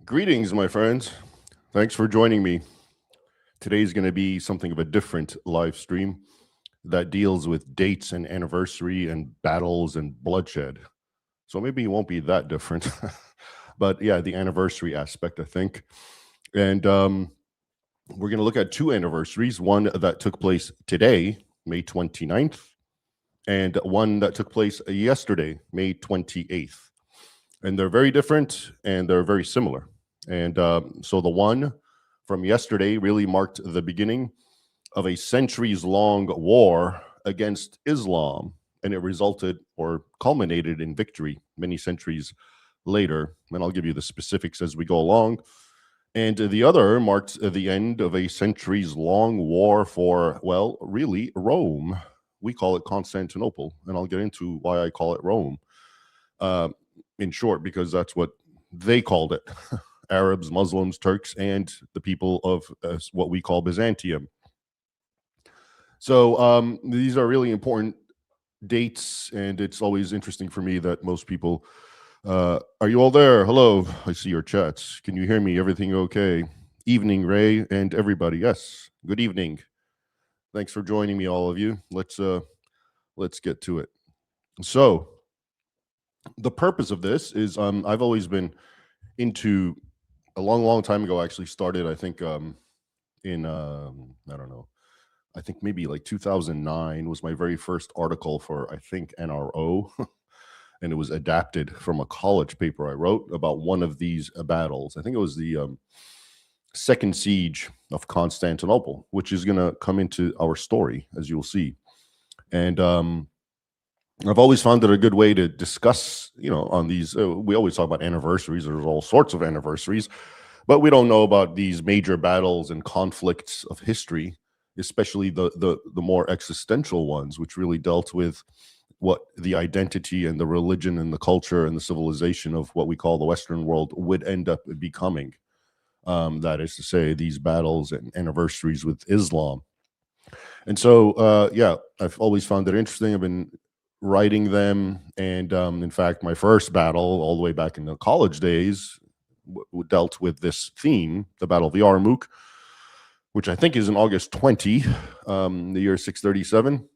Greetings, my friends. Thanks for joining me. Today's going to be something of a different live stream that deals with dates and anniversary and battles and bloodshed. So maybe it won't be that different. But yeah, the anniversary aspect, I think. And we're going to look at two anniversaries, one that took place today, May 29th, and one that took place yesterday, May 28th. And they're very different and they're very similar. And so the one from yesterday really marked the beginning of a centuries-long war against Islam, and it resulted or culminated in victory many centuries later. And I'll give you the specifics as we go along. And the other marked the end of a centuries-long war for, well, really, Rome. We call it Constantinople, and I'll get into why I call it Rome. In short, because that's what they called it. Arabs, Muslims, Turks, and the people of what we call Byzantium. So these are really important dates, and it's always interesting for me that most people, are you all there? Hello, I see your chats. Can you hear me? Everything okay? Evening, Ray, and everybody. Yes, good evening. Thanks for joining me, all of you. Let's get to it. So the purpose of this is I've always been into a long time ago. I actually started, I think, in I don't know, I think maybe like 2009 was my very first article for, I think, NRO, and it was adapted from a college paper I wrote about one of these battles. I think it was the second siege of Constantinople, which is going to come into our story, as you'll see. And I've always found it a good way to discuss, on these. We always talk about anniversaries. There's all sorts of anniversaries, but we don't know about these major battles and conflicts of history, especially the more existential ones, which really dealt with what the identity and the religion and the culture and the civilization of what we call the Western world would end up becoming. That is to say, these battles and anniversaries with Islam. And so, yeah, I've always found it interesting. I've been writing them, and in fact, my first battle, all the way back in the college days, dealt with this theme, the Battle of the Yarmouk, which I think is in August 20, the year 637.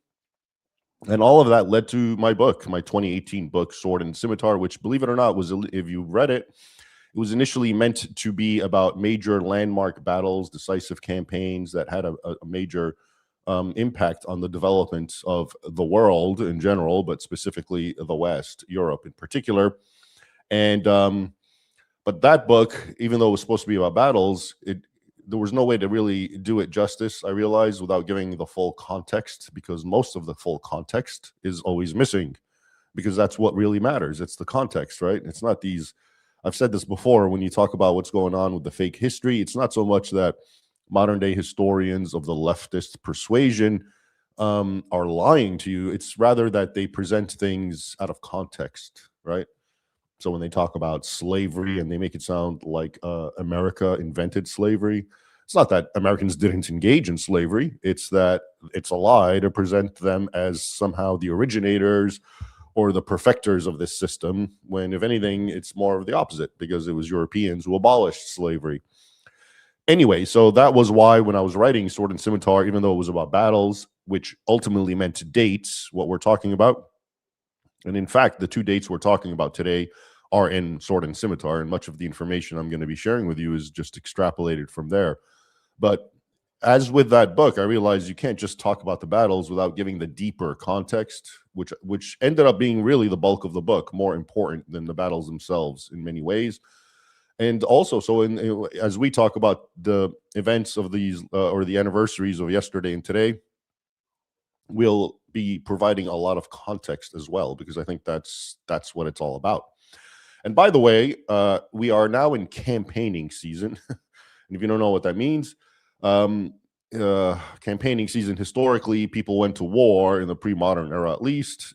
And all of that led to my book, my 2018 book, Sword and Scimitar, which, believe it or not, was, if you read it, it was initially meant to be about major landmark battles, decisive campaigns that had a major impact on the development of the world in general, but specifically the West, Europe in particular. And but that book, even though it was supposed to be about battles, there was no way to really do it justice, I realized, without giving the full context, because most of the full context is always missing, because that's what really matters. It's the context, right? It's not these. I've said this before, when you talk about what's going on with the fake history, it's not so much that modern day historians of the leftist persuasion are lying to you. It's rather that they present things out of context, right? So when they talk about slavery and they make it sound like America invented slavery, it's not that Americans didn't engage in slavery. It's that it's a lie to present them as somehow the originators or the perfecters of this system, when if anything, it's more of the opposite, because it was Europeans who abolished slavery. Anyway, so that was why when I was writing Sword and Scimitar, even though it was about battles, which ultimately meant dates, what we're talking about, and in fact, the two dates we're talking about today are in Sword and Scimitar, and much of the information I'm going to be sharing with you is just extrapolated from there. But as with that book, I realized you can't just talk about the battles without giving the deeper context, which ended up being really the bulk of the book, more important than the battles themselves in many ways. And also, so as we talk about the events of these or the anniversaries of yesterday and today, we'll be providing a lot of context as well, because I think that's what it's all about. And by the way, we are now in campaigning season. And if you don't know what that means, campaigning season, historically, people went to war in the pre-modern era, at least,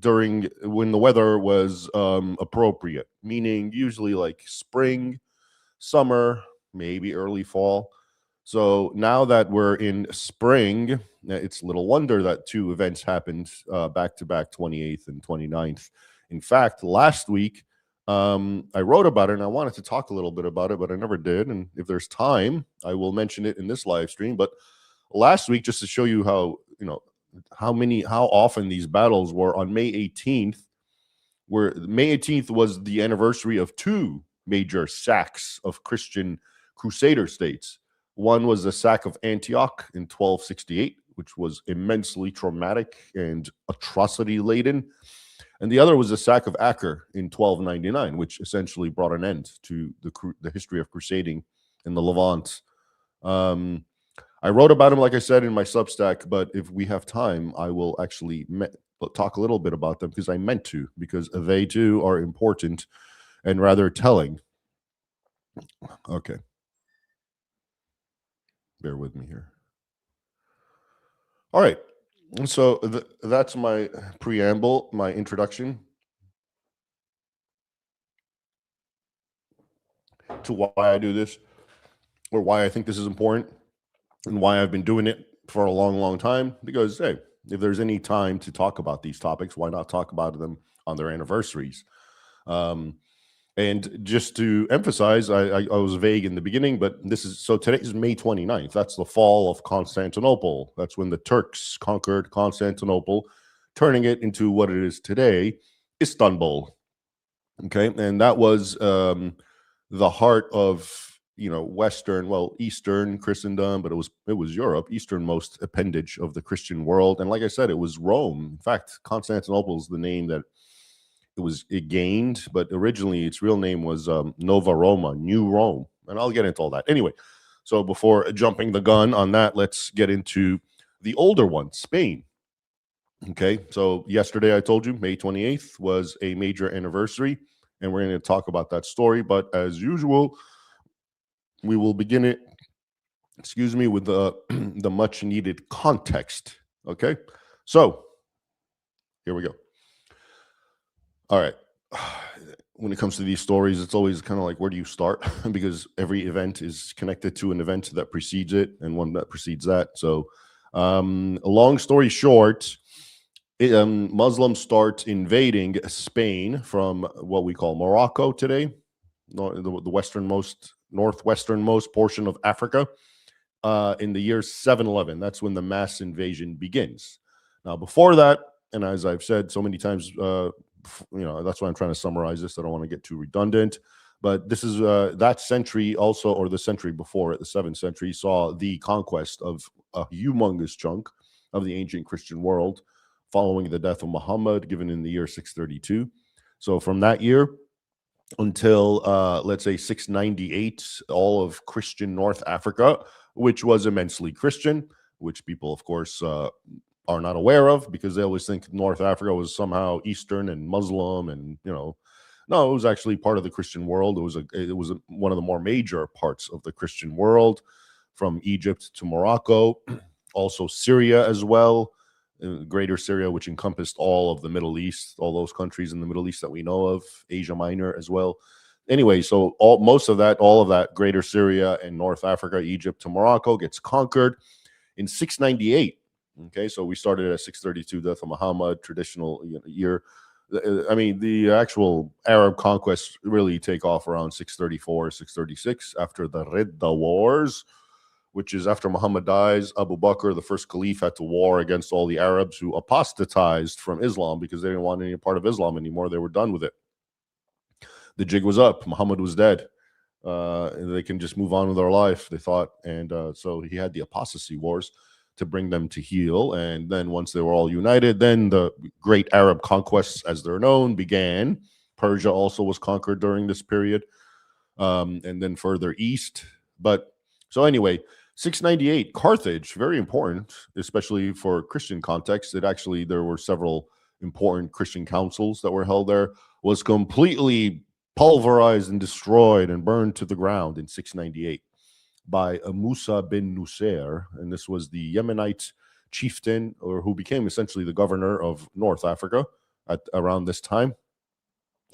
when the weather was appropriate, meaning usually like spring, summer, maybe early fall. So now that we're in spring, it's little wonder that two events happened back to back, 28th and 29th. In fact, last week, I wrote about it and I wanted to talk a little bit about it, but I never did. And if there's time, I will mention it in this live stream. But last week, just to show you how, how often these battles were on May 18th, where May 18th was the anniversary of two major sacks of Christian crusader states. One was the sack of Antioch in 1268, which was immensely traumatic and atrocity laden. And the other was the sack of Acre in 1299, which essentially brought an end to the history of crusading in the Levant. I wrote about them, like I said, in my Substack, but if we have time, I will actually talk a little bit about them because I meant to, because they too are important and rather telling. Okay. Bear with me here. All right. So that's my preamble, my introduction to why I do this, or why I think this is important, and why I've been doing it for a long, long time. Because, hey, if there's any time to talk about these topics, why not talk about them on their anniversaries? And just to emphasize, I was vague in the beginning, but today is May 29th. That's the fall of Constantinople. That's when the Turks conquered Constantinople, turning it into what it is today, Istanbul. Okay, and that was the heart of Eastern Christendom, but it was Europe, easternmost appendage of the Christian world. And like I said, it was Rome. In fact, Constantinople is the name that it gained, but originally its real name was Nova Roma, New Rome. And I'll get into all that. Anyway, so before jumping the gun on that, let's get into the older one, Spain. Okay, so yesterday I told you May 28th was a major anniversary, and we're going to talk about that story. But as usual, we will begin it, with the much needed context. Okay, so here we go. All right. When it comes to these stories, it's always kind of like, where do you start? Because every event is connected to an event that precedes it and one that precedes that. So, a long story short, Muslims start invading Spain from what we call Morocco today, the northwesternmost portion of Africa, in the year 711. That's when the mass invasion begins. Now, before that, and as I've said so many times, that's why I'm trying to summarize this. I don't want to get too redundant, but this is that century also, or the century before it, the 7th century, saw the conquest of a humongous chunk of the ancient Christian world following the death of Muhammad, given in the year 632. So from that year until, let's say, 698, all of Christian North Africa, which was immensely Christian, which people, of course, are not aware of, because they always think North Africa was somehow Eastern and Muslim, and no, it was actually part of the Christian world. It was one of the more major parts of the Christian world, from Egypt to Morocco, also Syria as well, Greater Syria, which encompassed all of the Middle East, all those countries in the Middle East that we know of, Asia Minor as well. Anyway, so all of that Greater Syria and North Africa, Egypt to Morocco, gets conquered in 698. Okay, so we started at 632, death of Muhammad, traditional year. I mean, the actual Arab conquests really take off around 634, 636, after the Ridda Wars, which is after Muhammad dies. Abu Bakr, the first caliph, had to war against all the Arabs who apostatized from Islam because they didn't want any part of Islam anymore. They were done with it. The jig was up. Muhammad was dead. They can just move on with their life, they thought. And so he had the apostasy wars to bring them to heel. And then once they were all united, then the great Arab conquests, as they're known, began. Persia also was conquered during this period, and then further east. But so anyway, 698, Carthage, very important, especially for Christian context. There were several important Christian councils that were held there, was completely pulverized and destroyed and burned to the ground in 698. By Musa bin Nusayr, and this was the Yemenite chieftain, or who became essentially the governor of North Africa at around this time,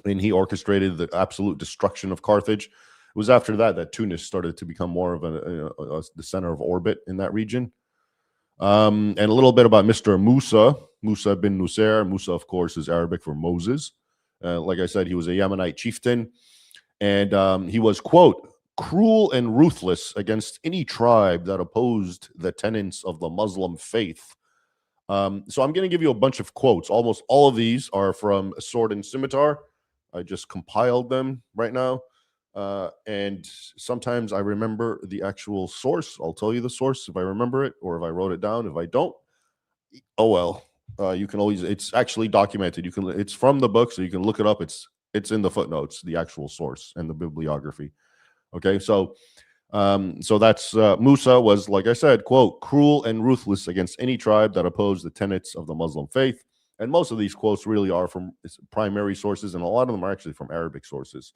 and he orchestrated the absolute destruction of Carthage. It was after that Tunis started to become more of the center of orbit in that region. And a little bit about Mr. Musa bin Nusayr. Musa, of course, is Arabic for Moses. Like I said, he was a Yemenite chieftain, and he was, quote, cruel and ruthless against any tribe that opposed the tenets of the Muslim faith. So I'm going to give you a bunch of quotes. Almost all of these are from Sword and Scimitar. I just compiled them right now. And sometimes I remember the actual source. I'll tell you the source if I remember it or if I wrote it down. If I don't, oh well. You can always, it's actually documented. It's from the book, so you can look it up. It's in the footnotes, the actual source and the bibliography. Okay, so that's Musa was, like I said, quote, cruel and ruthless against any tribe that opposed the tenets of the Muslim faith. And most of these quotes really are from primary sources, and a lot of them are actually from Arabic sources.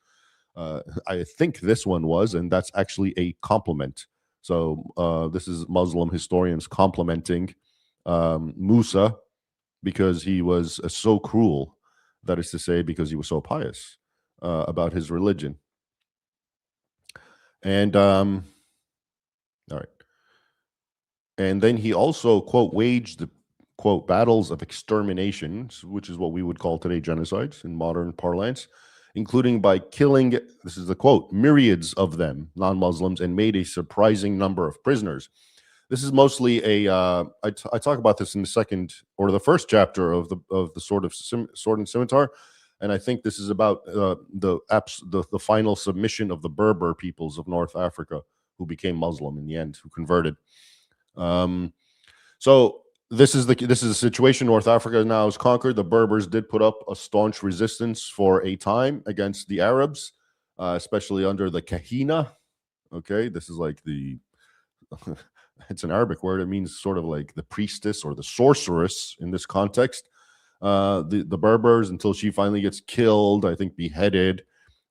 I think this one was, and that's actually a compliment. So this is Muslim historians complimenting Musa because he was so cruel. That is to say, because he was so pious about his religion. And all right. And then he also, quote, waged the, quote, battles of extermination, which is what we would call today genocides in modern parlance, including by killing, this is the quote, myriads of them, non-Muslims, and made a surprising number of prisoners. This is mostly I talk about this in the second or the first chapter of the Sword and Scimitar, and I think this is about the final submission of the Berber peoples of North Africa, who became Muslim in the end, who converted. So this is the situation. North Africa now is conquered. The Berbers did put up a staunch resistance for a time against the Arabs, especially under the Kahina. Okay, this is like the it's an Arabic word. It means sort of like the priestess or the sorceress in this context. The Berbers, until she finally gets killed, I think beheaded,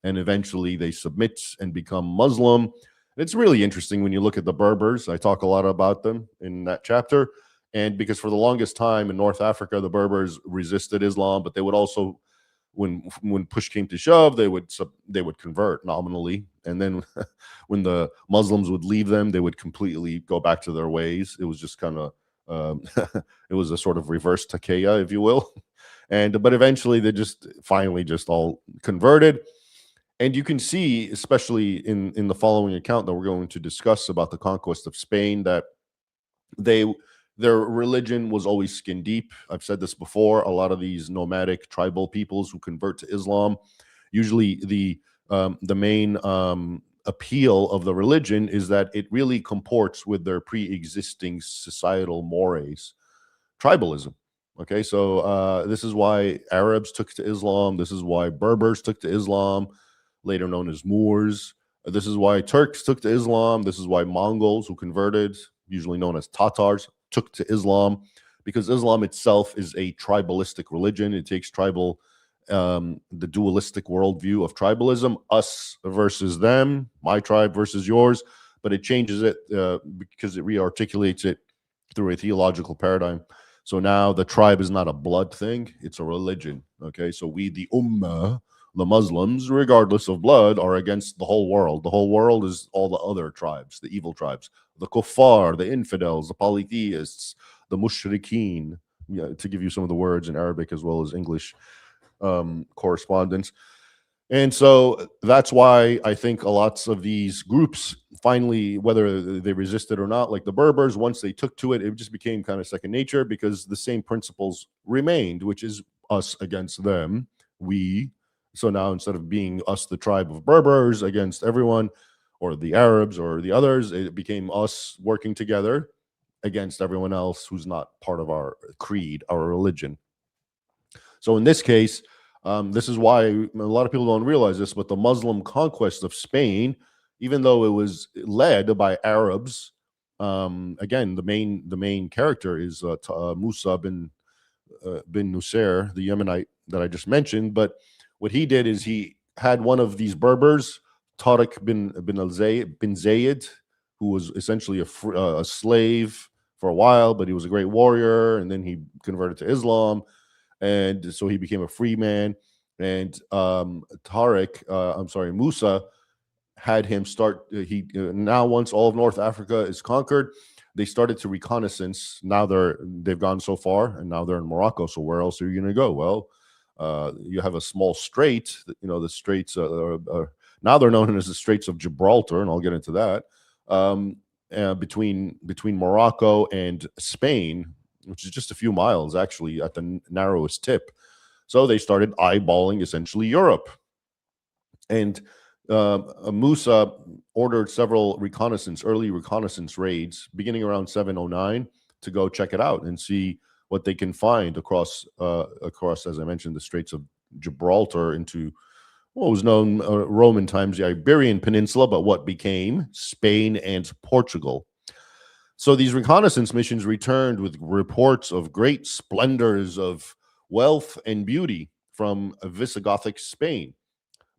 and eventually they submit and become Muslim. It's really interesting when you look at the Berbers. I talk a lot about them in that chapter. And because for the longest time in North Africa, the Berbers resisted Islam, but they would also, when push came to shove, they would convert nominally. And then when the Muslims would leave them, they would completely go back to their ways. It was just kind of, it was a sort of reverse takeya, if you will. But eventually they finally all converted. And you can see, especially in the following account that we're going to discuss about the conquest of Spain, that their religion was always skin deep. I've said this before. A lot of these nomadic tribal peoples who convert to Islam, usually the main appeal of the religion is that it really comports with their pre-existing societal mores, tribalism. Okay, so this is why Arabs took to Islam. This is why Berbers took to Islam, later known as Moors. This is why Turks took to Islam. This is why Mongols who converted, usually known as Tatars, took to Islam, because Islam itself is a tribalistic religion. It takes the dualistic worldview of tribalism, us versus them, my tribe versus yours, but it changes it because it rearticulates it through a theological paradigm. So now the tribe is not a blood thing, it's a religion. Okay, so we, the Ummah, the Muslims, regardless of blood, are against the whole world. The whole world is all the other tribes, the evil tribes, the kuffar, the infidels, the polytheists, the mushrikeen, to give you some of the words in Arabic as well as English correspondence. And so that's why I think lots of these groups finally, whether they resisted or not, like the Berbers, once they took to it, it just became kind of second nature because the same principles remained, which is us against them, we. So now instead of being us, the tribe of Berbers against everyone, or the Arabs or the others, it became us working together against everyone else who's not part of our creed, our religion. So in this case, this is why a lot of people don't realize this, but the Muslim conquest of Spain, even though it was led by Arabs, again, the main character is Musa bin Nusayr, the Yemenite that I just mentioned. But what he did is he had one of these Berbers, Tariq bin Zayed, who was essentially a slave for a while, but he was a great warrior, and then he converted to Islam, and so he became a free man. And Musa had him start. Now once all of North Africa is conquered, they started to reconnaissance. Now they've gone so far, and now they're in Morocco. So where else are you going to go? Well, You have a small strait. The straits now they're known as the Straits of Gibraltar, and I'll get into that. Between Morocco and Spain, which is just a few miles actually at the narrowest tip. So they started eyeballing essentially Europe. And Musa ordered several early reconnaissance raids beginning around 709 to go check it out and see what they can find across, as I mentioned, the Straits of Gibraltar into what was known Roman times, the Iberian Peninsula, but what became Spain and Portugal. So these reconnaissance missions returned with reports of great splendors of wealth and beauty from Visigothic Spain,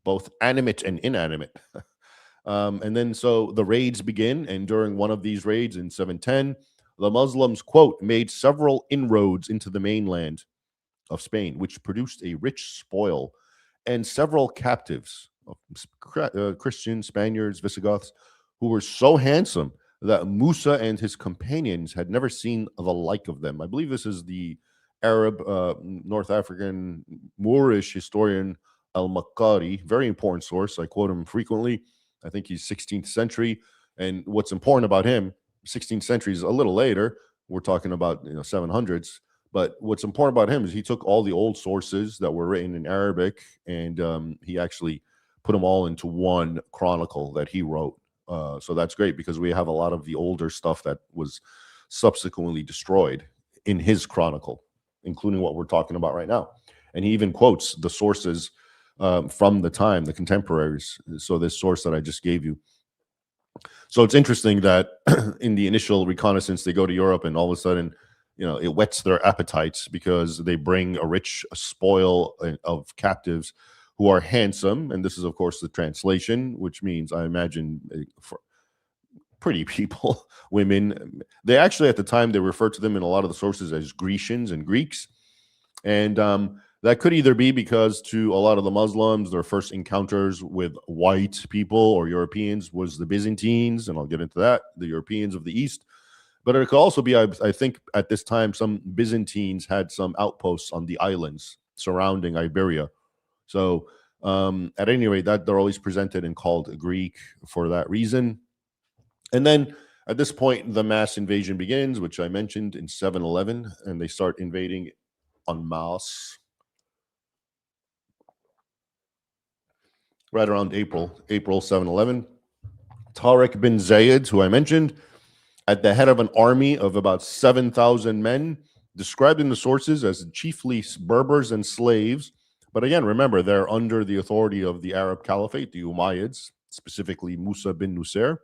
both animate and inanimate. And then so the raids begin, and during one of these raids in 710, the Muslims, quote, made several inroads into the mainland of Spain, which produced a rich spoil and several captives, Christians, Spaniards, Visigoths, who were so handsome that Musa and his companions had never seen the like of them. I believe this is the Arab, North African, Moorish historian al-Makari, very important source. I quote him frequently. I think he's 16th century. And what's important about him, 16th century is a little later. We're talking about 700s. But what's important about him is he took all the old sources that were written in Arabic and he actually put them all into one chronicle that he wrote. So that's great because we have a lot of the older stuff that was subsequently destroyed in his chronicle, including what we're talking about right now. And he even quotes the sources from the time, the contemporaries. So this source that I just gave you. So it's interesting that in the initial reconnaissance, they go to Europe and all of a sudden, it whets their appetites because they bring a rich spoil of captives who are handsome. And this is, of course, the translation, which means, I imagine, for pretty people, women. They actually, at the time, they refer to them in a lot of the sources as Grecians and Greeks. And that could either be because to a lot of the Muslims, their first encounters with white people or Europeans was the Byzantines, and I'll get into that, the Europeans of the East. But it could also be, I think, at this time, some Byzantines had some outposts on the islands surrounding Iberia. So at any rate, that they're always presented and called Greek for that reason. And then at this point, the mass invasion begins, which I mentioned in 711, and they start invading en masse. Right around April 711. Tariq bin Zayed, who I mentioned, at the head of an army of about 7,000 men, described in the sources as chiefly Berbers and slaves. But again, remember, they're under the authority of the Arab Caliphate, the Umayyads, specifically Musa bin Nusayr.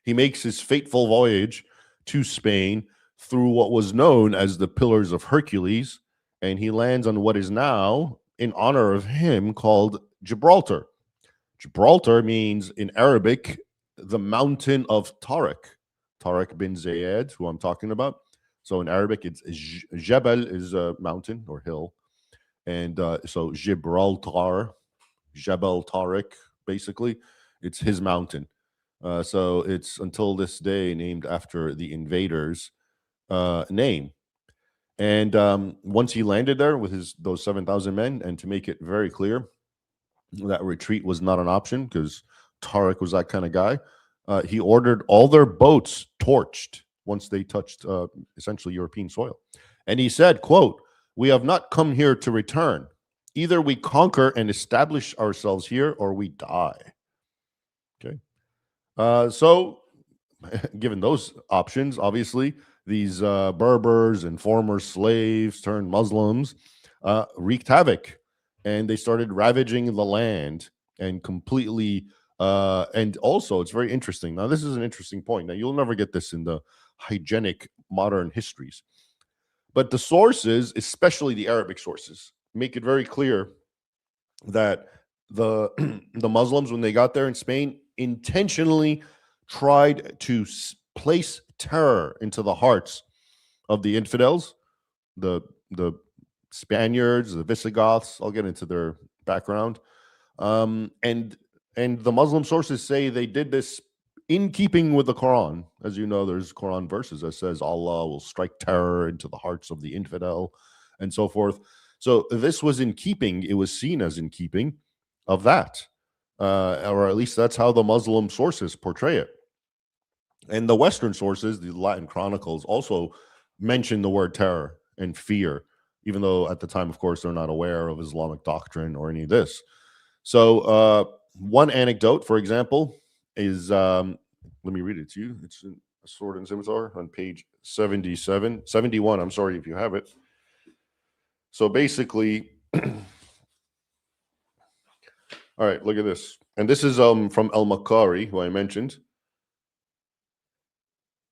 He makes his fateful voyage to Spain through what was known as the Pillars of Hercules, and he lands on what is now, in honor of him, called Gibraltar. Gibraltar means, in Arabic, the mountain of Tariq. Tariq bin Zayed, who I'm talking about. So in Arabic, it's Jebel is a mountain or hill. And so Gibraltar, Jebel Tariq, basically, it's his mountain. So it's until this day named after the invader's name. And once he landed there with those 7,000 men, and to make it very clear, that retreat was not an option because Tariq was that kind of guy. He ordered all their boats torched once they touched essentially European soil. And he said, quote, "We have not come here to return. Either we conquer and establish ourselves here or we die." Okay. So given those options, obviously, these Berbers and former slaves turned Muslims wreaked havoc. And they started ravaging the land and completely and also, it's very interesting. Now, this is an interesting point. Now, you'll never get this in the hygienic modern histories. But the sources, especially the Arabic sources, make it very clear that the the Muslims, when they got there in Spain, intentionally tried to place terror into the hearts of the infidels, the Spaniards, the Visigoths. I'll get into their background. And the Muslim sources say they did this in keeping with the Quran. As you know, there's Quran verses that says Allah will strike terror into the hearts of the infidel and so forth. So this was in keeping, it was seen as in keeping of that. Or at least that's how the Muslim sources portray it. And the Western sources, the Latin chronicles, also mention the word terror and fear, even though at the time, of course, they're not aware of Islamic doctrine or any of this. So, one anecdote, for example, is let me read it to you. It's in a Sword and Scimitar on page 71. I'm sorry if you have it. So basically, all right, look at this. And this is from al-Makari, who I mentioned.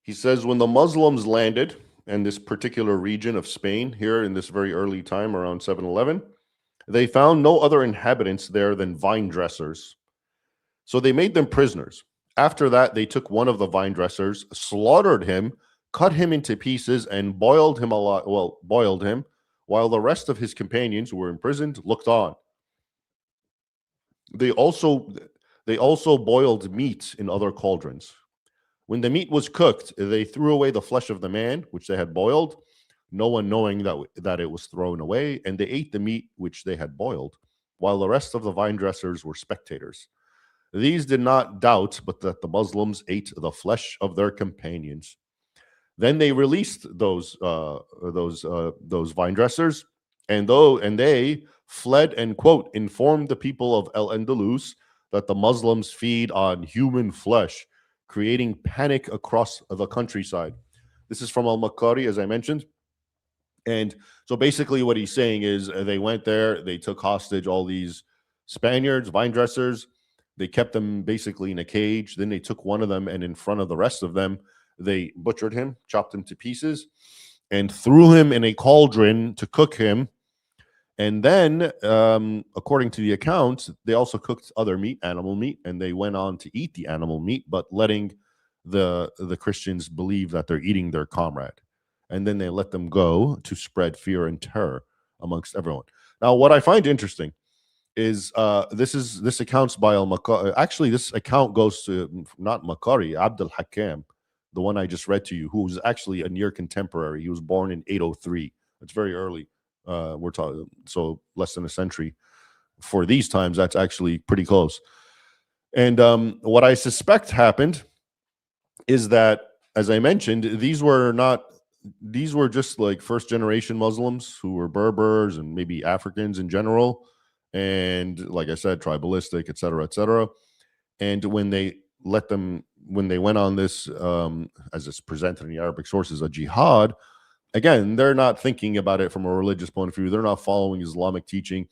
He says, when the Muslims landed in this particular region of Spain, here in this very early time, around 711, they found no other inhabitants there than vine dressers. So they made them prisoners. After that, they took one of the vine dressers, slaughtered him, cut him into pieces, and boiled him while the rest of his companions who were imprisoned looked on. They also boiled meat in other cauldrons. When the meat was cooked, they threw away the flesh of the man, which they had boiled, no one knowing that it was thrown away, and they ate the meat which they had boiled, while the rest of the vine dressers were spectators. These did not doubt, but that the Muslims ate the flesh of their companions. Then they released those vine dressers, and they fled and, quote, informed the people of El Andalus that the Muslims feed on human flesh, creating panic across the countryside. This is from al-Makari, as I mentioned. And so basically what he's saying is they went there, they took hostage all these Spaniards, vine dressers. They kept them basically in a cage. Then they took one of them, and in front of the rest of them, they butchered him, chopped him to pieces, and threw him in a cauldron to cook him. And then, according to the accounts, they also cooked other meat, animal meat, and they went on to eat the animal meat, but letting the Christians believe that they're eating their comrade. And then they let them go to spread fear and terror amongst everyone. Now, what I find interesting is this accounts by al-Makari. Actually, this account goes to not Makari, Abdul Hakam, the one I just read to you, who was actually a near contemporary. He was born in 803. It's very early. We're talking so less than a century. For these times, that's actually pretty close. And what I suspect happened is that, as I mentioned, these were just like first generation Muslims who were Berbers and maybe Africans in general. And like I said, tribalistic, et cetera, et cetera. And when they went on this, as it's presented in the Arabic sources, a jihad, again, they're not thinking about it from a religious point of view. They're not following Islamic teaching.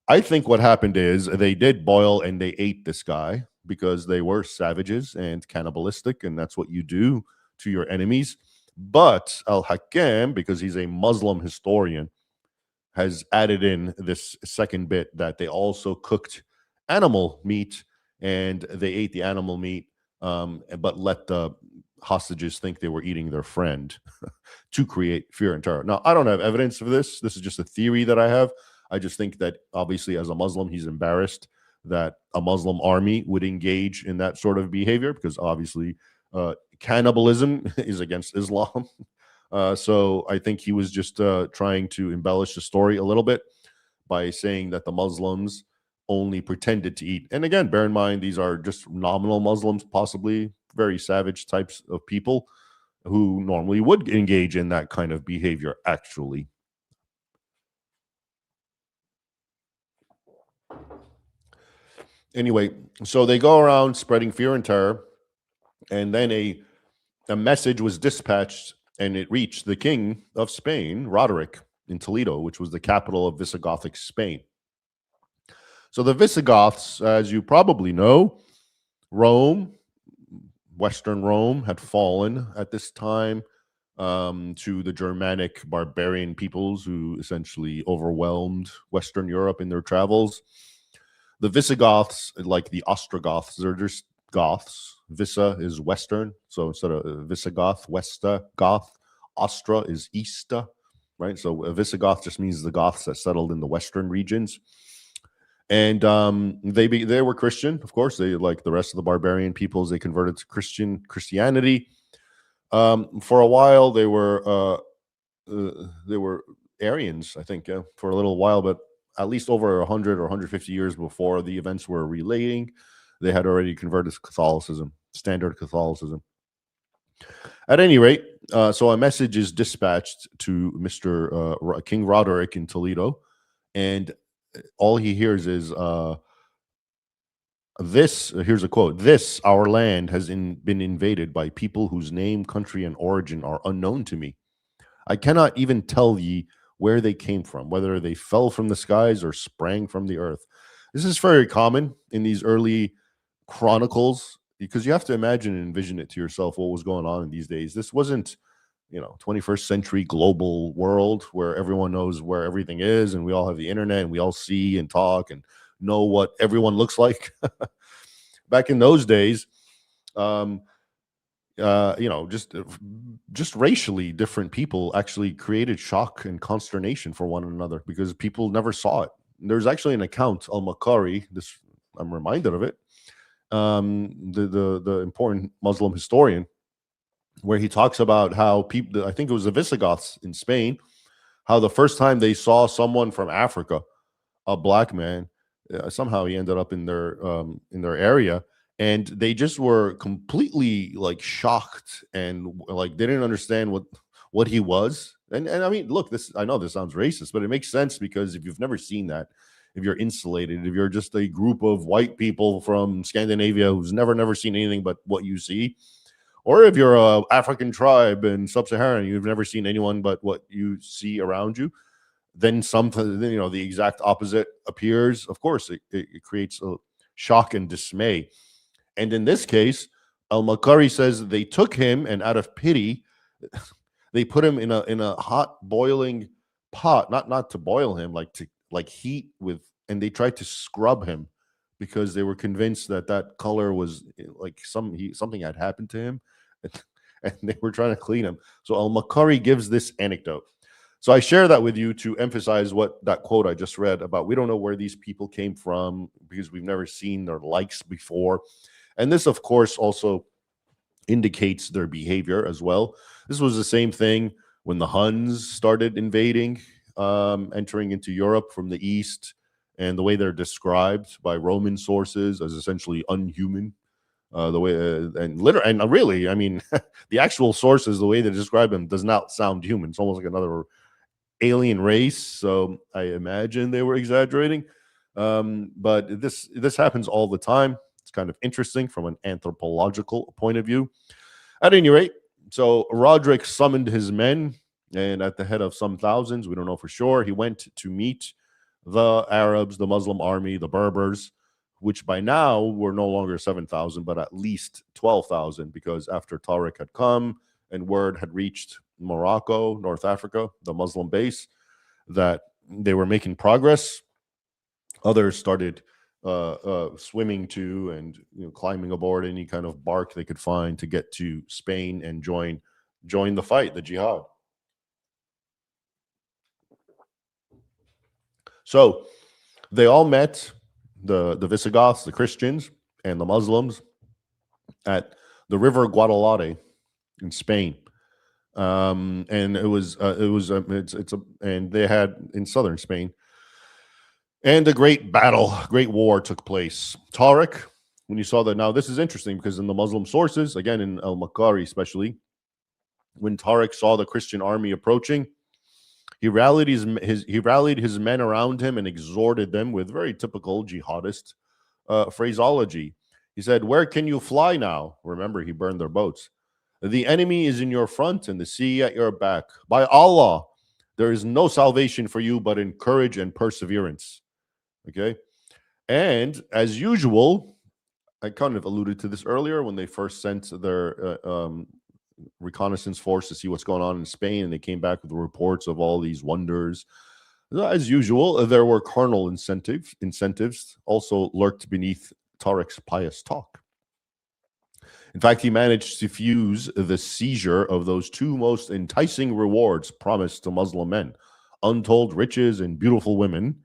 I think what happened is they did boil and they ate this guy because they were savages and cannibalistic, and that's what you do to your enemies. But Al-Hakam, because he's a Muslim historian, has added in this second bit that they also cooked animal meat and they ate the animal meat, but let the hostages think they were eating their friend to create fear and terror. Now, I don't have evidence of this. This is just a theory that I have. I just think that obviously as a Muslim, he's embarrassed that a Muslim army would engage in that sort of behavior because obviously cannibalism is against Islam. So I think he was just trying to embellish the story a little bit by saying that the Muslims only pretended to eat. And again, bear in mind, these are just nominal Muslims, possibly very savage types of people who normally would engage in that kind of behavior, actually. Anyway, so they go around spreading fear and terror, and then a message was dispatched, and it reached the king of Spain, Roderick, in Toledo, which was the capital of Visigothic Spain. So the Visigoths, as you probably know, Rome, Western Rome, had fallen at this time to the Germanic barbarian peoples who essentially overwhelmed Western Europe in their travels. The Visigoths, like the Ostrogoths, they're just Goths. Visa is Western, so instead of Visigoth, Westa, Goth, Ostra is Easta, right? So a Visigoth just means the Goths that settled in the Western regions. And they were Christian, of course. They, like the rest of the barbarian peoples, they converted to Christianity. For a while, they were Aryans, I think, for a little while, but at least over 100 or 150 years before the events were relating, they had already converted to Catholicism, standard Catholicism. At any rate, so a message is dispatched to Mr. King Roderick in Toledo, and all he hears is this. Here's a quote: "This our land has been invaded by people whose name, country, and origin are unknown to me. I cannot even tell ye where they came from, whether they fell from the skies or sprang from the earth." This is very common in these early chronicles because you have to imagine and envision it to yourself what was going on in these days. This wasn't, 21st century global world where everyone knows where everything is and we all have the internet and we all see and talk and know what everyone looks like. Back in those days, um, just racially different people actually created shock and consternation for one another because people never saw it. There's actually an account, al-Makari, this I'm reminded of it, the important Muslim historian, where he talks about how people, I think it was the Visigoths in Spain, how the first time they saw someone from Africa, a black man, somehow he ended up in their area, and they just were completely like shocked and like they didn't understand what he was. And I mean, look, this, I know this sounds racist, but it makes sense because if you've never seen that, if you're insulated, if you're just a group of white people from Scandinavia who's never seen anything but what you see, or if you're a African tribe in sub-Saharan, you've never seen anyone but what you see around you, then something, the exact opposite appears. Of course, it creates a shock and dismay. And in this case, al-Makari says they took him and out of pity, they put him in a hot boiling pot, not to boil him, like to like heat with, and they tried to scrub him because they were convinced that color was like something had happened to him, and they were trying to clean him. So al-Makari gives this anecdote. So I share that with you to emphasize what that quote I just read about. We don't know where these people came from because we've never seen their likes before. And this, of course, also indicates their behavior as well. This was the same thing when the Huns started invading, entering into Europe from the east, and the way they're described by Roman sources as essentially unhuman. The way and really, I mean, the actual sources, the way they describe them, does not sound human. It's almost like another alien race. So I imagine they were exaggerating. But this happens all the time. It's kind of interesting from an anthropological point of view. At any rate, so Roderick summoned his men, and at the head of some thousands, we don't know for sure, he went to meet the Arabs, the Muslim army, the Berbers, which by now were no longer 7,000, but at least 12,000, because after Tariq had come and word had reached Morocco, North Africa, the Muslim base, that they were making progress, others started swimming to and climbing aboard any kind of bark they could find to get to Spain and join the fight, the jihad. So they all met, the Visigoths, the Christians, and the Muslims at the river Guadalete in Spain. And and they had in southern Spain. And a great battle, great war took place. Tariq, when you saw that, now this is interesting because in the Muslim sources, again in al-Makari especially, when Tariq saw the Christian army approaching, he rallied his men around him and exhorted them with very typical jihadist phraseology. He said, "Where can you fly now?" Remember, he burned their boats. "The enemy is in your front and the sea at your back. By Allah, there is no salvation for you but in courage and perseverance." Okay. And as usual, I kind of alluded to this earlier when they first sent their reconnaissance force to see what's going on in Spain, and they came back with reports of all these wonders. As usual, there were carnal incentives also lurked beneath Tariq's pious talk. In fact, he managed to fuse the seizure of those two most enticing rewards promised to Muslim men, untold riches and beautiful women,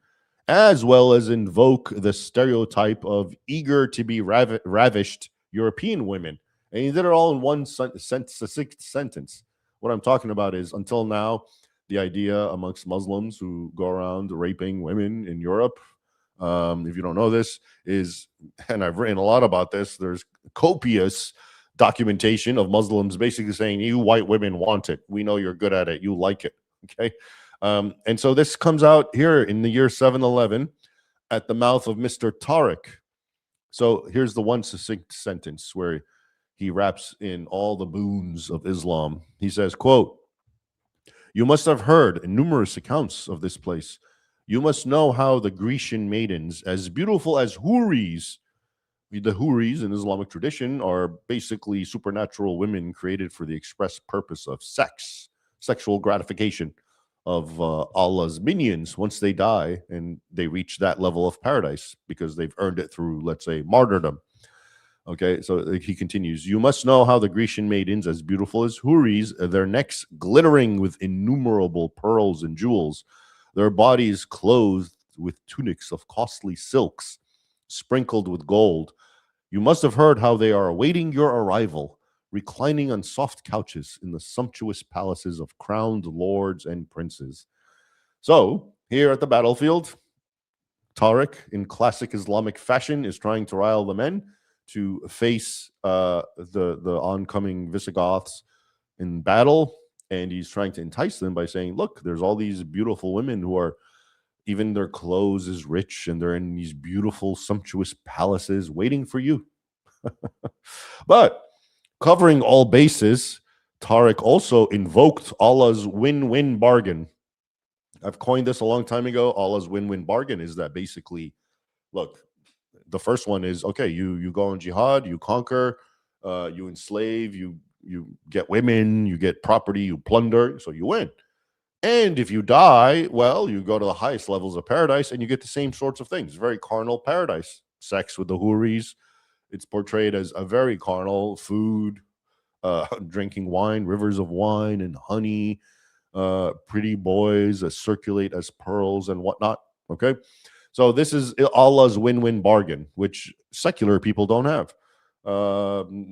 as well as invoke the stereotype of eager to be ravished European women. And he did it all in one sentence. What I'm talking about is, until now, the idea amongst Muslims who go around raping women in Europe. If you don't know this, is, and I've written a lot about this, there's copious documentation of Muslims basically saying, you white women want it. We know you're good at it. You like it. Okay. And so this comes out here in the year 711 at the mouth of Mr. Tariq. So here's the one succinct sentence where he wraps in all the boons of Islam. He says, quote, "You must have heard numerous accounts of this place. You must know how the Grecian maidens, as beautiful as houris," the houris in Islamic tradition are basically supernatural women created for the express purpose of sex, sexual gratification of Allah's minions once they die and they reach that level of paradise because they've earned it through, let's say, martyrdom. Okay, so he continues, "You must know how the Grecian maidens, as beautiful as houris, their necks glittering with innumerable pearls and jewels, their bodies clothed with tunics of costly silks, sprinkled with gold. You must have heard how they are awaiting your arrival, reclining on soft couches in the sumptuous palaces of crowned lords and princes." So, here at the battlefield, Tariq, in classic Islamic fashion, is trying to rile the men to face the oncoming Visigoths in battle, and he's trying to entice them by saying, look, there's all these beautiful women who are, even their clothes is rich, and they're in these beautiful, sumptuous palaces waiting for you. But covering all bases, Tariq also invoked Allah's win-win bargain. I've coined this a long time ago. Allah's win-win bargain is that basically, look, the first one is, okay, you go on jihad, you conquer, you enslave, you get women, you get property, you plunder, so you win. And if you die, well, you go to the highest levels of paradise and you get the same sorts of things. Very carnal paradise. Sex with the houris. It's portrayed as a very carnal food, drinking wine, rivers of wine and honey, pretty boys circulate as pearls and whatnot. Okay. So this is Allah's win-win bargain, which secular people don't have.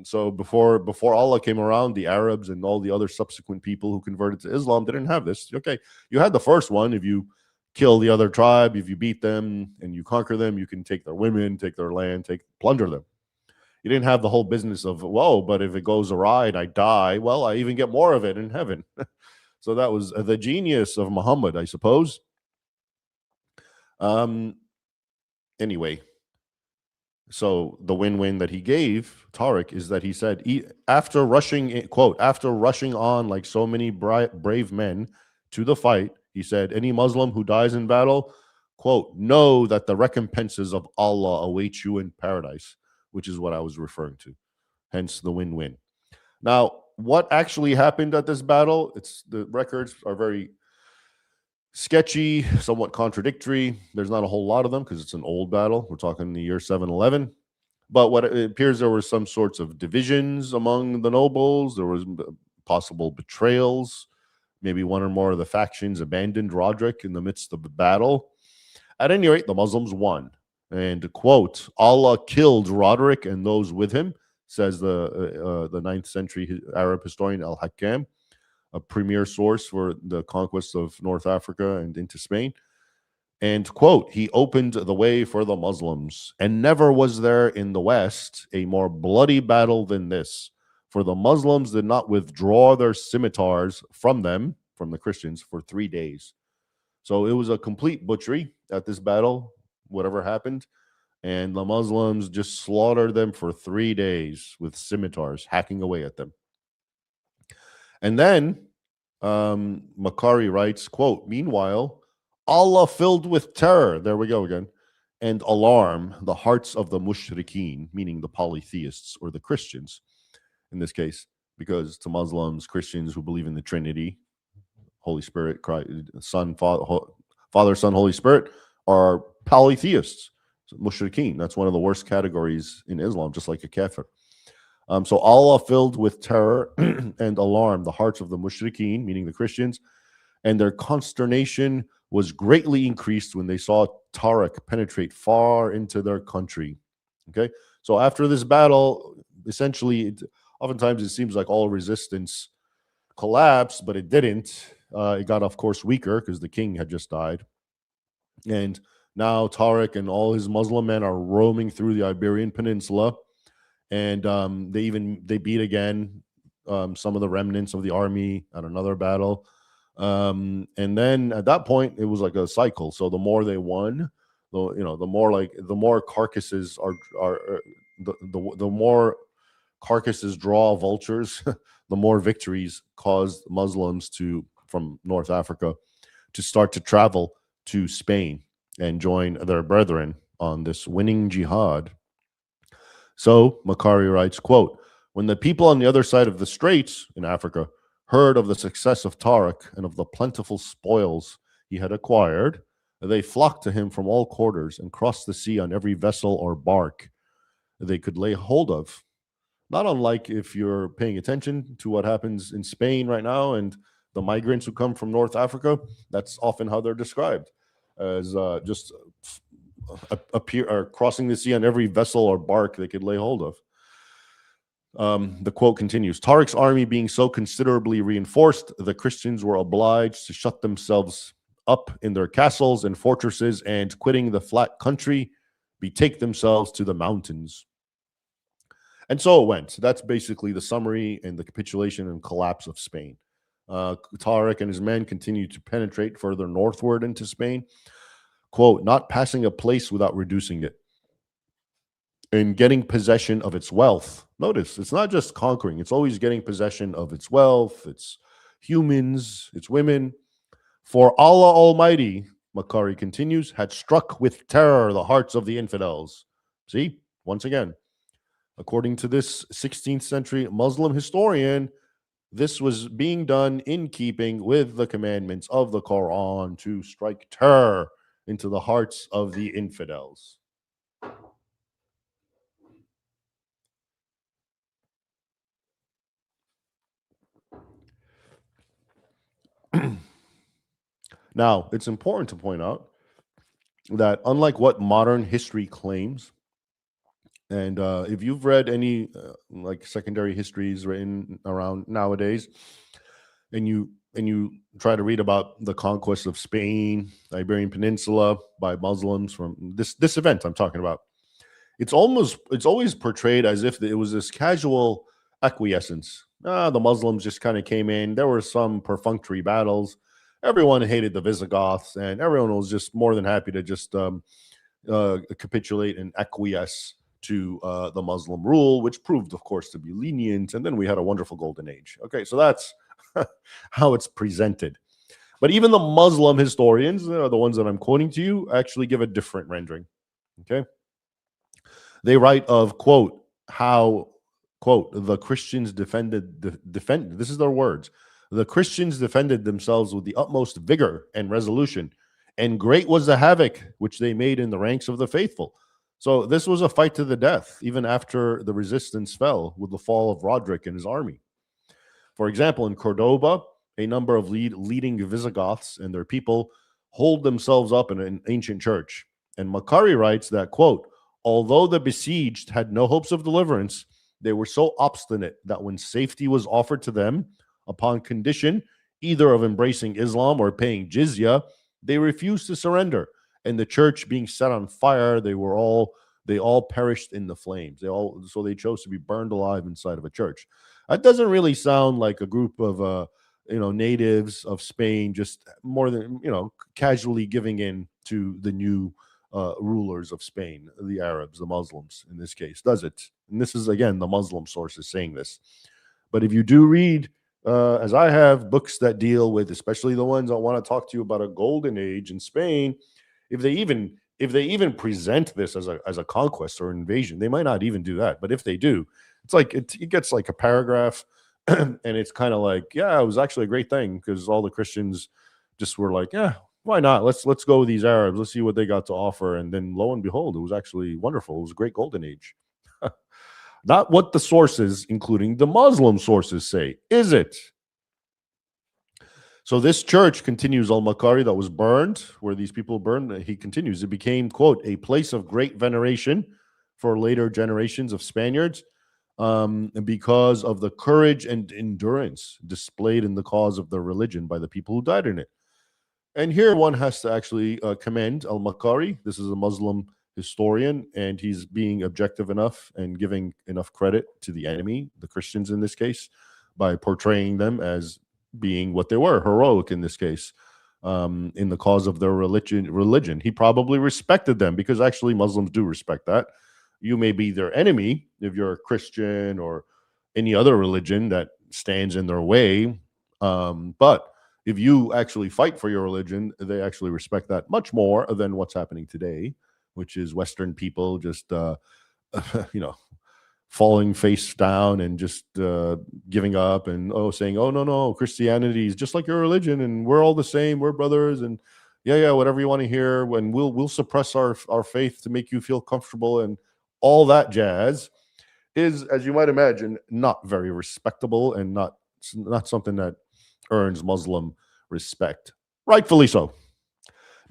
So before Allah came around, the Arabs and all the other subsequent people who converted to Islam didn't have this. Okay, you had the first one. If you kill the other tribe, if you beat them and you conquer them, you can take their women, take their land, plunder them. You didn't have the whole business of, whoa, but if it goes awry and I die, well, I even get more of it in heaven. So that was the genius of Muhammad, I suppose. Anyway, so the win-win that he gave Tariq is that he said, after rushing, quote, after rushing on like so many brave men to the fight, he said, any Muslim who dies in battle, quote, know that the recompenses of Allah await you in paradise, which is what I was referring to. Hence the win-win. Now, what actually happened at this battle? The records are very sketchy, somewhat contradictory. There's not a whole lot of them because it's an old battle. We're talking the year 711. But what it appears, there were some sorts of divisions among the nobles. There was possible betrayals. Maybe one or more of the factions abandoned Roderick in the midst of the battle. At any rate, the Muslims won. And, quote, Allah killed Roderick and those with him, says the 9th century Arab historian Al-Hakam, a premier source for the conquest of North Africa and into Spain. And, quote, he opened the way for the Muslims, and never was there in the West a more bloody battle than this, for the Muslims did not withdraw their scimitars from them, from the Christians, for 3 days. So it was a complete butchery at this battle, whatever happened, and the Muslims just slaughtered them for 3 days with scimitars, hacking away at them. And then Makari writes, quote, meanwhile, Allah filled with terror, there we go again, and alarm the hearts of the mushrikeen, meaning the polytheists or the Christians in this case, because to Muslims, Christians who believe in the Trinity, Holy Spirit, Christ, Son, Father, Son, Holy Spirit, are polytheists, mushrikeen. That's one of the worst categories in Islam, just like a kafir. So Allah filled with terror and alarm the hearts of the mushrikeen, meaning the Christians, and their consternation was greatly increased when they saw Tariq penetrate far into their country. Okay, so after this battle, essentially, oftentimes it seems like all resistance collapsed, but it didn't. it got, of course, weaker because the king had just died. And now Tariq and all his Muslim men are roaming through the Iberian Peninsula. And they beat again some of the remnants of the army at another battle. And then at that point, it was like a cycle. So the more they won, the more carcasses the more carcasses draw vultures, the more victories caused Muslims from North Africa to start to travel to Spain and join their brethren on this winning jihad. So Makari writes, quote, when the people on the other side of the straits in Africa heard of the success of Tariq and of the plentiful spoils he had acquired, they flocked to him from all quarters and crossed the sea on every vessel or bark they could lay hold of. Not unlike if you're paying attention to what happens in Spain right now and the migrants who come from North Africa, that's often how they're described, as just crossing the sea on every vessel or bark they could lay hold of. The quote continues, Tariq's army being so considerably reinforced, the Christians were obliged to shut themselves up in their castles and fortresses and, quitting the flat country, betake themselves to the mountains. And so it went. That's basically the summary and the capitulation and collapse of Spain. Tariq and his men continued to penetrate further northward into Spain, quote, not passing a place without reducing it and getting possession of its wealth. Notice, it's not just conquering. It's always getting possession of its wealth, its humans, its women. For Allah Almighty, Makari continues, had struck with terror the hearts of the infidels. See, once again, according to this 16th century Muslim historian, this was being done in keeping with the commandments of the Quran to strike terror into the hearts of the infidels. Now, it's important to point out that unlike what modern history claims, and if you've read any like secondary histories written around nowadays, and you try to read about the conquest of Spain, the Iberian Peninsula by Muslims from this event I'm talking about, it's always portrayed as if it was this casual acquiescence. The Muslims just kind of came in. There were some perfunctory battles. Everyone hated the Visigoths, and everyone was just more than happy to just capitulate and acquiesce to the Muslim rule, which proved, of course, to be lenient. And then we had a wonderful golden age. Okay, so that's how it's presented. But even the Muslim historians, the ones that I'm quoting to you, actually give a different rendering. Okay. They write of, quote, how, quote, the Christians defended, this is their words, the Christians defended themselves with the utmost vigor and resolution, and great was the havoc which they made in the ranks of the faithful. So this was a fight to the death, even after the resistance fell with the fall of Roderick and his army. For example, in Cordoba, a number of leading Visigoths and their people hold themselves up in an ancient church. And Makari writes that, quote, although the besieged had no hopes of deliverance, they were so obstinate that when safety was offered to them, upon condition either of embracing Islam or paying jizya, they refused to surrender. And the church being set on fire, they all perished in the flames. So they chose to be burned alive inside of a church. That doesn't really sound like a group of natives of Spain, just more than casually giving in to the new rulers of Spain, the Arabs, the Muslims in this case, does it? And this is, again, the Muslim sources saying this. But if you do read, as I have, books that deal with, especially the ones I want to talk to you about a golden age in Spain, if they even present this as a conquest or invasion, they might not even do that. But if they do, it's like it gets like a paragraph, and it's kind of like, yeah, it was actually a great thing because all the Christians just were like, yeah, why not? Let's go with these Arabs. Let's see what they got to offer. And then lo and behold, it was actually wonderful. It was a great golden age. Not what the sources, including the Muslim sources, say, is it? So this church, continues Al-Makari, that was burned, where these people burned, he continues, it became, quote, a place of great veneration for later generations of Spaniards. and because of the courage and endurance displayed in the cause of the religion by the people who died in it. And here one has to actually commend al-Makari. This is a Muslim historian, and he's being objective enough and giving enough credit to the enemy, the Christians in this case, by portraying them as being what they were, heroic in this case, in the cause of their religion. He probably respected them, because actually Muslims do respect that. You may be their enemy if you're a Christian or any other religion that stands in their way, but if you actually fight for your religion, they actually respect that much more than what's happening today, which is Western people just, falling face down and just giving up and saying, "Oh no, Christianity is just like your religion, and we're all the same. We're brothers, and yeah, whatever you want to hear. When we'll suppress our faith to make you feel comfortable," and all that jazz is, as you might imagine, not very respectable and not something that earns Muslim respect, rightfully so.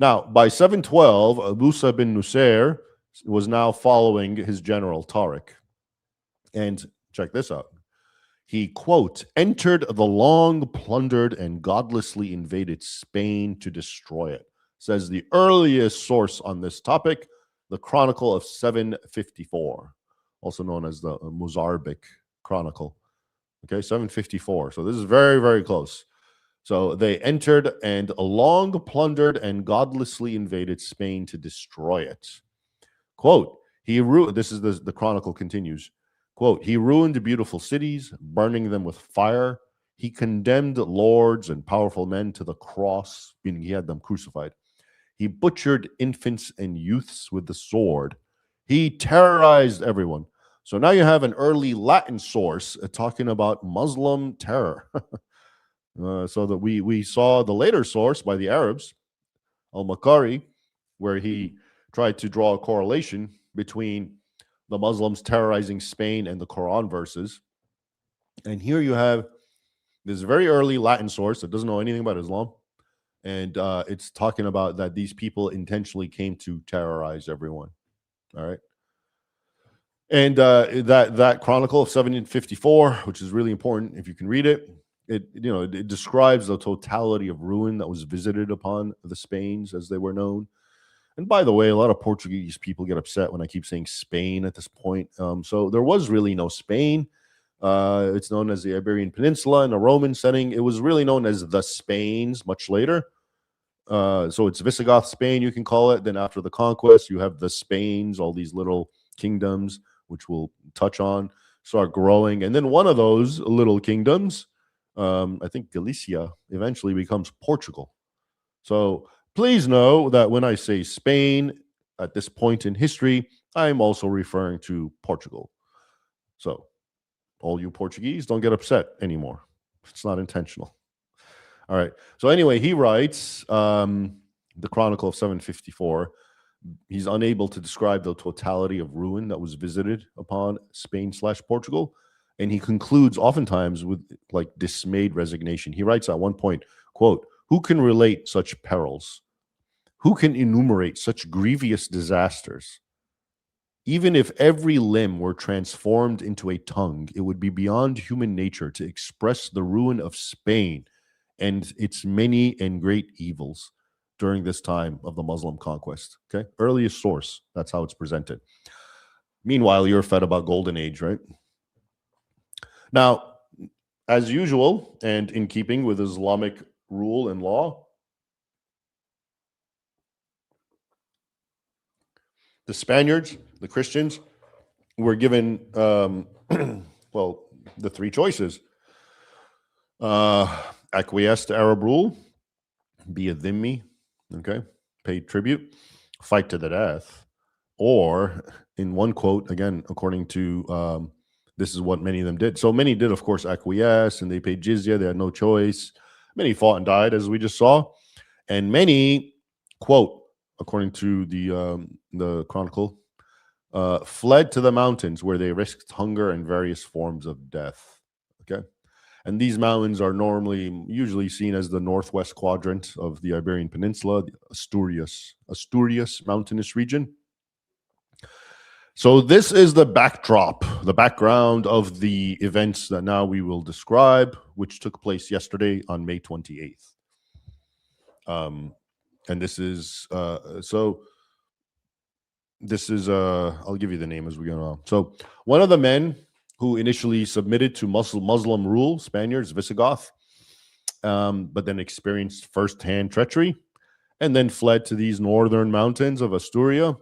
Now, by 712, Musa bin Nusair was now following his general Tariq. And check this out. He, quote, entered the long plundered and godlessly invaded Spain to destroy it, says the earliest source on this topic, the Chronicle of 754, also known as the Mozarabic Chronicle. Okay, 754. So this is very, very close. So they entered and long plundered and godlessly invaded Spain to destroy it. Quote, this is the Chronicle continues. Quote, he ruined beautiful cities, burning them with fire. He condemned lords and powerful men to the cross, meaning he had them crucified. He butchered infants and youths with the sword. He terrorized everyone. So now you have an early Latin source talking about Muslim terror. So that we saw the later source by the Arabs, al-Makari, where he tried to draw a correlation between the Muslims terrorizing Spain and the Quran verses. And here you have this very early Latin source that doesn't know anything about Islam. And it's talking about that these people intentionally came to terrorize everyone. All right. And that Chronicle of 754, which is really important if you can read it, it describes the totality of ruin that was visited upon the Spains as they were known. And by the way, a lot of Portuguese people get upset when I keep saying Spain at this point. So there was really no Spain. It's known as the Iberian Peninsula in a Roman setting. It was really known as the Spains much later. So it's Visigoth Spain, you can call it. Then after the conquest, you have the Spains, all these little kingdoms, which we'll touch on, start growing. And then one of those little kingdoms, I think Galicia, eventually becomes Portugal. So please know that when I say Spain at this point in history, I'm also referring to Portugal. So all you Portuguese, don't get upset anymore. It's not intentional. All right. So anyway, he writes, the Chronicle of 754, he's unable to describe the totality of ruin that was visited upon Spain/Portugal. And he concludes oftentimes with like dismayed resignation. He writes at one point, quote, who can relate such perils? Who can enumerate such grievous disasters? Even if every limb were transformed into a tongue, it would be beyond human nature to express the ruin of Spain and its many and great evils during this time of the Muslim conquest. Okay, earliest source. That's how it's presented. Meanwhile, you're fed about Golden Age, right? Now, as usual, and in keeping with Islamic rule and law, the Spaniards, the Christians, were given, well, the three choices. Acquiesce to Arab rule, be a dhimmi, okay, pay tribute, fight to the death, or in one quote, again, according to this is what many of them did. So many did, of course, acquiesce, and they paid jizya. They had no choice. Many fought and died, as we just saw. And many, quote, according to the Chronicle, fled to the mountains where they risked hunger and various forms of death. Okay. And these mountains are usually seen as the northwest quadrant of the Iberian Peninsula, the Asturias mountainous region. So this is the backdrop the background of the events that now we will describe, which took place yesterday on May 28th. And this is I'll give you the name as we go on. So one of the men who initially submitted to Muslim rule, Spaniards, Visigoth, but then experienced firsthand treachery and then fled to these northern mountains of Asturias.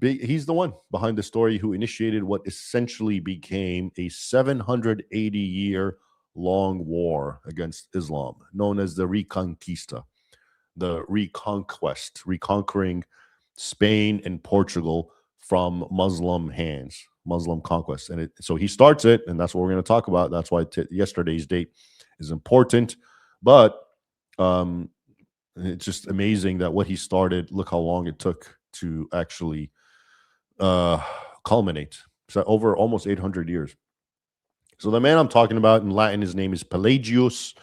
He's the one behind the story who initiated what essentially became a 780-year long war against Islam, known as the Reconquista, the reconquest, reconquering Spain and Portugal from Muslim hands, Muslim conquest. And so he starts it, and that's what we're going to talk about. That's why yesterday's date is important. But it's just amazing that what he started, look how long it took to actually culminate. So over almost 800 years. So the man I'm talking about in Latin, his name is Pelagius,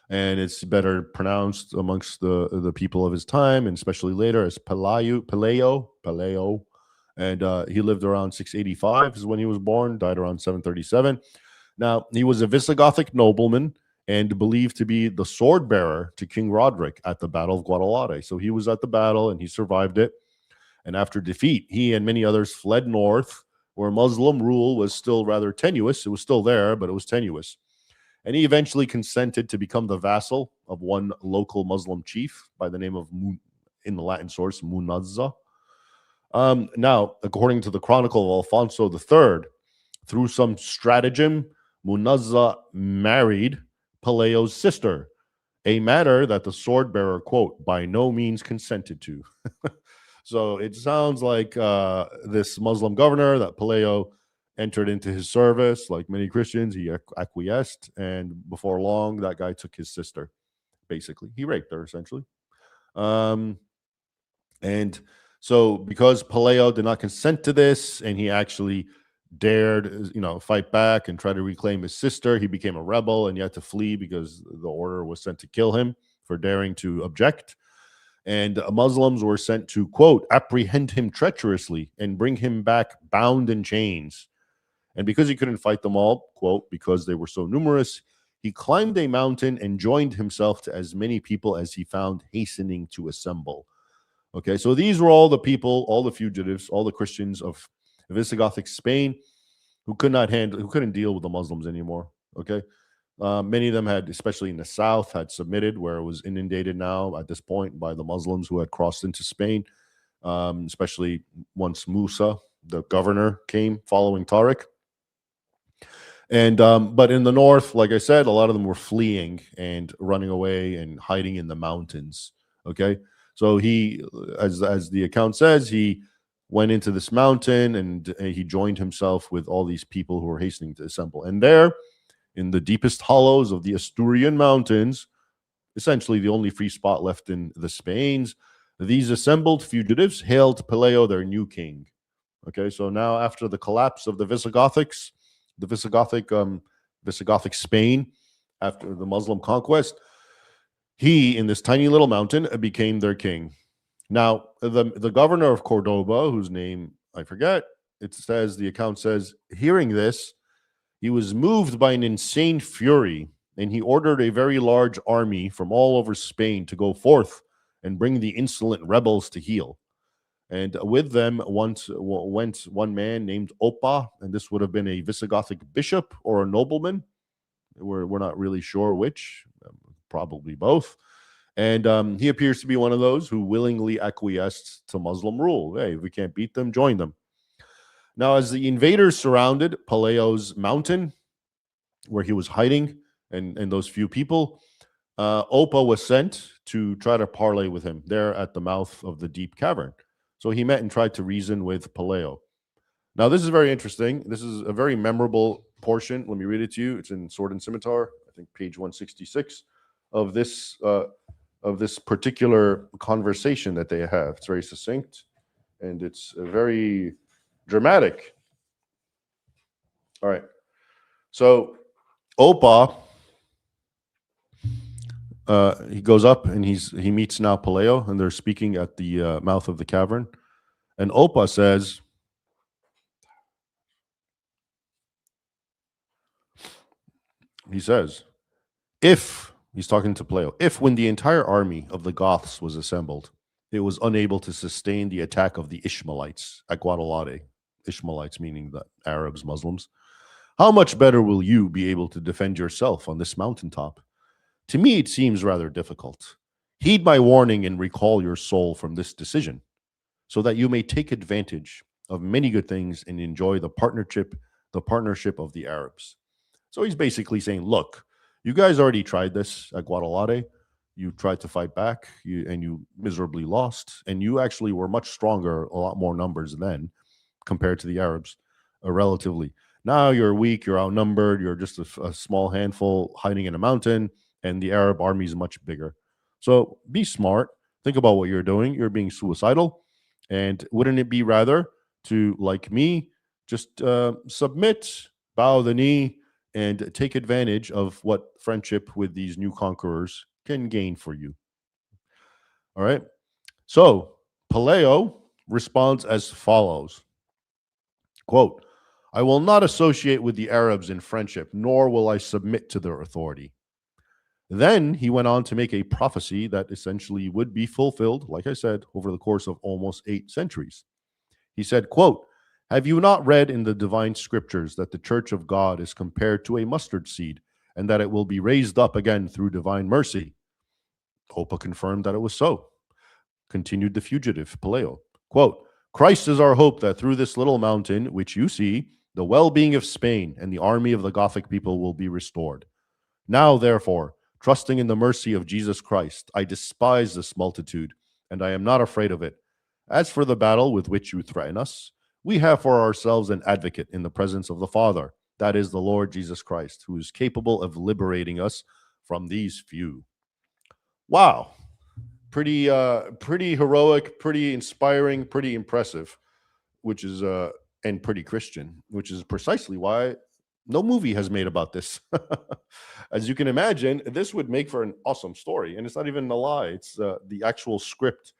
and it's better pronounced amongst the people of his time, and especially later as Peleo. And he lived around 685 is when he was born, died around 737. Now, he was a Visigothic nobleman and believed to be the sword bearer to King Roderick at the Battle of Guadalajara. So he was at the battle and he survived it. And after defeat, he and many others fled north, where Muslim rule was still rather tenuous. It was still there, but it was tenuous. And he eventually consented to become the vassal of one local Muslim chief by the name of, in the Latin source, Munazza. Now, according to the Chronicle of Alfonso III, through some stratagem, Munazza married Peleo's sister, a matter that the sword bearer, quote, by no means consented to. So it sounds like this Muslim governor that Peleo entered into his service, like many Christians, he acquiesced, and before long, that guy took his sister, basically. He raped her, essentially. And so because Peleo did not consent to this, and he actually dared, fight back and try to reclaim his sister, he became a rebel, and he had to flee because the order was sent to kill him for daring to object. And Muslims were sent to, quote, apprehend him treacherously and bring him back bound in chains. And because he couldn't fight them all, quote, because they were so numerous, he climbed a mountain and joined himself to as many people as he found hastening to assemble. Okay, so these were all the people, all the fugitives, all the Christians of Visigothic Spain who couldn't deal with the Muslims anymore. Okay. Many of them had, especially in the south, had submitted, where it was inundated now at this point by the Muslims who had crossed into Spain, especially once Musa, the governor, came following Tariq. And but in the north, like I said, a lot of them were fleeing and running away and hiding in the mountains. Okay, so he, as the account says, he went into this mountain and he joined himself with all these people who were hastening to assemble. And there, in the deepest hollows of the Asturian mountains, essentially the only free spot left in the Spains, these assembled fugitives hailed Peleo their new king. Okay, so now after the collapse of the Visigothics, the Visigothic Spain, after the Muslim conquest, he, in this tiny little mountain, became their king. Now, the governor of Cordoba, whose name I forget, the account says, hearing this, he was moved by an insane fury, and he ordered a very large army from all over Spain to go forth and bring the insolent rebels to heel. And with them went one man named Opa, and this would have been a Visigothic bishop or a nobleman. We're not really sure which, probably both. And he appears to be one of those who willingly acquiesced to Muslim rule. Hey, if we can't beat them, join them. Now, as the invaders surrounded Peleo's mountain, where he was hiding, and those few people, Opa was sent to try to parley with him there at the mouth of the deep cavern. So he met and tried to reason with Peleo. Now, this is very interesting. This is a very memorable portion. Let me read it to you. It's in Sword and Scimitar, I think page 166 of this particular conversation that they have. It's very succinct, and it's very dramatic. All right. So Opa, he goes up and he meets now Peleo, and they're speaking at the mouth of the cavern. And Opa says, he says, if, he's talking to Plato, if when the entire army of the Goths was assembled, it was unable to sustain the attack of the Ishmaelites at Guadalajara, Ishmaelites meaning the Arabs, Muslims, how much better will you be able to defend yourself on this mountaintop? To me, it seems rather difficult. Heed my warning and recall your soul from this decision, so that you may take advantage of many good things and enjoy the partnership of the Arabs. So he's basically saying, look, you guys already tried this at Guadalajara. You tried to fight back, and you miserably lost, and you actually were much stronger, a lot more numbers then compared to the Arabs, relatively. Now you're weak, you're outnumbered, you're just a small handful hiding in a mountain, and the Arab army is much bigger. So be smart. Think about what you're doing. You're being suicidal. And wouldn't it be rather to, like me, just submit, bow the knee, and take advantage of what friendship with these new conquerors can gain for you? All right. So Paleo responds as follows. Quote, I will not associate with the Arabs in friendship, nor will I submit to their authority. Then he went on to make a prophecy that essentially would be fulfilled, like I said, over the course of almost 8 centuries. He said, quote, have you not read in the divine scriptures that the church of God is compared to a mustard seed, and that it will be raised up again through divine mercy? Hopa confirmed that it was so. Continued the fugitive, Paleo. Quote, Christ is our hope that through this little mountain, which you see, the well-being of Spain and the army of the Gothic people will be restored. Now, therefore, trusting in the mercy of Jesus Christ, I despise this multitude, and I am not afraid of it. As for the battle with which you threaten us, we have for ourselves an advocate in the presence of the Father, that is the Lord Jesus Christ, who is capable of liberating us from these few. Wow. Pretty heroic, pretty inspiring, pretty impressive, which is and pretty Christian, which is precisely why no movie has made about this. As you can imagine, this would make for an awesome story, and it's not even a lie. It's the actual script,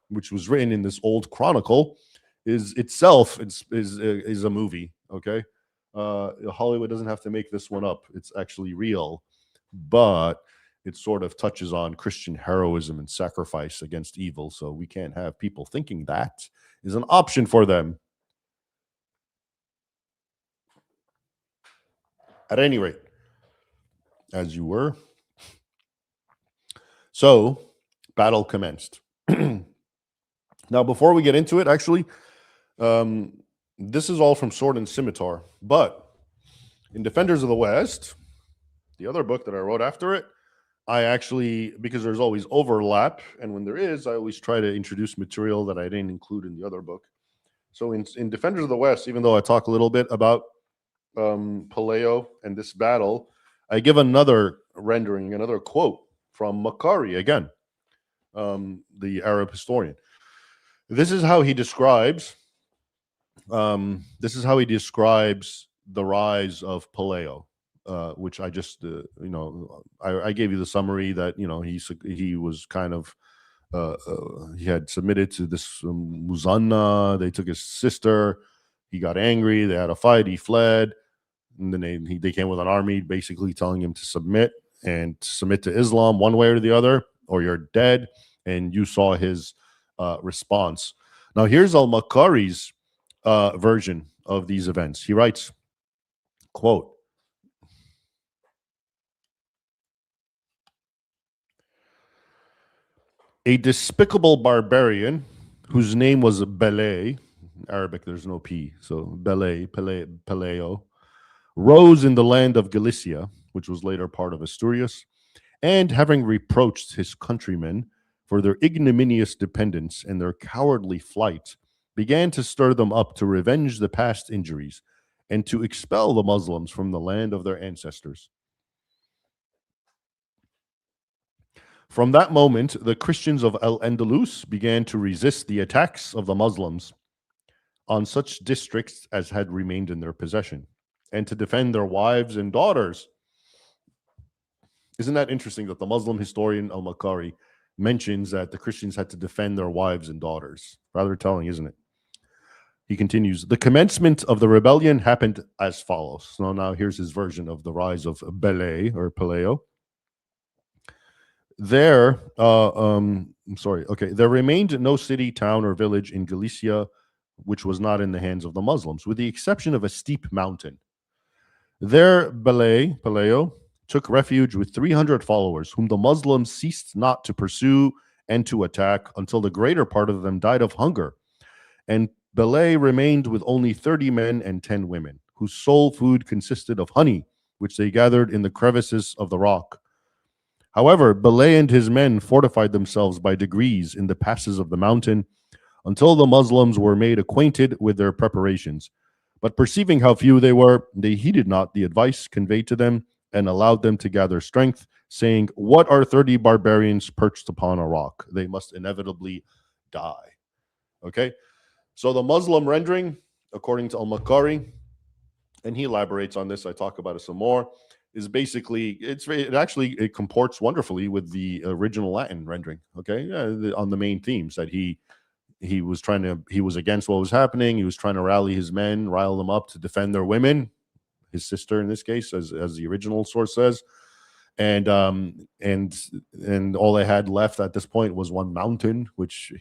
which was written in this old chronicle, is itself is a movie. Okay, Hollywood doesn't have to make this one up. It's actually real, but it sort of touches on Christian heroism and sacrifice against evil. So we can't have people thinking that is an option for them. At any rate, as you were. So battle commenced. Now, before we get into it, actually, this is all from Sword and Scimitar. But in Defenders of the West, the other book that I wrote after it, I actually, because there's always overlap, and when there is, I always try to introduce material that I didn't include in the other book. So in Defenders of the West, even though I talk a little bit about Paleo and this battle, I give another rendering, another quote from Makari again, the Arab historian. This is how he describes. This is how he describes the rise of Paleo. Which I just, I gave you the summary that, he was kind of, he had submitted to this Muzanna. They took his sister. He got angry. They had a fight. He fled. And then they came with an army basically telling him to submit to Islam one way or the other, or you're dead. And you saw his response. Now, here's al-Makari's version of these events. He writes, quote, a despicable barbarian whose name was Belay, Arabic, there's no P, so Belay, Paleo, rose in the land of Galicia, which was later part of Asturias, and having reproached his countrymen for their ignominious dependence and their cowardly flight, began to stir them up to revenge the past injuries and to expel the Muslims from the land of their ancestors. From that moment, the Christians of Al-Andalus began to resist the attacks of the Muslims on such districts as had remained in their possession, and to defend their wives and daughters. Isn't that interesting that the Muslim historian al-Makari mentions that the Christians had to defend their wives and daughters? Rather telling, isn't it? He continues, the commencement of the rebellion happened as follows. So now here's his version of the rise of Belay or Paleo. There remained no city, town, or village in Galicia which was not in the hands of the Muslims, with the exception of a steep mountain. There, Paleo, took refuge with 300 followers, whom the Muslims ceased not to pursue and to attack until the greater part of them died of hunger. And Belay remained with only 30 men and 10 women, whose sole food consisted of honey, which they gathered in the crevices of the rock. However, Belay and his men fortified themselves by degrees in the passes of the mountain until the Muslims were made acquainted with their preparations. But perceiving how few they were, they heeded not the advice conveyed to them and allowed them to gather strength, saying, what are 30 barbarians perched upon a rock? They must inevitably die. Okay, so the Muslim rendering, according to al-Makari, and he elaborates on this, I talk about it some more, is basically, it comports wonderfully with the original Latin rendering, okay, on the main themes that he was against what was happening. He was trying to rally his men, rile them up to defend their women, his sister in this case, as the original source says. And all they had left at this point was one mountain, which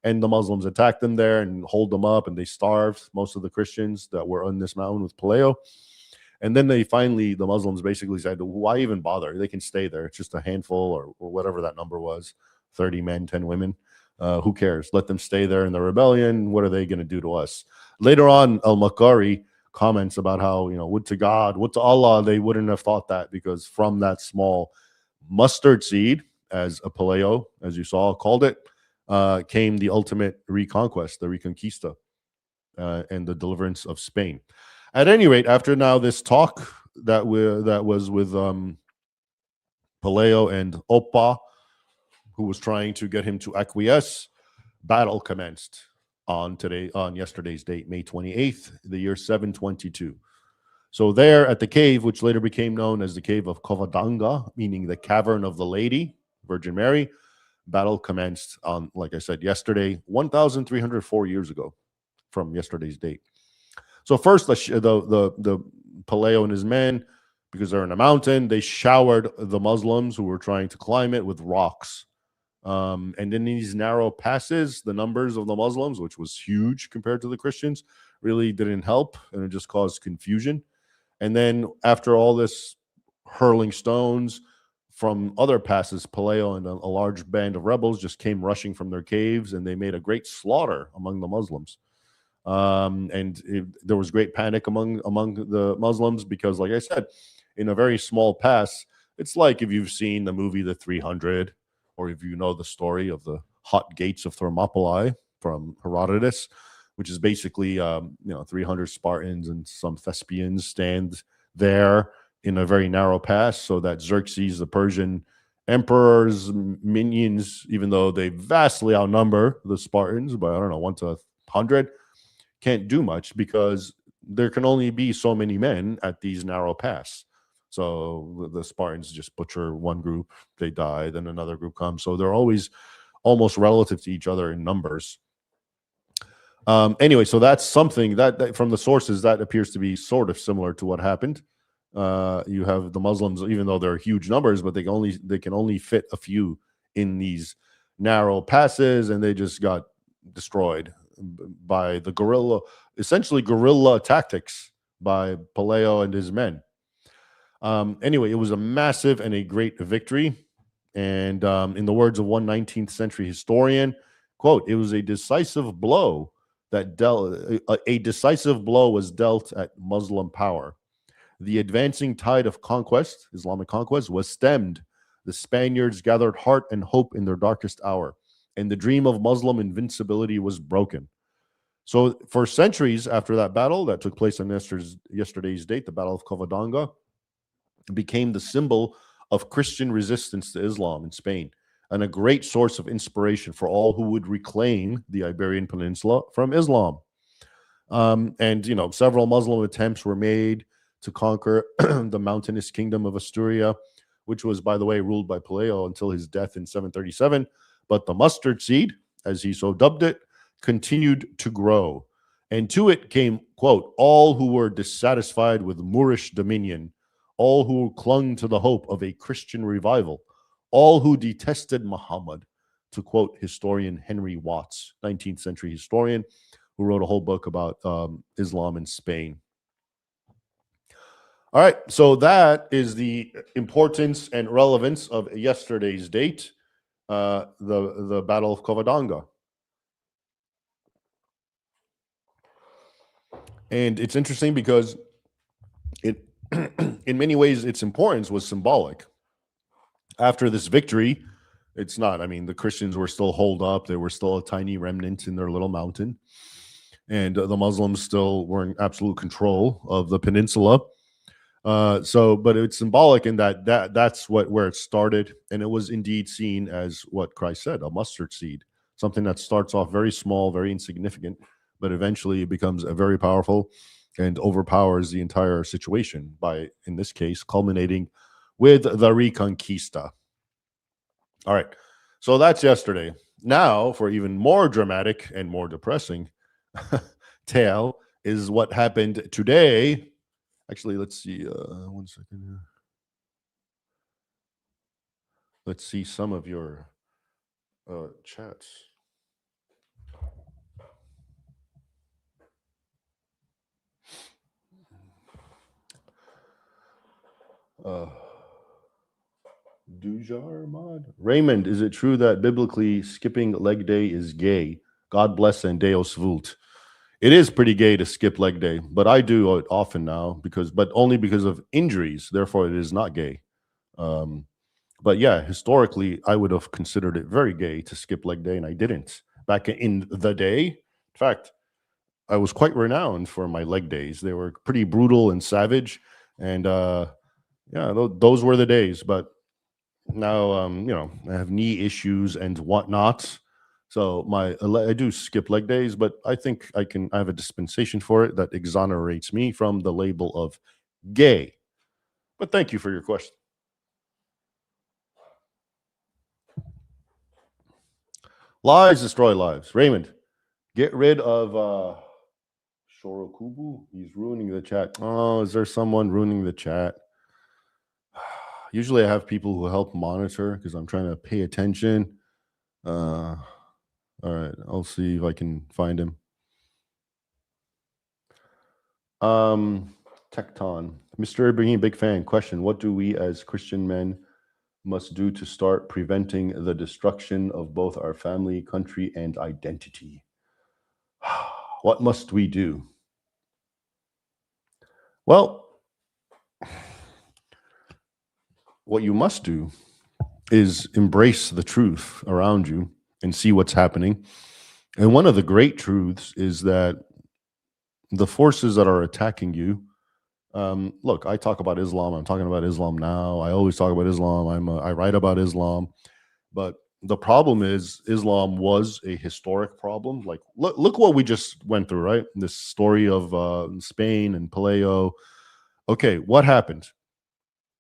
and the Muslims attacked them there and hold them up, and they starved most of the Christians that were on this mountain with Paleo. And then the Muslims basically said, why even bother? They can stay there. It's just a handful or whatever that number was, 30 men, 10 women. Who cares? Let them stay there in the rebellion. What are they going to do to us? Later on, al-Makari comments about how, would to God, would to Allah, they wouldn't have thought that, because from that small mustard seed, as a Paleo, as you saw, called it, came the ultimate reconquest, the Reconquista, and the deliverance of Spain. At any rate, after now this talk that was with Paleo and Oppa, who was trying to get him to acquiesce, battle commenced on yesterday's date, May 28th, the year 722. So there at the cave, which later became known as the cave of Covadonga, meaning the cavern of the Lady, Virgin Mary, battle commenced on, like I said, yesterday, 1,304 years ago from yesterday's date. So first, the Paleo and his men, because they're in a mountain, they showered the Muslims who were trying to climb it with rocks. And in these narrow passes, the numbers of the Muslims, which was huge compared to the Christians, really didn't help, and it just caused confusion. And then after all this hurling stones from other passes, Paleo and a large band of rebels just came rushing from their caves, and they made a great slaughter among the Muslims. There was great panic among the Muslims because, like I said, in a very small pass, it's like if you've seen the movie The 300, or if you know the story of the hot gates of Thermopylae from Herodotus, which is basically 300 Spartans and some Thespians stand there in a very narrow pass, so that Xerxes, the Persian emperor's minions, even though they vastly outnumber the Spartans by, 1 to 100, can't do much because there can only be so many men at these narrow pass. So the Spartans just butcher one group, they die, then another group comes. So they're always almost relative to each other in numbers. Anyway, so that's something that from the sources that appears to be sort of similar to what happened. You have the Muslims, even though they're huge numbers, but they can only fit a few in these narrow passes, and they just got destroyed by the essentially guerrilla tactics by Paleo and his men. Anyway, it was a massive and a great victory. And in the words of one 19th century historian, quote, it was a decisive blow was dealt at Muslim power. The advancing tide of conquest, Islamic conquest, was stemmed. The Spaniards gathered heart and hope in their darkest hour, and the dream of Muslim invincibility was broken. So for centuries after that battle that took place on yesterday's date, the Battle of Covadonga became the symbol of Christian resistance to Islam in Spain, and a great source of inspiration for all who would reclaim the Iberian Peninsula from Islam. Several Muslim attempts were made to conquer the mountainous kingdom of Asturias, which was, by the way, ruled by Paleo until his death in 737. But the mustard seed, as he so dubbed it, continued to grow. And to it came, quote, all who were dissatisfied with Moorish dominion, all who clung to the hope of a Christian revival, all who detested Muhammad, to quote historian Henry Watts, 19th century historian, who wrote a whole book about Islam in Spain. All right, so that is the importance and relevance of yesterday's date, the Battle of Covadonga. And it's interesting because it, in many ways, its importance was symbolic. After this victory, it's not. I mean, the Christians were still holed up. They were still a tiny remnant in their little mountain. And the Muslims still were in absolute control of the peninsula. But it's symbolic in that's where it started. And it was indeed seen as what Christ said, a mustard seed, something that starts off very small, very insignificant, but eventually it becomes a very powerful and overpowers the entire situation by, in this case, culminating with the Reconquista. All right, so that's yesterday. Now, for even more dramatic and more depressing tale is what happened today. Actually, let's see. 1 second here. Let's see some of your chats. Dujar Mod. Raymond, is it true that biblically skipping leg day is gay? God bless and Deus vult. It is pretty gay to skip leg day, but I do it often now but only because of injuries. Therefore, it is not gay. But yeah, historically, I would have considered it very gay to skip leg day, and I didn't. Back in the day, in fact, I was quite renowned for my leg days. They were pretty brutal and savage, and those were the days. But now, I have knee issues and whatnot, so I do skip leg days. But I think I have a dispensation for it that exonerates me from the label of gay. But thank you for your question. Lies destroy lives. Raymond, get rid of Shorokubu. He's ruining the chat. Oh, is there someone ruining the chat? Usually I have people who help monitor because I'm trying to pay attention. All right, I'll see if I can find him. Tecton. Mr. Ibrahim, big fan. Question: what do we as Christian men must do to start preventing the destruction of both our family, country, and identity? What must we do? Well, what you must do is embrace the truth around you and see what's happening. And one of the great truths is that the forces that are attacking you, look, I talk about Islam. I'm talking about Islam now. I always talk about Islam. I write about Islam. But the problem is Islam was a historic problem. Like, look what we just went through, right? This story of Spain and Paleo. Okay, what happened?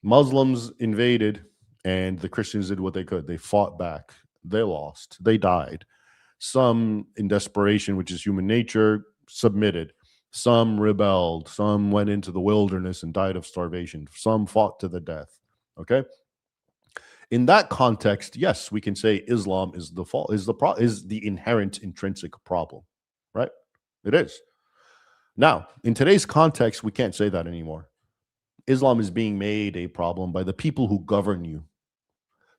Muslims invaded and the Christians did what they could. They fought back. They lost. They died. Some, in desperation, which is human nature, submitted. Some rebelled. Some went into the wilderness and died of starvation. Some fought to the death. Okay? In that context, yes, we can say Islam is the fault, is the inherent intrinsic problem, right? It is. Now, in today's context, we can't say that anymore. Islam is being made a problem by the people who govern you.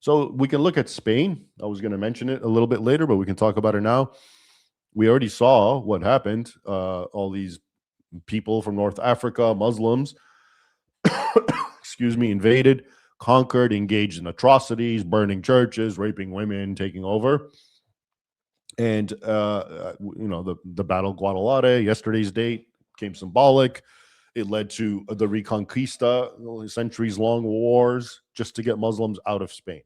So we can look at Spain. I was going to mention it a little bit later, but we can talk about it now. We already saw what happened. All these people from North Africa, Muslims, invaded, conquered, engaged in atrocities, burning churches, raping women, taking over. And, the Battle of Guadalajara, yesterday's date, became symbolic. It led to the Reconquista, centuries-long wars just to get Muslims out of Spain.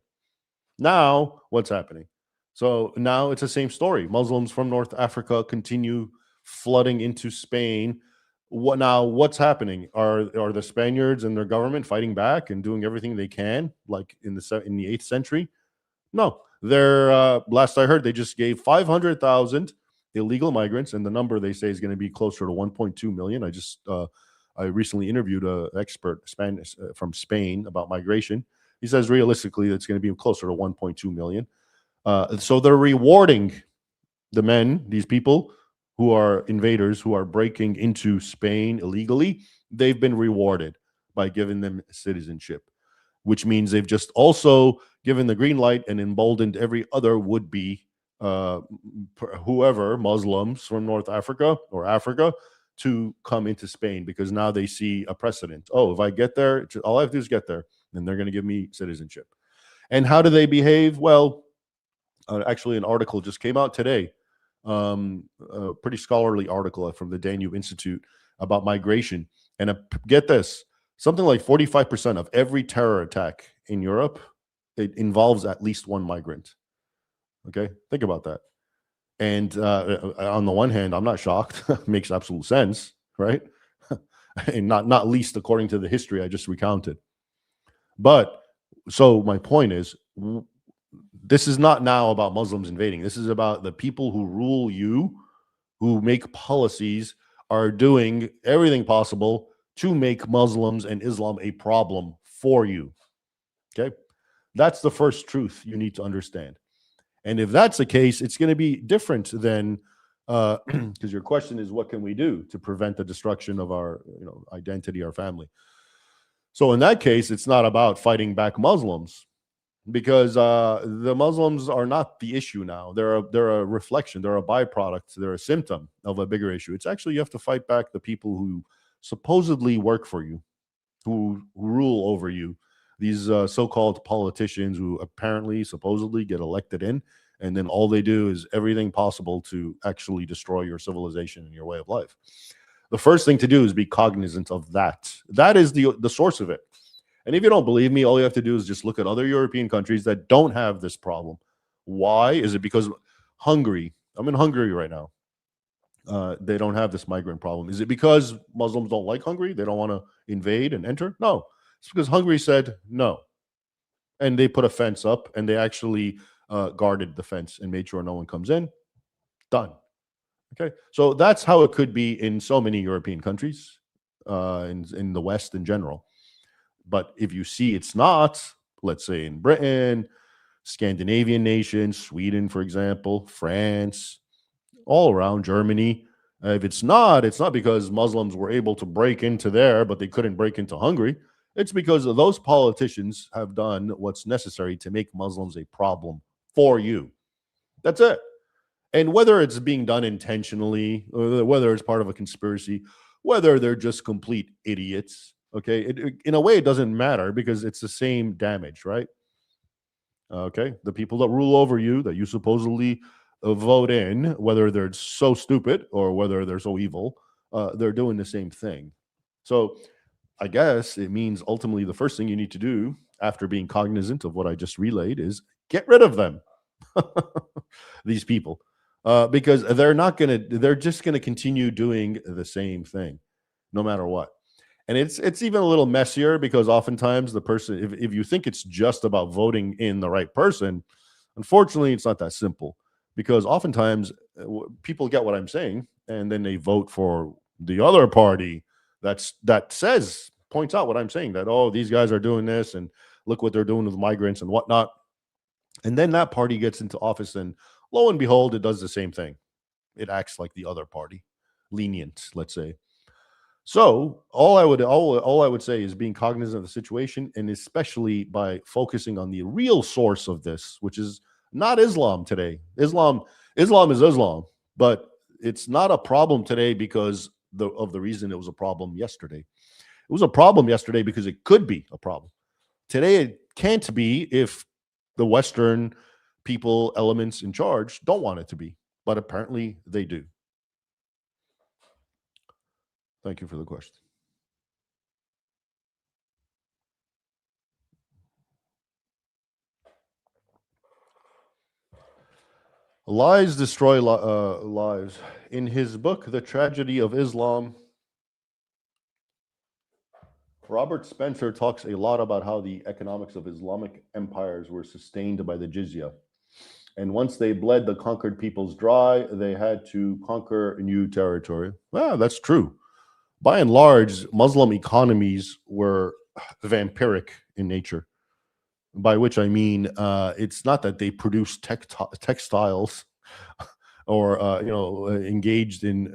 Now, what's happening? So now it's the same story. Muslims from North Africa continue flooding into Spain. What's happening? Are the Spaniards and their government fighting back and doing everything they can, like in the 8th century? No. They're last I heard, they just gave 500,000 illegal migrants, and the number they say is going to be closer to 1.2 million. I recently interviewed an expert from Spain about migration. He says realistically it's going to be closer to 1.2 million. So they're rewarding the men, these people who are invaders, who are breaking into Spain illegally. They've been rewarded by giving them citizenship, which means they've just also given the green light and emboldened every other would-be whoever, Muslims from North Africa or Africa, to come into Spain, because now they see a precedent. Oh, if I get there, all I have to do is get there, and they're going to give me citizenship. And how do they behave? Well, actually, an article just came out today, a pretty scholarly article from the Danube Institute about migration. And get this, something like 45% of every terror attack in Europe, it involves at least one migrant. Okay, think about that. And on the one hand, I'm not shocked. Makes absolute sense, right? And not least according to the history I just recounted. But so my point is, this is not now about Muslims invading. This is about the people who rule you, who make policies, are doing everything possible to make Muslims and Islam a problem for you. Okay, that's the first truth you need to understand. And if that's the case, it's going to be different than, because your question is, what can we do to prevent the destruction of our identity, our family? So in that case, it's not about fighting back Muslims, because the Muslims are not the issue now. They're a reflection, they're a byproduct, they're a symptom of a bigger issue. It's actually, you have to fight back the people who supposedly work for you, who rule over you. These so-called politicians who apparently, supposedly get elected in, and then all they do is everything possible to actually destroy your civilization and your way of life. The first thing to do is be cognizant of that. That is the source of it. And if you don't believe me, all you have to do is just look at other European countries that don't have this problem. Why? Is it because Hungary? I'm in Hungary right now. They don't have this migrant problem. Is it because Muslims don't like Hungary? They don't want to invade and enter? No. It's because Hungary said no. And they put a fence up, and they actually guarded the fence and made sure no one comes in. Done. Okay. So that's how it could be in so many European countries, in the West in general. But if you see it's not, let's say in Britain, Scandinavian nations, Sweden, for example, France, all around Germany, if it's not because Muslims were able to break into there, but they couldn't break into Hungary. It's because of those politicians have done what's necessary to make Muslims a problem for you. That's it. And whether it's being done intentionally, or whether it's part of a conspiracy, whether they're just complete idiots, okay, in a way, it doesn't matter, because it's the same damage, right? Okay, the people that rule over you, that you supposedly vote in, whether they're so stupid or whether they're so evil, they're doing the same thing. So I guess it means ultimately the first thing you need to do, after being cognizant of what I just relayed, is get rid of them. These people, because they're just gonna continue doing the same thing, no matter what. And it's even a little messier, because oftentimes the person, if you think it's just about voting in the right person, unfortunately, it's not that simple, because oftentimes people get what I'm saying, and then they vote for the other party that points out what I'm saying, that, oh, these guys are doing this, and look what they're doing with migrants and whatnot. And then that party gets into office, and lo and behold, it does the same thing. It acts like the other party, lenient, let's say. So all I would say is being cognizant of the situation, and especially by focusing on the real source of this, which is not Islam today. Islam is Islam, but it's not a problem today because of the reason it was a problem yesterday. It was a problem yesterday because it could be a problem. Today it can't be if the Western people, elements in charge, don't want it to be, but apparently they do. Thank you for the question. Lies destroy lives. In his book, The Tragedy of Islam, Robert Spencer talks a lot about how the economics of Islamic empires were sustained by the jizya. And once they bled the conquered peoples dry, they had to conquer new territory. Well, that's true. By and large, Muslim economies were vampiric in nature, by which I mean it's not that they produced textiles or engaged in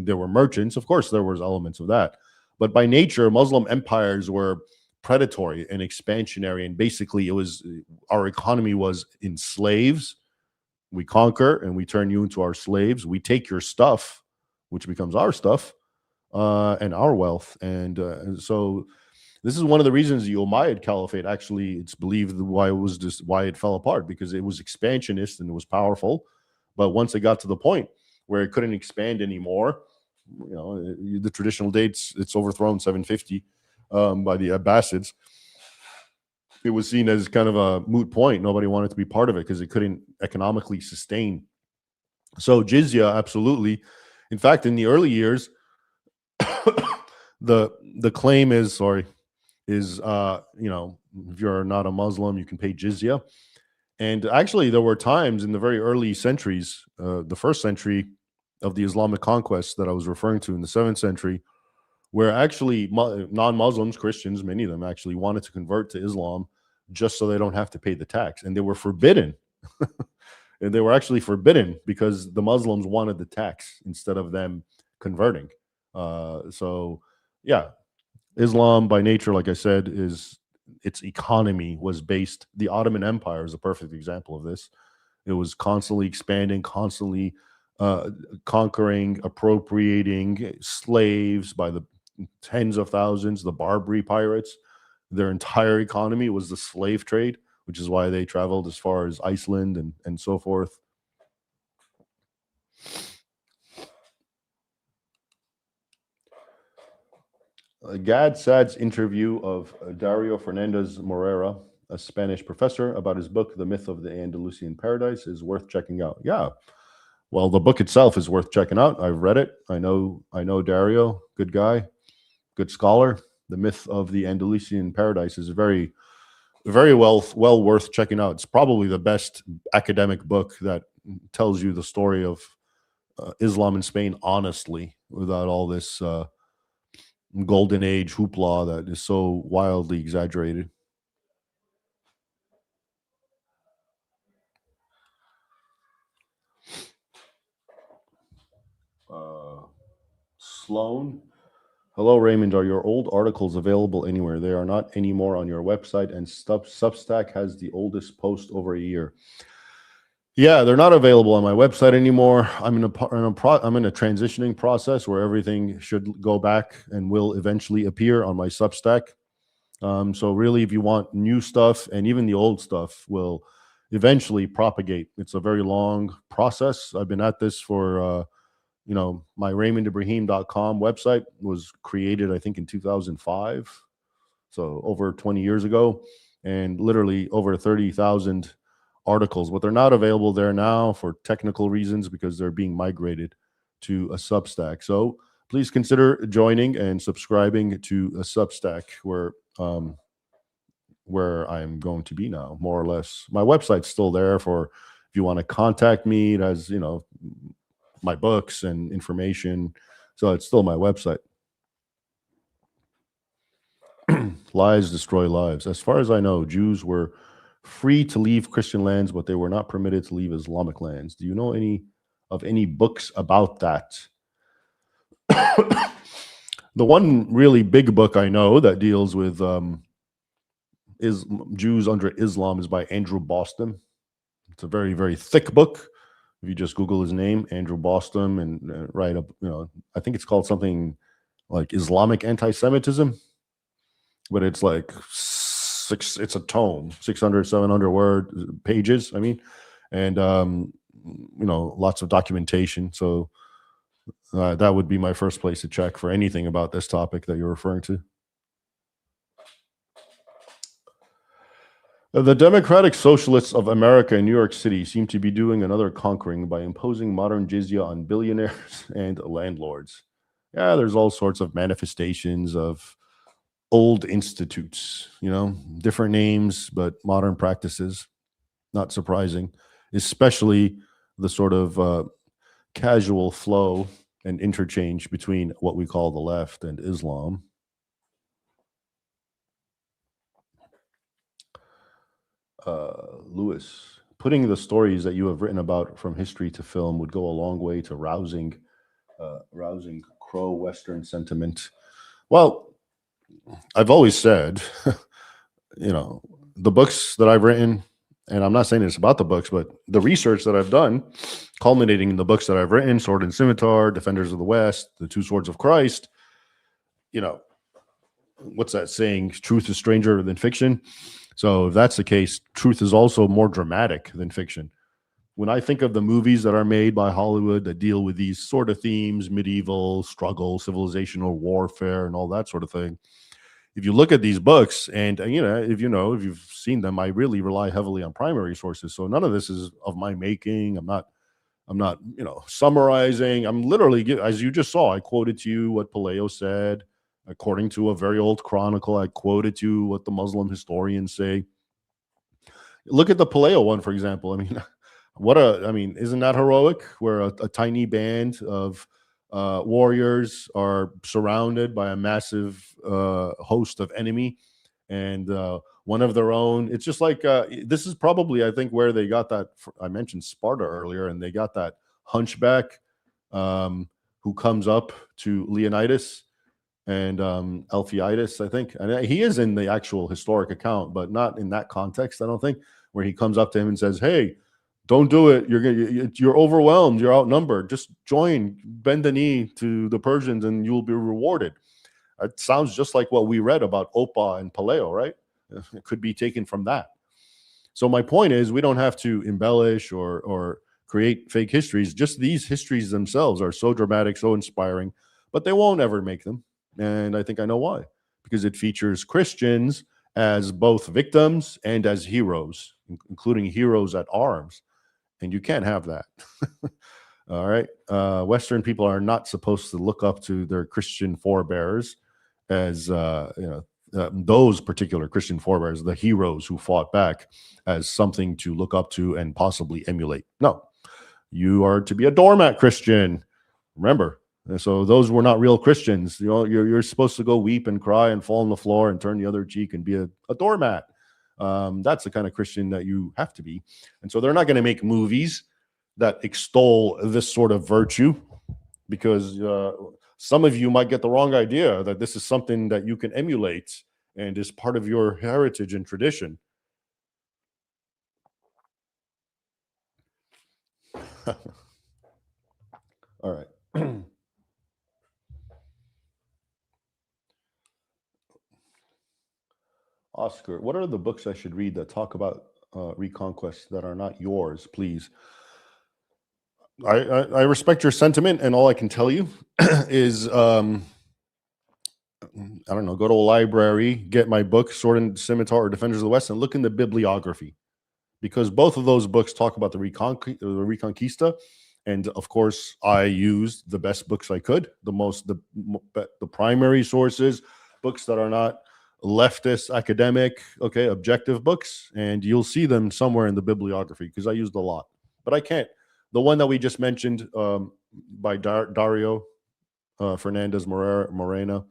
there were merchants. Of course, there was elements of that, but by nature, Muslim empires were predatory and expansionary, and basically, it was our economy was in slaves. We conquer and we turn you into our slaves. We take your stuff, which becomes our stuff, and our wealth, and so this is one of the reasons the Umayyad Caliphate actually, it's believed why it fell apart, because it was expansionist and it was powerful. But once it got to the point where it couldn't expand anymore, the traditional dates, it's overthrown 750 by the Abbasids. It was seen as kind of a moot point. Nobody wanted to be part of it because it couldn't economically sustain. So jizya, absolutely. In fact, in the early years, the claim is if you're not a Muslim, you can pay jizya. And actually, there were times in the very early centuries, the first century of the Islamic conquest that I was referring to in the 7th century, where actually non-Muslims, Christians, many of them actually wanted to convert to Islam just so they don't have to pay the tax. And they were forbidden. And they were actually forbidden because the Muslims wanted the tax instead of them converting. So, yeah, Islam by nature, like I said, its economy was based. The Ottoman Empire is a perfect example of this. It was constantly expanding, constantly conquering, appropriating slaves by the tens of thousands. The Barbary pirates, their entire economy was the slave trade, which is why they traveled as far as Iceland and so forth. Gad Saad's interview of Dario Fernandez Morera, a Spanish professor, about his book, The Myth of the Andalusian Paradise, is worth checking out. Yeah. Well, the book itself is worth checking out. I've read it. I know Dario, good guy, good scholar. The Myth of the Andalusian Paradise is very, very well worth checking out. It's probably the best academic book that tells you the story of Islam in Spain honestly, without all this golden age hoopla that is so wildly exaggerated. Sloan. Hello, Raymond. Are your old articles available anywhere? They are not anymore on your website, and Substack has the oldest post over a year. Yeah, they're not available on my website anymore. I'm in a transitioning process where everything should go back and will eventually appear on my Substack. So really, if you want new stuff, and even the old stuff will eventually propagate. It's a very long process. I've been at this for my RaymondIbrahim.com website was created, I think, in 2005. So over 20 years ago, and literally over 30,000 articles, but they're not available there now for technical reasons because they're being migrated to a Substack. So please consider joining and subscribing to a Substack where I'm going to be now, more or less. My website's still there for if you want to contact me. It has, my books and information. So it's still my website. Lies destroy lives. As far as I know, Jews were free to leave Christian lands, but they were not permitted to leave Islamic lands. Do you know any books about that? The one really big book I know that deals with is Jews under Islam is by Andrew Boston. It's a very, very thick book. If you just Google his name, Andrew Boston, and write up, I think it's called something like Islamic Anti-Semitism, but it's like it's a tome, 600, 700 pages. I mean, and lots of documentation. So that would be my first place to check for anything about this topic that you're referring to. The Democratic Socialists of America in New York City seem to be doing another conquering by imposing modern jizya on billionaires and landlords. Yeah, there's all sorts of manifestations of old institutes, different names, but modern practices. Not surprising. especially the sort of casual flow and interchange between what we call the left and Islam. Lewis, putting the stories that you have written about from history to film would go a long way to rousing pro-Western sentiment. Well, I've always said, the books that I've written, and I'm not saying it's about the books, but the research that I've done, culminating in the books that I've written, Sword and Scimitar, Defenders of the West, The Two Swords of Christ, what's that saying? Truth is stranger than fiction. So if that's the case, truth is also more dramatic than fiction. When I think of the movies that are made by Hollywood that deal with these sort of themes, medieval struggle, civilizational warfare, and all that sort of thing, if you look at these books, and if you've seen them, I really rely heavily on primary sources. So none of this is of my making. I'm not summarizing. I'm literally, as you just saw, I quoted to you what Palaio said. According to a very old chronicle, I quoted to you what the Muslim historians say. Look at the Palaio one, for example. Isn't that heroic? Where a tiny band of warriors are surrounded by a massive host of enemy, and one of their own. It's just like this is probably, I think, where they got that. I mentioned Sparta earlier, and they got that hunchback who comes up to Leonidas and Alphiitis, I think. And he is in the actual historic account, but not in that context, I don't think, where he comes up to him and says, "Hey, don't do it. You're overwhelmed. You're outnumbered. Just join, bend the knee to the Persians, and you'll be rewarded." It sounds just like what we read about Opa and Palaio, right? It could be taken from that. So my point is, we don't have to embellish or create fake histories. Just these histories themselves are so dramatic, so inspiring, but they won't ever make them. And I think I know why. Because it features Christians as both victims and as heroes, including heroes at arms. And you can't have that. All right. Western people are not supposed to look up to their Christian forebears as, those particular Christian forebears, the heroes who fought back, as something to look up to and possibly emulate. No, you are to be a doormat Christian. Remember. So those were not real Christians. You're supposed to go weep and cry and fall on the floor and turn the other cheek and be a doormat. That's the kind of Christian that you have to be. And so they're not going to make movies that extol this sort of virtue, because some of you might get the wrong idea that this is something that you can emulate and is part of your heritage and tradition. All right. Oscar, what are the books I should read that talk about Reconquest that are not yours, please? I respect your sentiment, and all I can tell you is, I don't know, go to a library, get my book, Sword and Scimitar or Defenders of the West, and look in the bibliography, because both of those books talk about the Reconquista. And of course, I used the best books I could, the primary sources, books that are not leftist, academic, objective books, and you'll see them somewhere in the bibliography, because I used a lot. But I can't. The one that we just mentioned by Dario Fernandez Morena,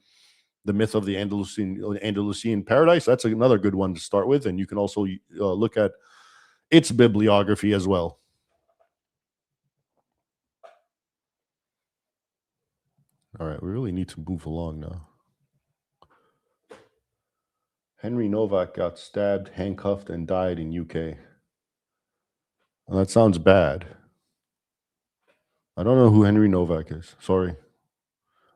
The Myth of the Andalusian Paradise, that's another good one to start with, and you can also look at its bibliography as well. All right, we really need to move along now. Henry Novak got stabbed, handcuffed, and died in UK. Well, that sounds bad. I don't know who Henry Novak is. Sorry.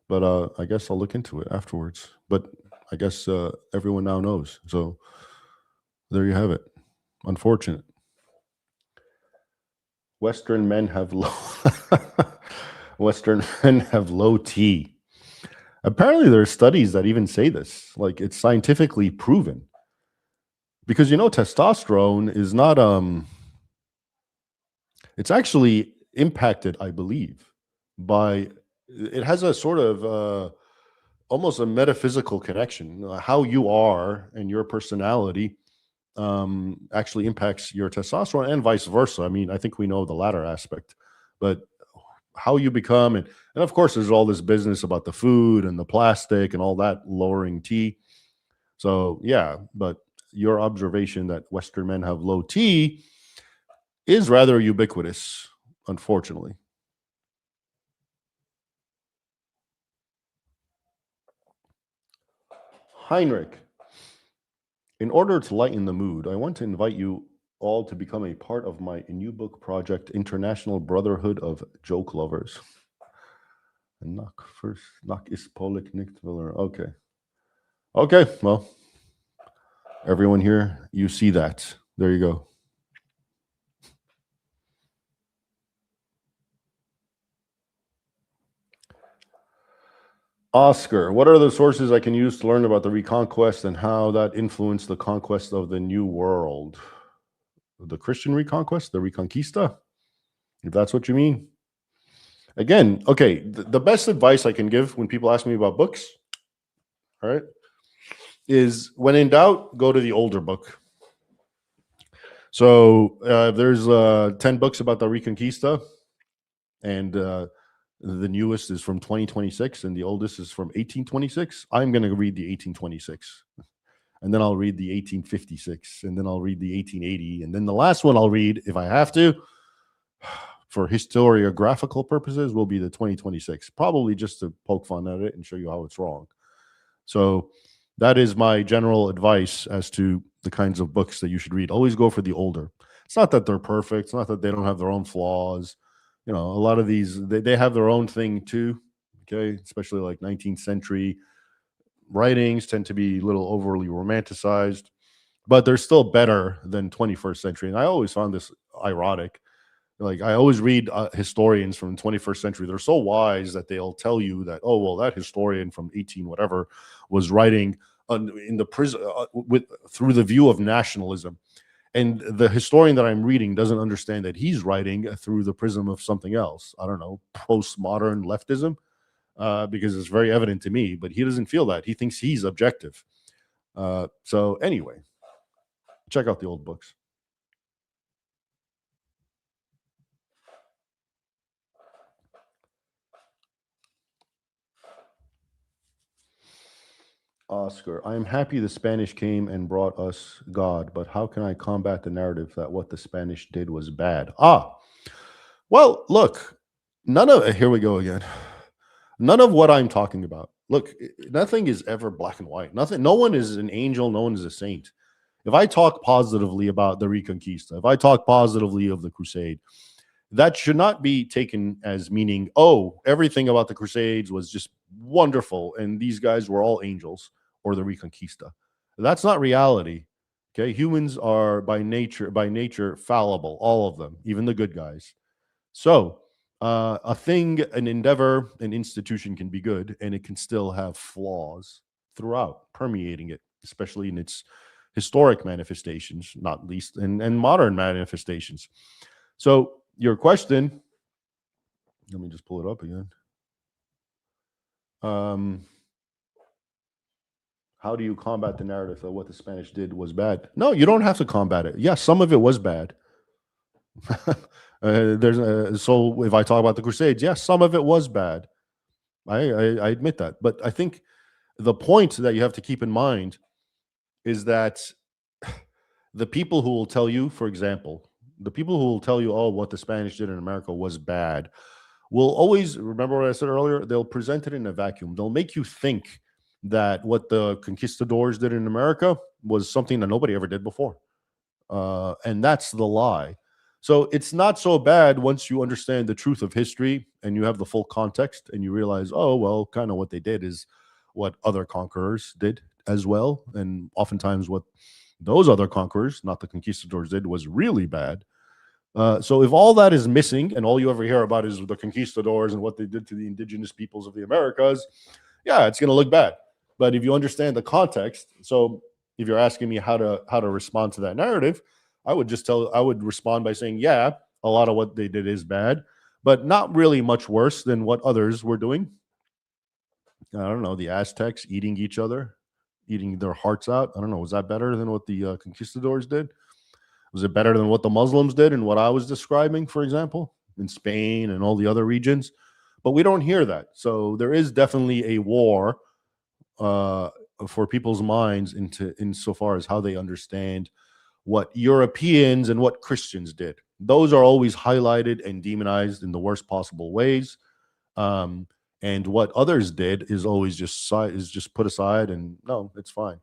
But I guess I'll look into it afterwards. But I guess everyone now knows. So there you have it. Unfortunate. Western men have low T. Apparently there are studies that even say this. Like, it's scientifically proven. Because testosterone is not it's actually impacted, I believe, by, it has a sort of almost a metaphysical connection. How you are and your personality actually impacts your testosterone and vice versa. I mean, I think we know the latter aspect, but how you become, and of course, there's all this business about the food and the plastic and all that lowering T. So yeah, but your observation that Western men have low T is rather ubiquitous, unfortunately. Heinrich, in order to lighten the mood, I want to invite you all to become a part of my new book project, International Brotherhood of Joke Lovers. Knock first, knock is Polik Nichtwiller. Okay. Okay, well, everyone here, you see that. There you go. Oscar, what are the sources I can use to learn about the Reconquest and how that influenced the conquest of the New World? The Christian Reconquest, the Reconquista, if that's what you mean. Again, okay, the best advice I can give when people ask me about books, all right, is when in doubt, go to the older book. So there's 10 books about the Reconquista, and the newest is from 2026, and the oldest is from 1826. I'm going to read the 1826, and then I'll read the 1856, and then I'll read the 1880, and then the last one I'll read, if I have to, for historiographical purposes, will be the 2026, probably just to poke fun at it and show you how it's wrong. So that is my general advice as to the kinds of books that you should read. Always go for the older. It's not that they're perfect. It's not that they don't have their own flaws. You know, a lot of these, they have their own thing too. Okay. Especially like 19th century writings tend to be a little overly romanticized, but they're still better than 21st century. And I always found this ironic. Like I always read historians from the 21st century. They're so wise that they'll tell you that, oh, well, that historian from 18 whatever was writing in the prison through the view of nationalism. And the historian that I'm reading doesn't understand that he's writing through the prism of something else. I don't know, postmodern leftism, because it's very evident to me, but he doesn't feel that. He thinks he's objective. So anyway, check out the old books. Oscar, I am happy the Spanish came and brought us God, but how can I combat the narrative that what the Spanish did was bad? Well, look, here we go again. None of what I'm talking about. Look, nothing is ever black and white. Nothing, no one is an angel, no one is a saint. If I talk positively about the Reconquista, if I talk positively of the Crusade, that should not be taken as meaning, oh, everything about the Crusades was just wonderful and these guys were all angels, or the Reconquista. That's not reality. Okay, humans are by nature fallible, all of them, even the good guys. So a thing, an endeavor, an institution can be good and it can still have flaws throughout, permeating it, especially in its historic manifestations, not least, and modern manifestations. So your question, let me just pull it up again. How do you combat the narrative that what the Spanish did was bad? No, you don't have to combat it. Yes, some of it was bad. So if I talk about the Crusades, yes, some of it was bad. I admit that. But I think the point that you have to keep in mind is that the people who will tell you, for example, the people who will tell you, oh, what the Spanish did in America was bad, will always remember what I said earlier. They'll present it in a vacuum. They'll make you think that what the conquistadors did in America was something that nobody ever did before. And that's the lie. So it's not so bad once you understand the truth of history and you have the full context and you realize, oh, well, kind of what they did is what other conquerors did as well. And oftentimes what those other conquerors, not the conquistadors, did was really bad. So if all that is missing and all you ever hear about is the conquistadors and what they did to the indigenous peoples of the Americas, yeah, it's going to look bad. But if you understand the context, so if you're asking me how to respond to that narrative, I would respond by saying, yeah, a lot of what they did is bad, but not really much worse than what others were doing. I don't know, the Aztecs eating each other, eating their hearts out. I don't know. Was that better than what the conquistadors did? Was it better than what the Muslims did and what I was describing, for example, in Spain and all the other regions? But we don't hear that. So there is definitely a war uh, for people's minds insofar as how they understand what Europeans and what Christians did. Those are always highlighted and demonized in the worst possible ways. Um, and what others did is always just put aside, and no, it's fine.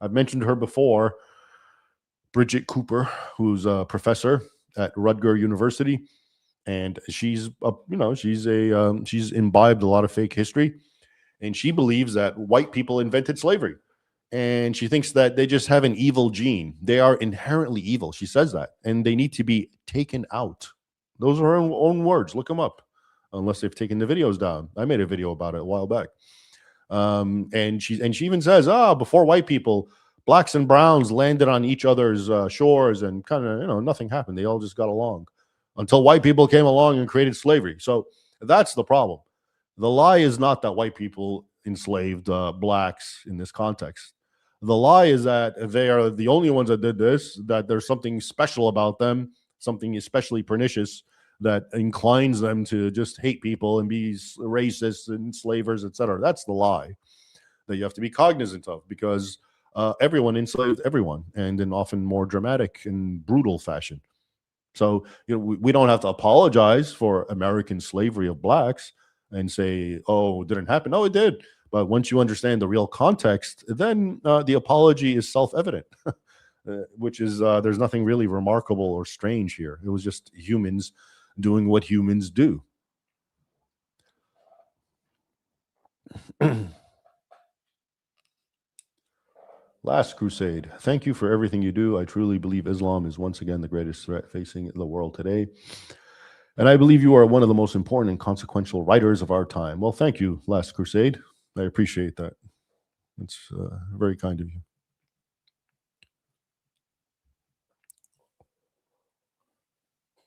I've mentioned her before, Bridget Cooper, who's a professor at Rutgers University, and she's imbibed a lot of fake history, and she believes that white people invented slavery, and she thinks that they just have an evil gene. They are inherently evil. She says that, and they need to be taken out. Those are her own words. Look them up, unless they've taken the videos down. I made a video about it a while back. And she even says, before white people, blacks and browns landed on each other's shores, and kind of, nothing happened. They all just got along until white people came along and created slavery. So that's the problem. The lie is not that white people enslaved blacks in this context. The lie is that they are the only ones that did this, that there's something special about them, something especially pernicious that inclines them to just hate people and be racists and enslavers, etc. That's the lie that you have to be cognizant of, because everyone enslaved everyone, and in often more dramatic and brutal fashion. So we don't have to apologize for American slavery of blacks and say, oh, it didn't happen. No, it did. But once you understand the real context, then the apology is self-evident, which is there's nothing really remarkable or strange here. It was just humans doing what humans do. Last Crusade. Thank you for everything you do. I truly believe Islam is once again the greatest threat facing the world today. And I believe you are one of the most important and consequential writers of our time. Well, thank you, Last Crusade. I appreciate that. It's very kind of you.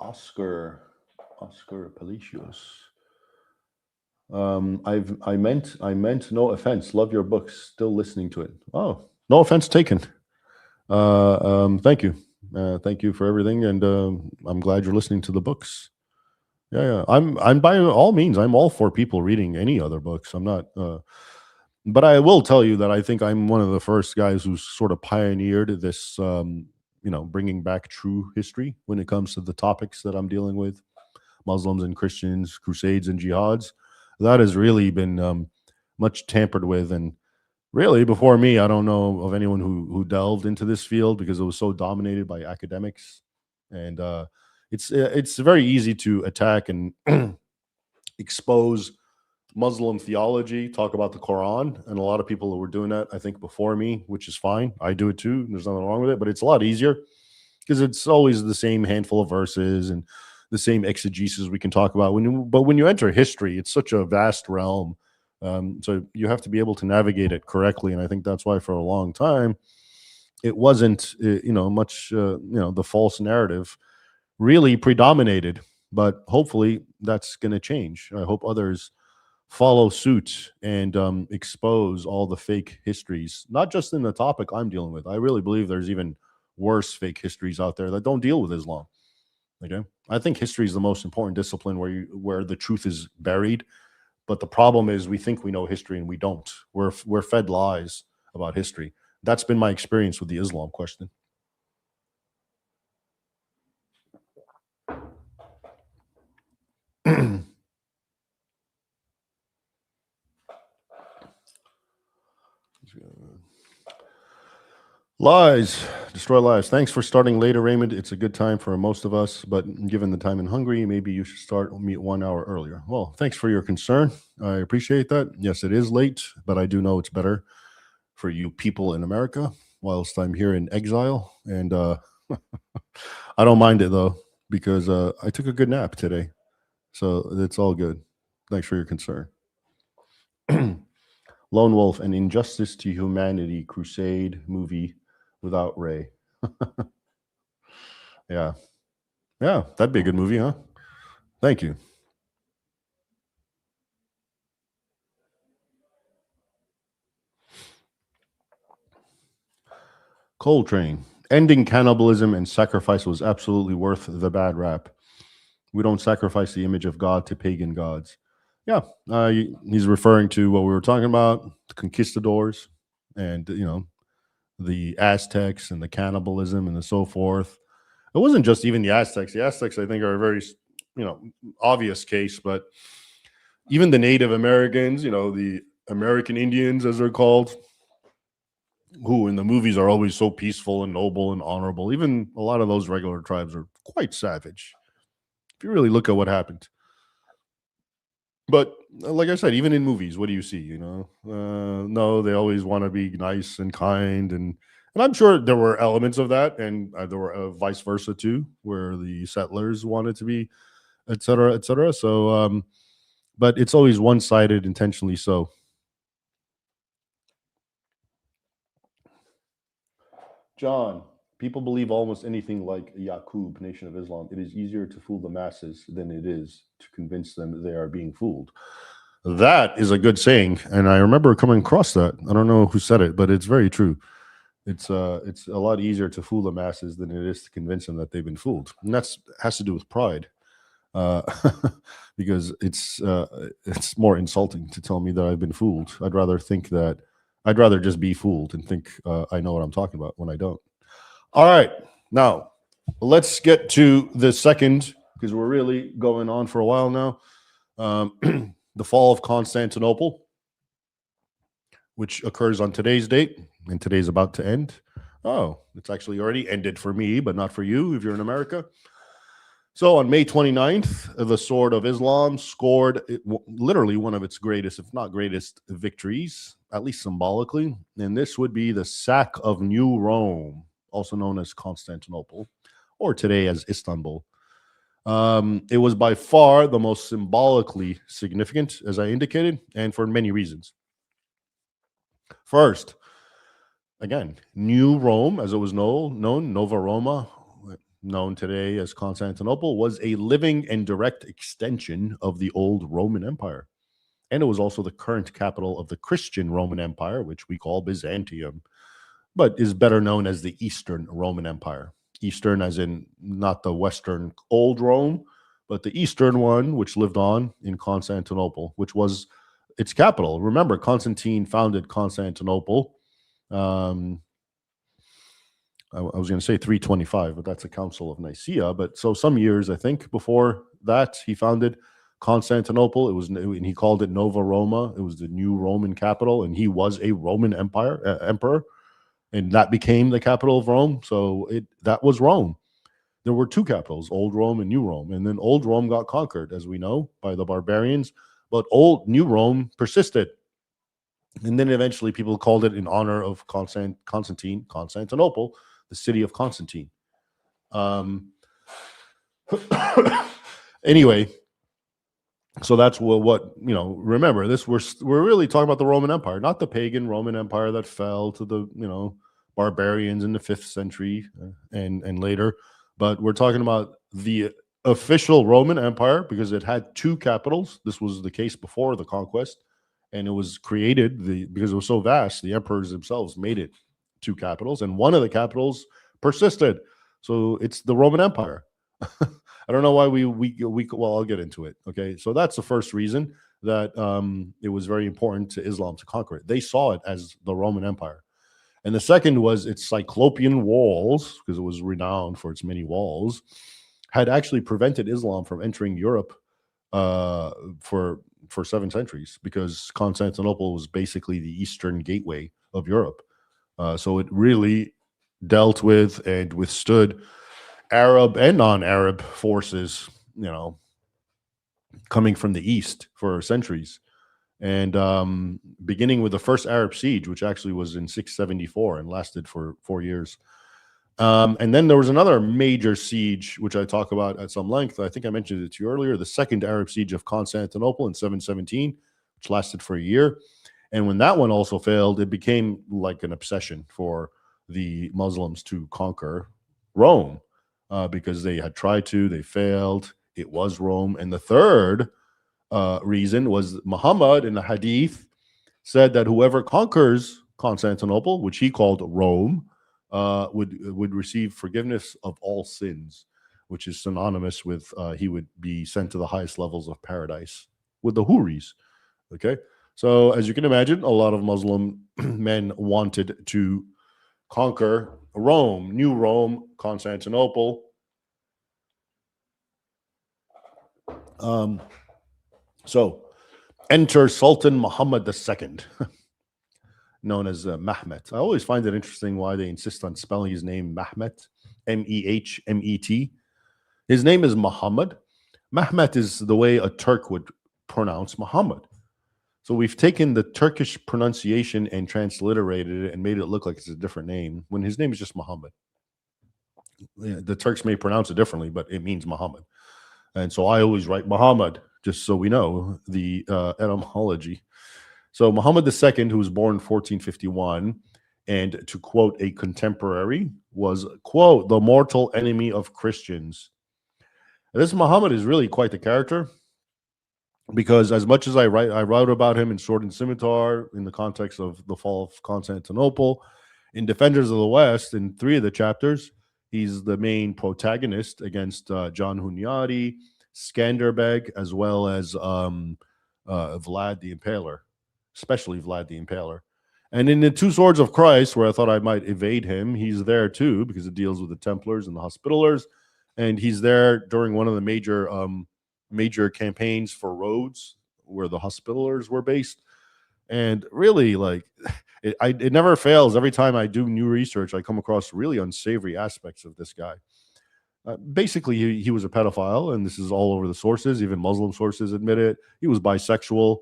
Oscar Palicios. I meant no offense. Love your books. Still listening to it. Oh, no offense taken. Thank you. Thank you for everything, and I'm glad you're listening to the books. Yeah. I'm by all means, I'm all for people reading any other books. I'm not, but I will tell you that I think I'm one of the first guys who's sort of pioneered this, bringing back true history when it comes to the topics that I'm dealing with: Muslims and Christians, crusades and jihads. That has really been much tampered with, and really before me, I don't know of anyone who delved into this field, because it was so dominated by academics, and it's very easy to attack and expose Muslim theology, talk about the Quran, and a lot of people were doing that, I think, before me, which is fine. I do it too. There's nothing wrong with it, but it's a lot easier because it's always the same handful of verses and the same exegesis we can talk about. But when you enter history, it's such a vast realm. So you have to be able to navigate it correctly, and I think that's why for a long time it wasn't, much. The false narrative really predominated, but hopefully that's going to change. I hope others follow suit and expose all the fake histories, not just in the topic I'm dealing with. I really believe there's even worse fake histories out there that don't deal with Islam. Okay, I think history is the most important discipline where the truth is buried. But the problem is we think we know history and we don't. We're fed lies about history. That's been my experience with the Islam question. Lies, destroy lies. Thanks for starting later, Raymond. It's a good time for most of us, but given the time in Hungary, maybe you should start me 1 hour earlier. Well, thanks for your concern. I appreciate that. Yes, it is late, but I do know it's better for you people in America whilst I'm here in exile. And I don't mind it though, because I took a good nap today. So it's all good. Thanks for your concern. Lone Wolf, an Injustice to Humanity crusade movie without Ray. Yeah. Yeah, that'd be a good movie, huh? Thank you. Coltrane. Ending cannibalism and sacrifice was absolutely worth the bad rap. We don't sacrifice the image of God to pagan gods. Yeah, he's referring to what we were talking about, the conquistadors, and the Aztecs and the cannibalism and the so forth. It wasn't just even the Aztecs. The Aztecs, I think, are a very obvious case, but even the Native Americans, the American Indians, as they're called, who in the movies are always so peaceful and noble and honorable. Even a lot of those regular tribes are quite savage, if you really look at what happened. But like I said, even in movies, what do you see? No, they always want to be nice and kind, and I'm sure there were elements of that, and there were vice versa too, where the settlers wanted to be, et cetera, et cetera. So, but it's always one-sided, intentionally so. John, people believe almost anything like Yaqub, Nation of Islam. It is easier to fool the masses than it is to convince them they are being fooled. That is a good saying, and I remember coming across that. I don't know who said it, but it's very true. It's a lot easier to fool the masses than it is to convince them that they've been fooled, and that has to do with pride, because it's more insulting to tell me that I've been fooled. I'd rather just be fooled and think I know what I'm talking about when I don't. All right, now let's get to the second, because we're really going on for a while now. The fall of Constantinople, which occurs on today's date, and today's about to end. Oh, it's actually already ended for me, but not for you if you're in America. So on May 29th, the Sword of Islam scored literally one of its greatest, if not greatest, victories, at least symbolically. And this would be the sack of New Rome, also known as Constantinople, or today as Istanbul. It was by far the most symbolically significant, as I indicated, and for many reasons. First, again, New Rome, as it was known, Nova Roma, known today as Constantinople, was a living and direct extension of the old Roman Empire. And it was also the current capital of the Christian Roman Empire, which we call Byzantium, but is better known as the Eastern Roman Empire. Eastern as in not the Western old Rome, but the Eastern one, which lived on in Constantinople, which was its capital. Remember, Constantine founded Constantinople. I was going to say 325, but that's a Council of Nicaea. But so some years, I think, before that, he founded Constantinople. And he called it Nova Roma. It was the new Roman capital, and he was a Roman emperor, and that became the capital of Rome. So that was Rome. There were two capitals, Old Rome and New Rome, and then Old Rome got conquered, as we know, by the barbarians. But New Rome persisted. And then eventually people called it in honor of Constantinople, the city of Constantine. Anyway, so that's what remember this, we're really talking about the Roman Empire, not the pagan Roman Empire that fell to the barbarians in the 5th century and later, but we're talking about the official Roman Empire, because it had two capitals. This was the case before the conquest, and it was created because it was so vast, the emperors themselves made it two capitals, and one of the capitals persisted. So it's the Roman Empire. I don't know why well, I'll get into it. Okay, so that's the first reason that it was very important to Islam to conquer it. They saw it as the Roman Empire. And the second was its cyclopean walls, because it was renowned for its many walls, had actually prevented Islam from entering Europe for 7 centuries, because Constantinople was basically the eastern gateway of Europe. So it really dealt with and withstood Arab and non-Arab forces, coming from the east for centuries. And beginning with the first Arab siege, which actually was in 674 and lasted for 4 years. And then there was another major siege, which I talk about at some length. I think I mentioned it to you earlier, the second Arab siege of Constantinople in 717, which lasted for a year. And when that one also failed, it became like an obsession for the Muslims to conquer Rome, because they had tried to, they failed. It was Rome. And the third reason was Muhammad in the hadith said that whoever conquers Constantinople, which he called Rome, would receive forgiveness of all sins, which is synonymous with he would be sent to the highest levels of paradise with the Houris. Okay, so as you can imagine, a lot of Muslim men wanted to conquer Rome, New Rome, Constantinople. So enter Sultan Muhammad II, known as Mehmet. I always find it interesting why they insist on spelling his name Mehmet, Mehmet. His name is Muhammad. Mehmet is the way a Turk would pronounce Muhammad. So we've taken the Turkish pronunciation and transliterated it and made it look like it's a different name when his name is just Muhammad. The Turks may pronounce it differently, but it means Muhammad. And so I always write Muhammad, just so we know the etymology. So Muhammad II, who was born in 1451, and to quote a contemporary, was, quote, the mortal enemy of Christians. This Muhammad is really quite the character, because as much as I wrote about him in Sword and Scimitar in the context of the fall of Constantinople, in Defenders of the West, in 3 of the chapters, he's the main protagonist against John Hunyadi, Skanderbeg, as well as Vlad the Impaler, especially Vlad the Impaler. And in the 2 Swords of Christ, where I thought I might evade him, he's there too, because it deals with the Templars and the Hospitallers. And he's there during one of the major campaigns for Rhodes, where the Hospitallers were based. And really, like, it never fails. Every time I do new research, I come across really unsavory aspects of this guy. Basically, he was a pedophile, and this is all over the sources. Even Muslim sources admit it. He was bisexual.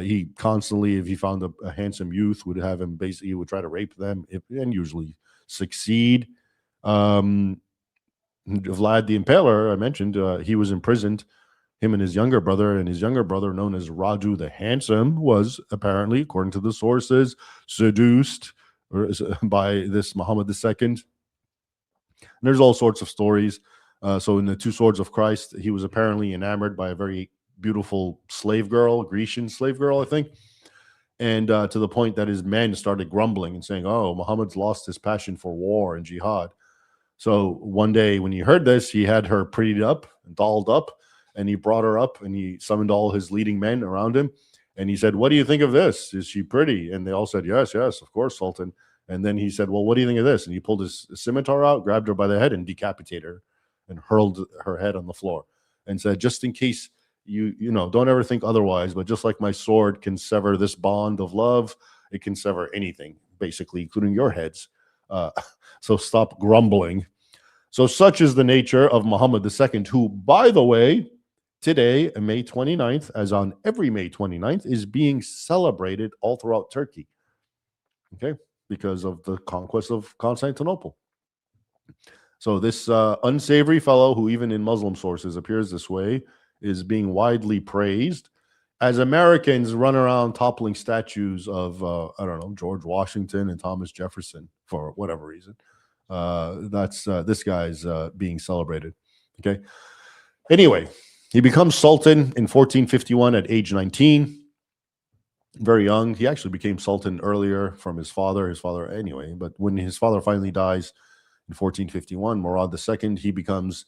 He constantly, if he found a handsome youth, would have him, basically, he would try to rape them and usually succeed. Vlad the Impaler, I mentioned, he was imprisoned. Him and his younger brother, known as Radu the Handsome, was apparently, according to the sources, seduced by this Muhammad II. And there's all sorts of stories. So in the 2 Swords of Christ, he was apparently enamored by a very beautiful slave girl, Grecian slave girl, I think. And to the point that his men started grumbling and saying, oh, Muhammad's lost his passion for war and jihad. So one day when he heard this, he had her prettied up and dolled up, and he brought her up and he summoned all his leading men around him. And he said, what do you think of this? Is she pretty? And they all said, yes, of course, Sultan. And then he said, well, what do you think of this? And he pulled his scimitar out, grabbed her by the head and decapitated her and hurled her head on the floor and said, just in case you know, don't ever think otherwise, but just like my sword can sever this bond of love, it can sever anything, basically, including your heads. So stop grumbling. So such is the nature of Muhammad II, who, by the way, today, May 29th, as on every May 29th, is being celebrated all throughout Turkey, okay, because of the conquest of Constantinople. So this unsavory fellow, who even in Muslim sources appears this way, is being widely praised as Americans run around toppling statues of, I don't know, George Washington and Thomas Jefferson for whatever reason. This guy's being celebrated, okay? Anyway, he becomes Sultan in 1451 at age 19. Very young. He actually became Sultan earlier from his father. Anyway, but when his father finally dies in 1451, Murad II, he becomes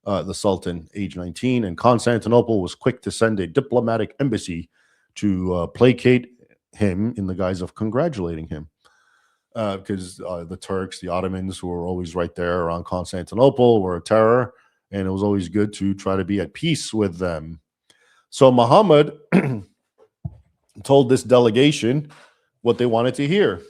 the Sultan, age 19. And Constantinople was quick to send a diplomatic embassy to placate him in the guise of congratulating him. Because the Turks, the Ottomans, who were always right there around Constantinople, were a terror. And it was always good to try to be at peace with them. So Muhammad told this delegation what they wanted to hear.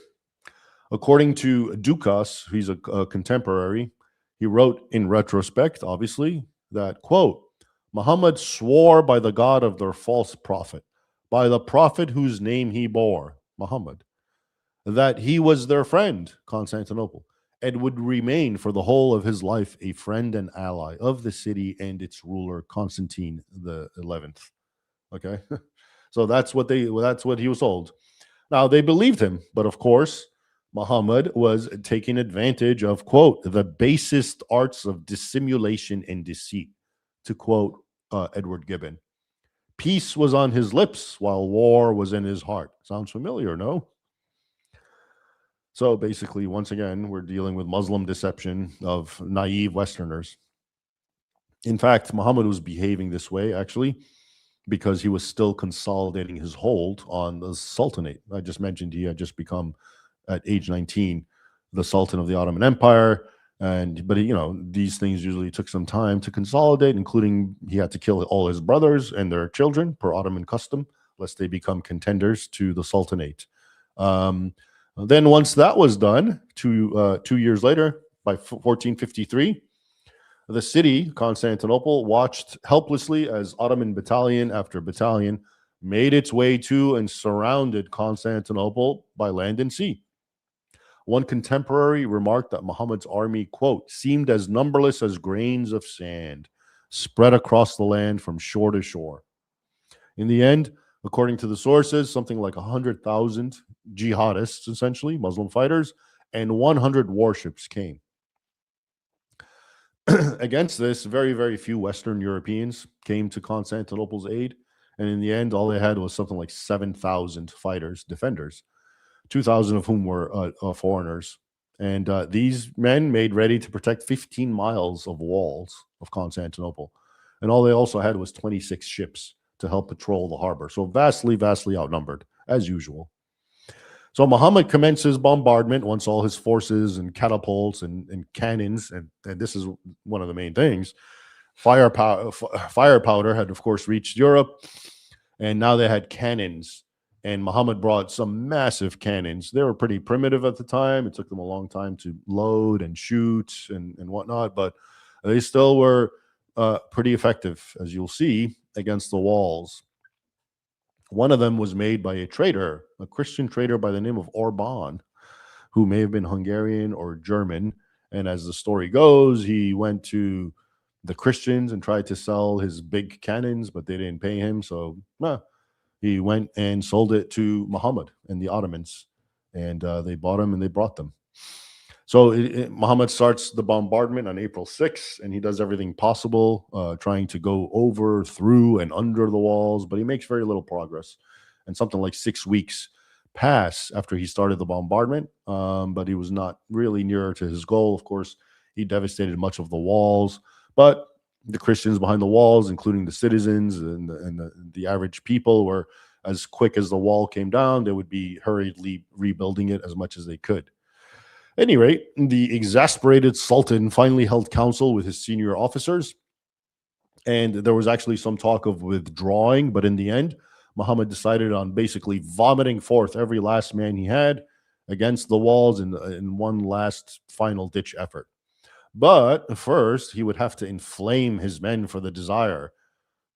According to Dukas, he's a contemporary, he wrote in retrospect, obviously, that, quote, Muhammad swore by the God of their false prophet, by the prophet whose name he bore, Muhammad, that he was their friend, Constantinople, and would remain for the whole of his life a friend and ally of the city and its ruler, Constantine the 11th. Okay, so that's what he was told. Now they believed him, but of course, Muhammad was taking advantage of, quote, the basest arts of dissimulation and deceit, to quote Edward Gibbon. Peace was on his lips while war was in his heart. Sounds familiar, no? So basically, once again, we're dealing with Muslim deception of naive Westerners. In fact, Muhammad was behaving this way, actually, because he was still consolidating his hold on the Sultanate. I just mentioned he had just become, at age 19, the Sultan of the Ottoman Empire. But these things usually took some time to consolidate, including he had to kill all his brothers and their children per Ottoman custom, lest they become contenders to the Sultanate. Then once that was done, 2 years later, by 1453, the city, Constantinople, watched helplessly as Ottoman battalion after battalion made its way to and surrounded Constantinople by land and sea. One contemporary remarked that Muhammad's army, quote, seemed as numberless as grains of sand spread across the land from shore to shore. In the end, according to the sources, something like 100,000 jihadists, essentially, Muslim fighters, and 100 warships came. Against this, very, very few Western Europeans came to Constantinople's aid. And in the end, all they had was something like 7,000 fighters, defenders, 2,000 of whom were foreigners. And these men made ready to protect 15 miles of walls of Constantinople. And all they also had was 26 ships to help patrol the harbor. So vastly, vastly outnumbered, as usual. So Muhammad commences bombardment once all his forces and catapults and cannons, and this is one of the main things, fire powder had, of course, reached Europe, and now they had cannons. And Muhammad brought some massive cannons. They were pretty primitive at the time. It took them a long time to load and shoot and whatnot, but they still were pretty effective, as you'll see, against the walls. One of them was made by a trader, a Christian trader by the name of Orban, who may have been Hungarian or German. And as the story goes, he went to the Christians and tried to sell his big cannons, but they didn't pay him. So he went and sold it to Muhammad and the Ottomans. And they bought them and they brought them. So Muhammad starts the bombardment on April 6th, and he does everything possible, trying to go over, through, and under the walls, but he makes very little progress. And something like 6 weeks pass after he started the bombardment, but he was not really nearer to his goal. Of course, he devastated much of the walls, but the Christians behind the walls, including the citizens and the average people, were as quick as the wall came down, they would be hurriedly rebuilding it as much as they could. At any rate, the exasperated Sultan finally held council with his senior officers, and there was actually some talk of withdrawing, but in the end, Muhammad decided on basically vomiting forth every last man he had against the walls in one last final-ditch effort. But first, he would have to inflame his men for the desire,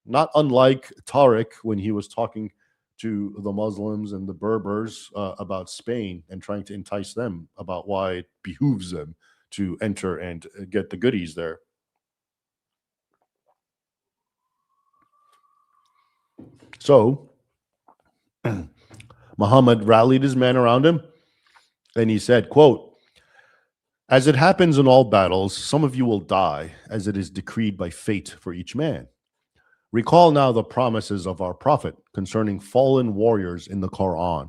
not unlike Tariq when he was talking to the Muslims and the Berbers about Spain and trying to entice them about why it behooves them to enter and get the goodies there. So Muhammad rallied his men around him, and he said, quote, "As it happens in all battles, some of you will die, as it is decreed by fate for each man. Recall now the promises of our prophet concerning fallen warriors in the Quran.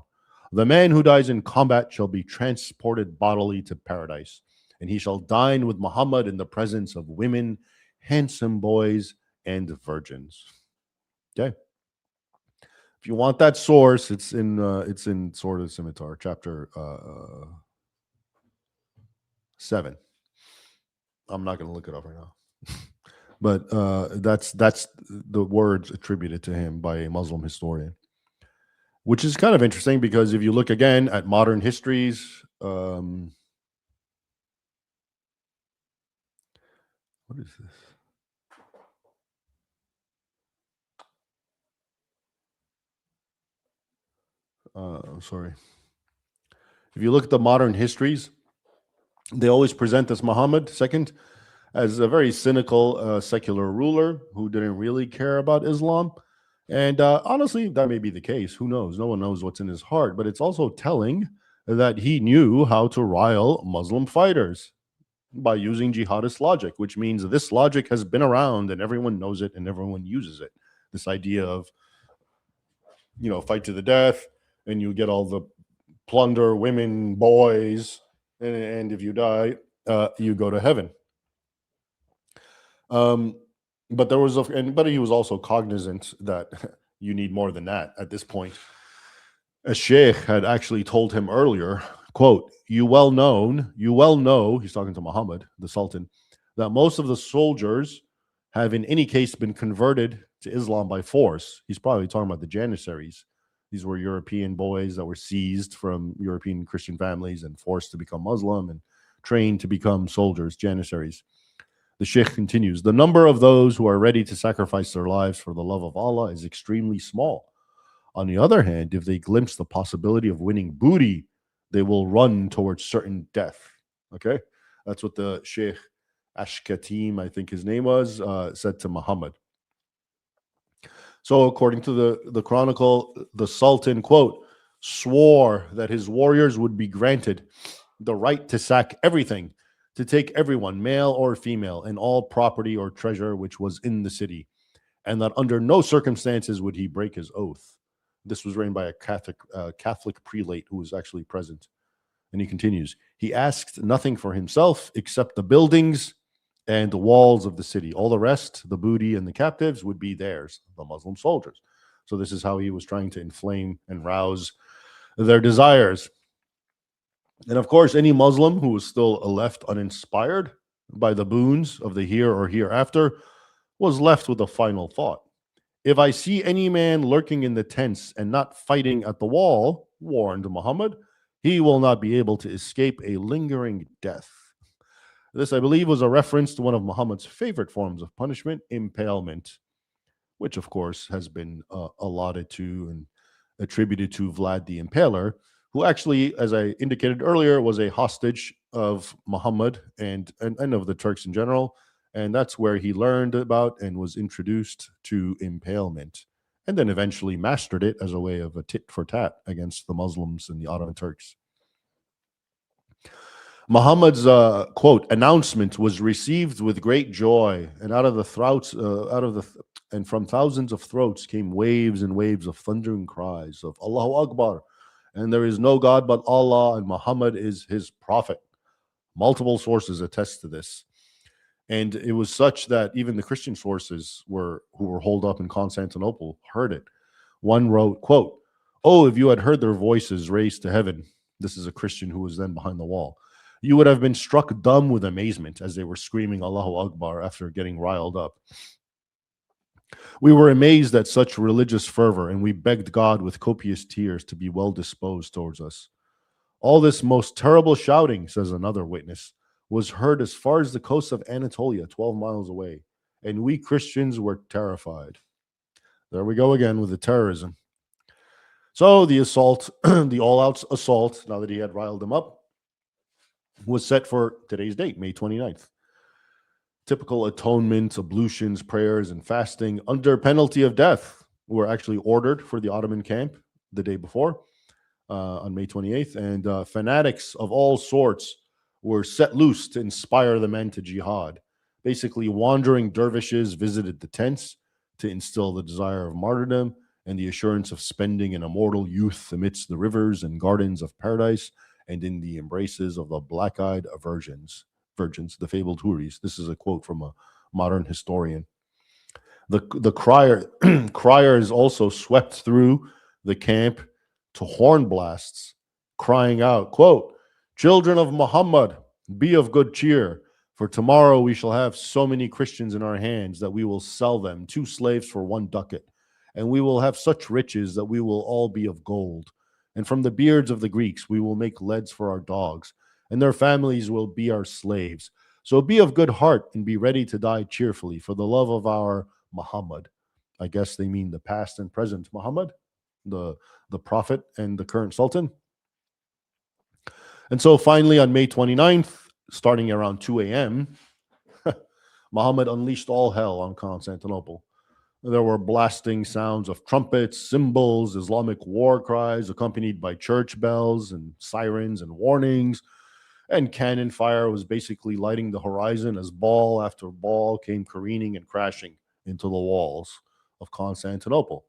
The man who dies in combat shall be transported bodily to paradise, and he shall dine with Muhammad in the presence of women, handsome boys, and virgins." Okay. If you want that source, it's in Sword of the Scimitar, chapter 7. I'm not going to look it up right now. But that's the words attributed to him by a Muslim historian, which is kind of interesting because if you look again at modern histories, what is this? Sorry. If you look at the modern histories, they always present this Muhammad II as a very cynical secular ruler who didn't really care about Islam. And honestly, that may be the case. Who knows? No one knows what's in his heart. But it's also telling that he knew how to rile Muslim fighters by using jihadist logic, which means this logic has been around and everyone knows it and everyone uses it. This idea of, fight to the death and you get all the plunder women, boys, and if you die, you go to heaven. But he was also cognizant that you need more than that at this point. A sheikh had actually told him earlier, quote, you well know, he's talking to Muhammad, the Sultan, that most of the soldiers have in any case been converted to Islam by force. He's probably talking about the Janissaries. These were European boys that were seized from European Christian families and forced to become Muslim and trained to become soldiers, Janissaries. The sheikh continues, the number of those who are ready to sacrifice their lives for the love of Allah is extremely small. On the other hand, if they glimpse the possibility of winning booty, they will run towards certain death. Okay? That's what the Sheikh Ashkatim, I think his name was, said to Muhammad. So according to the chronicle, the Sultan, quote, swore that his warriors would be granted the right to sack everything, to take everyone, male or female, and all property or treasure which was in the city, and that under no circumstances would he break his oath. This was written by a Catholic prelate who was actually present. And he continues, he asked nothing for himself except the buildings and the walls of the city. All the rest, the booty and the captives, would be theirs, the Muslim soldiers. So this is how he was trying to inflame and rouse their desires. And of course, any Muslim who was still left uninspired by the boons of the here or hereafter was left with a final thought. If I see any man lurking in the tents and not fighting at the wall, warned Muhammad, he will not be able to escape a lingering death. This, I believe, was a reference to one of Muhammad's favorite forms of punishment, impalement, which, of course, has been allotted to and attributed to Vlad the Impaler, who actually, as I indicated earlier, was a hostage of Muhammad and of the Turks in general. And that's where he learned about and was introduced to impalement, and then eventually mastered it as a way of a tit for tat against the Muslims and the Ottoman Turks. Muhammad's quote announcement was received with great joy, and and from thousands of throats came waves and waves of thundering cries of Allahu Akbar, and there is no God but Allah, and Muhammad is his prophet. Multiple sources attest to this. And it was such that even the Christian sources who were holed up in Constantinople heard it. One wrote, quote, oh, if you had heard their voices raised to heaven, this is a Christian who was then behind the wall, you would have been struck dumb with amazement as they were screaming Allahu Akbar after getting riled up. We were amazed at such religious fervor, and we begged God with copious tears to be well disposed towards us. All this most terrible shouting, says another witness, was heard as far as the coast of Anatolia, 12 miles away, and we Christians were terrified. There we go again with the terrorism. So the assault, the all-out assault, now that he had riled them up, was set for today's date, May 29th. Typical atonement, ablutions, prayers, and fasting under penalty of death were actually ordered for the Ottoman camp the day before, on May 28th, and fanatics of all sorts were set loose to inspire the men to jihad. Basically, wandering dervishes visited the tents to instill the desire of martyrdom and the assurance of spending an immortal youth amidst the rivers and gardens of paradise and in the embraces of the black-eyed virgins, the fabled Houris. This is a quote from a modern historian. The criers also swept through the camp to horn blasts, crying out, quote, children of Muhammad, be of good cheer, for tomorrow we shall have so many Christians in our hands that we will sell them 2 slaves for 1 ducat, and we will have such riches that we will all be of gold. And from the beards of the Greeks we will make leads for our dogs, and their families will be our slaves. So be of good heart and be ready to die cheerfully for the love of our Muhammad. I guess they mean the past and present Muhammad, the prophet and the current sultan. And so finally on May 29th, starting around 2 a.m., Muhammad unleashed all hell on Constantinople. There were blasting sounds of trumpets, cymbals, Islamic war cries, accompanied by church bells and sirens and warnings. And cannon fire was basically lighting the horizon as ball after ball came careening and crashing into the walls of Constantinople.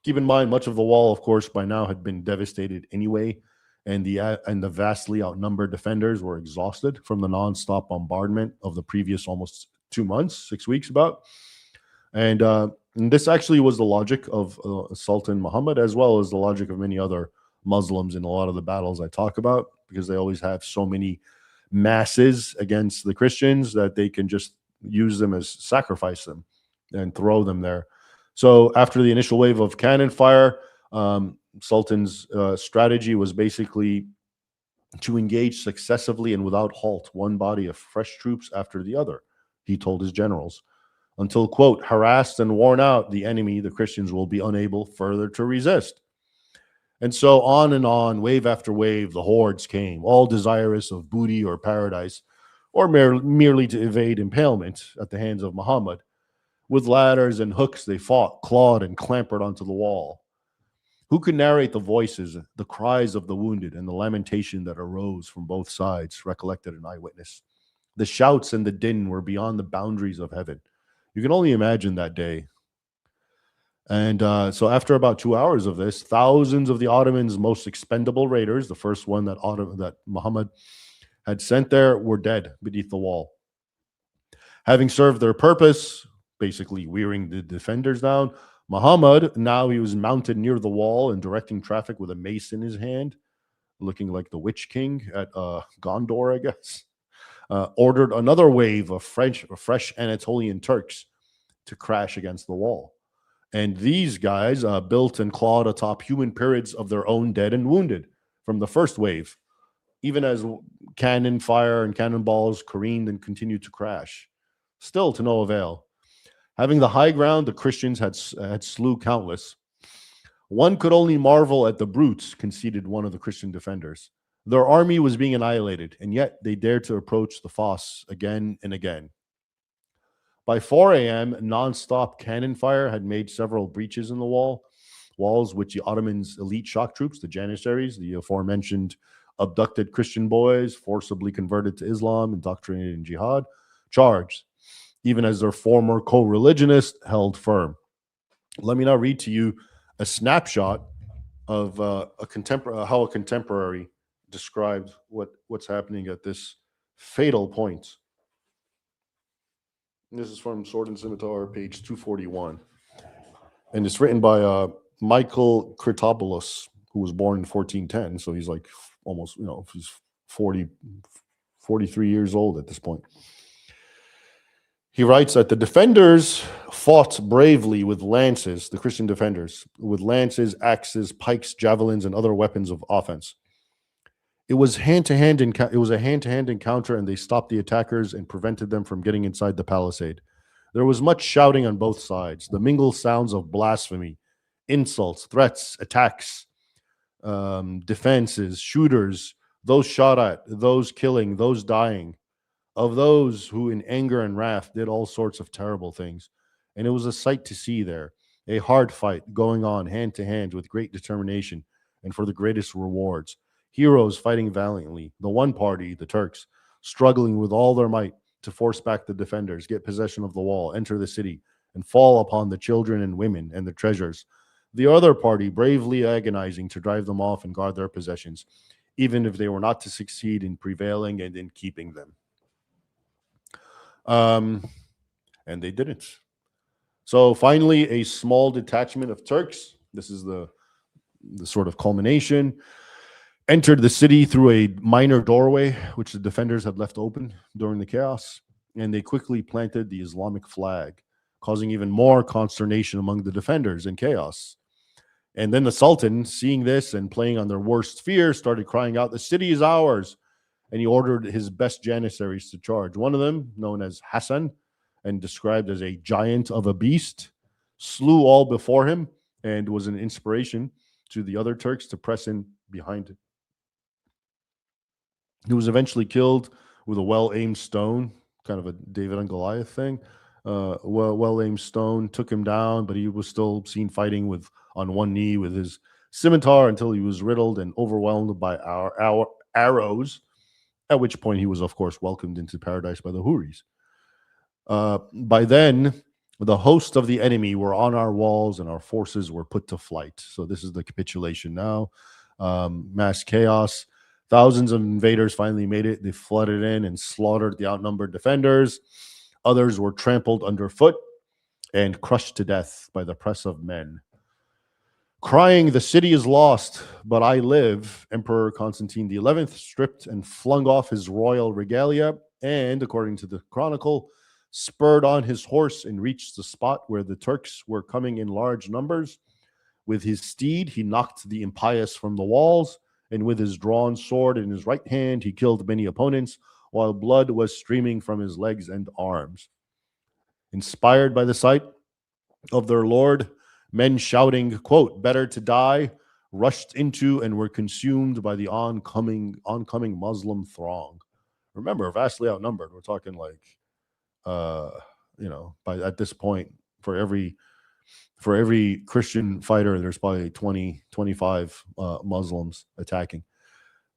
Keep in mind, much of the wall, of course, by now had been devastated anyway, and the vastly outnumbered defenders were exhausted from the nonstop bombardment of the previous almost 2 months, 6 weeks about. And this actually was the logic of Sultan Muhammad, as well as the logic of many other Muslims in a lot of the battles I talk about, because they always have so many masses against the Christians that they can just use them as sacrifice them and throw them there. So after the initial wave of cannon fire, Sultan's strategy was basically to engage successively and without halt one body of fresh troops after the other, he told his generals, until, quote, harassed and worn out, the enemy, the Christians, will be unable further to resist. And so on, wave after wave, the hordes came, all desirous of booty or paradise, or merely to evade impalement at the hands of Muhammad. With ladders and hooks, they fought, clawed, and clambered onto the wall. Who could narrate the voices, the cries of the wounded, and the lamentation that arose from both sides, recollected an eyewitness. The shouts and the din were beyond the boundaries of heaven. You can only imagine that day. And so after about 2 hours of this, thousands of the Ottomans' most expendable raiders, the first one that Muhammad had sent there, were dead beneath the wall. Having served their purpose, basically wearing the defenders down, Muhammad, now he was mounted near the wall and directing traffic with a mace in his hand, looking like the Witch King at Gondor, I guess, ordered another wave of fresh Anatolian Turks to crash against the wall. And these guys built and clawed atop human pyramids of their own dead and wounded from the first wave, even as cannon fire and cannonballs careened and continued to crash, still to no avail. Having the high ground, the Christians had slew countless. One could only marvel at the brutes, conceded one of the Christian defenders. Their army was being annihilated, and yet they dared to approach the fosse again and again. By 4 a.m., non-stop cannon fire had made several breaches in the walls, which the Ottomans' elite shock troops, the Janissaries, the aforementioned abducted Christian boys, forcibly converted to Islam, indoctrinated in jihad, charged, even as their former co-religionists held firm. Let me now read to you a snapshot of how a contemporary described what's happening at this fatal point. This is from Sword and Scimitar, page 241. And it's written by Michael Christopoulos, who was born in 1410. So he's like almost, he's 43 years old at this point. He writes that the defenders fought bravely with lances, the Christian defenders, with lances, axes, pikes, javelins, and other weapons of offense. It was a hand-to-hand encounter, and they stopped the attackers and prevented them from getting inside the palisade. There was much shouting on both sides, the mingled sounds of blasphemy, insults, threats, attacks, defenses, shooters, those shot at, those killing, those dying, of those who in anger and wrath did all sorts of terrible things. And it was a sight to see there, a hard fight going on hand to hand with great determination and for the greatest rewards. Heroes fighting valiantly, the one party, the Turks, struggling with all their might to force back the defenders, get possession of the wall, enter the city, and fall upon the children and women and the treasures. The other party bravely agonizing to drive them off and guard their possessions, even if they were not to succeed in prevailing and in keeping them. And they didn't. So finally, a small detachment of Turks, this is the sort of culmination, entered the city through a minor doorway, which the defenders had left open during the chaos, and they quickly planted the Islamic flag, causing even more consternation among the defenders and chaos. And then the Sultan, seeing this and playing on their worst fear, started crying out, "The city is ours!" And he ordered his best Janissaries to charge. One of them, known as Hassan, and described as a giant of a beast, slew all before him and was an inspiration to the other Turks to press in behind him. He was eventually killed with a well-aimed stone, kind of a David and Goliath thing. Well-aimed stone took him down, but he was still seen fighting on one knee with his scimitar until he was riddled and overwhelmed by our arrows, at which point he was, of course, welcomed into paradise by the Houris. By then, The host of the enemy were on our walls, and our forces were put to flight. So this is the capitulation now. Mass chaos. Thousands of invaders finally made it. They flooded in and slaughtered the outnumbered defenders. Others were trampled underfoot and crushed to death by the press of men. Crying, "The city is lost, but I live," Emperor Constantine XI stripped and flung off his royal regalia and, according to the chronicle, spurred on his horse and reached the spot where the Turks were coming in large numbers. With his steed, he knocked the impious from the walls, and with his drawn sword in his right hand, he killed many opponents, while blood was streaming from his legs and arms. Inspired by the sight of their lord, men shouting, quote, "Better to die," rushed into and were consumed by the oncoming Muslim throng. Remember, vastly outnumbered. We're talking like, by at this point, for every Christian fighter, there's probably 20, 25 Muslims attacking.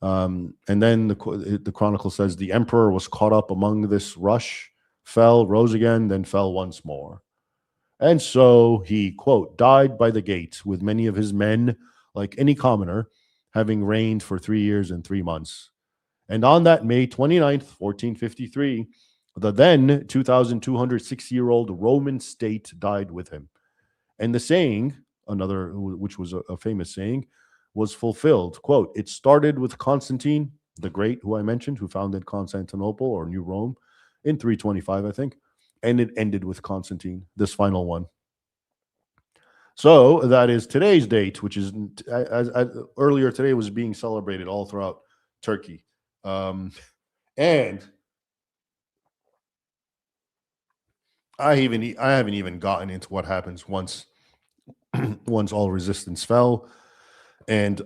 And then the chronicle says the emperor was caught up among this rush, fell, rose again, then fell once more. And so he, quote, "died by the gate with many of his men, like any commoner, having reigned for 3 years and 3 months. And on that May 29th, 1453, the then 2,260-year-old Roman state died with him." And the saying, another, which was a famous saying, was fulfilled. Quote, "It started with Constantine the Great," who I mentioned, who founded Constantinople or New Rome in 325, I think. And it ended with Constantine, this final one. So that is today's date, which is, as earlier today, was being celebrated all throughout Turkey. And I haven't even gotten into what happens once all resistance fell, and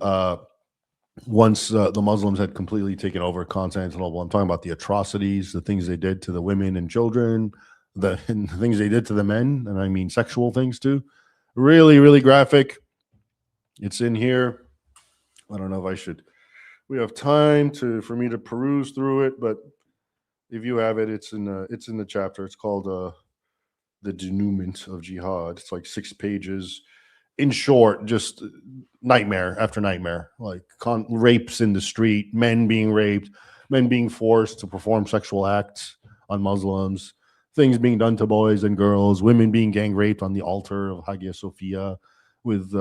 once the Muslims had completely taken over Constantinople. I'm talking about the atrocities, the things they did to the women and children, the things they did to the men, and I mean sexual things too. Really, really graphic. It's in here. I don't know if we have time for me to peruse through it, but if you have it, it's in the chapter. It's called The Denouement of Jihad. It's like 6 pages. In short, just nightmare after nightmare, like rapes in the street, men being raped, men being forced to perform sexual acts on Muslims, things being done to boys and girls, women being gang raped on the altar of Hagia Sophia with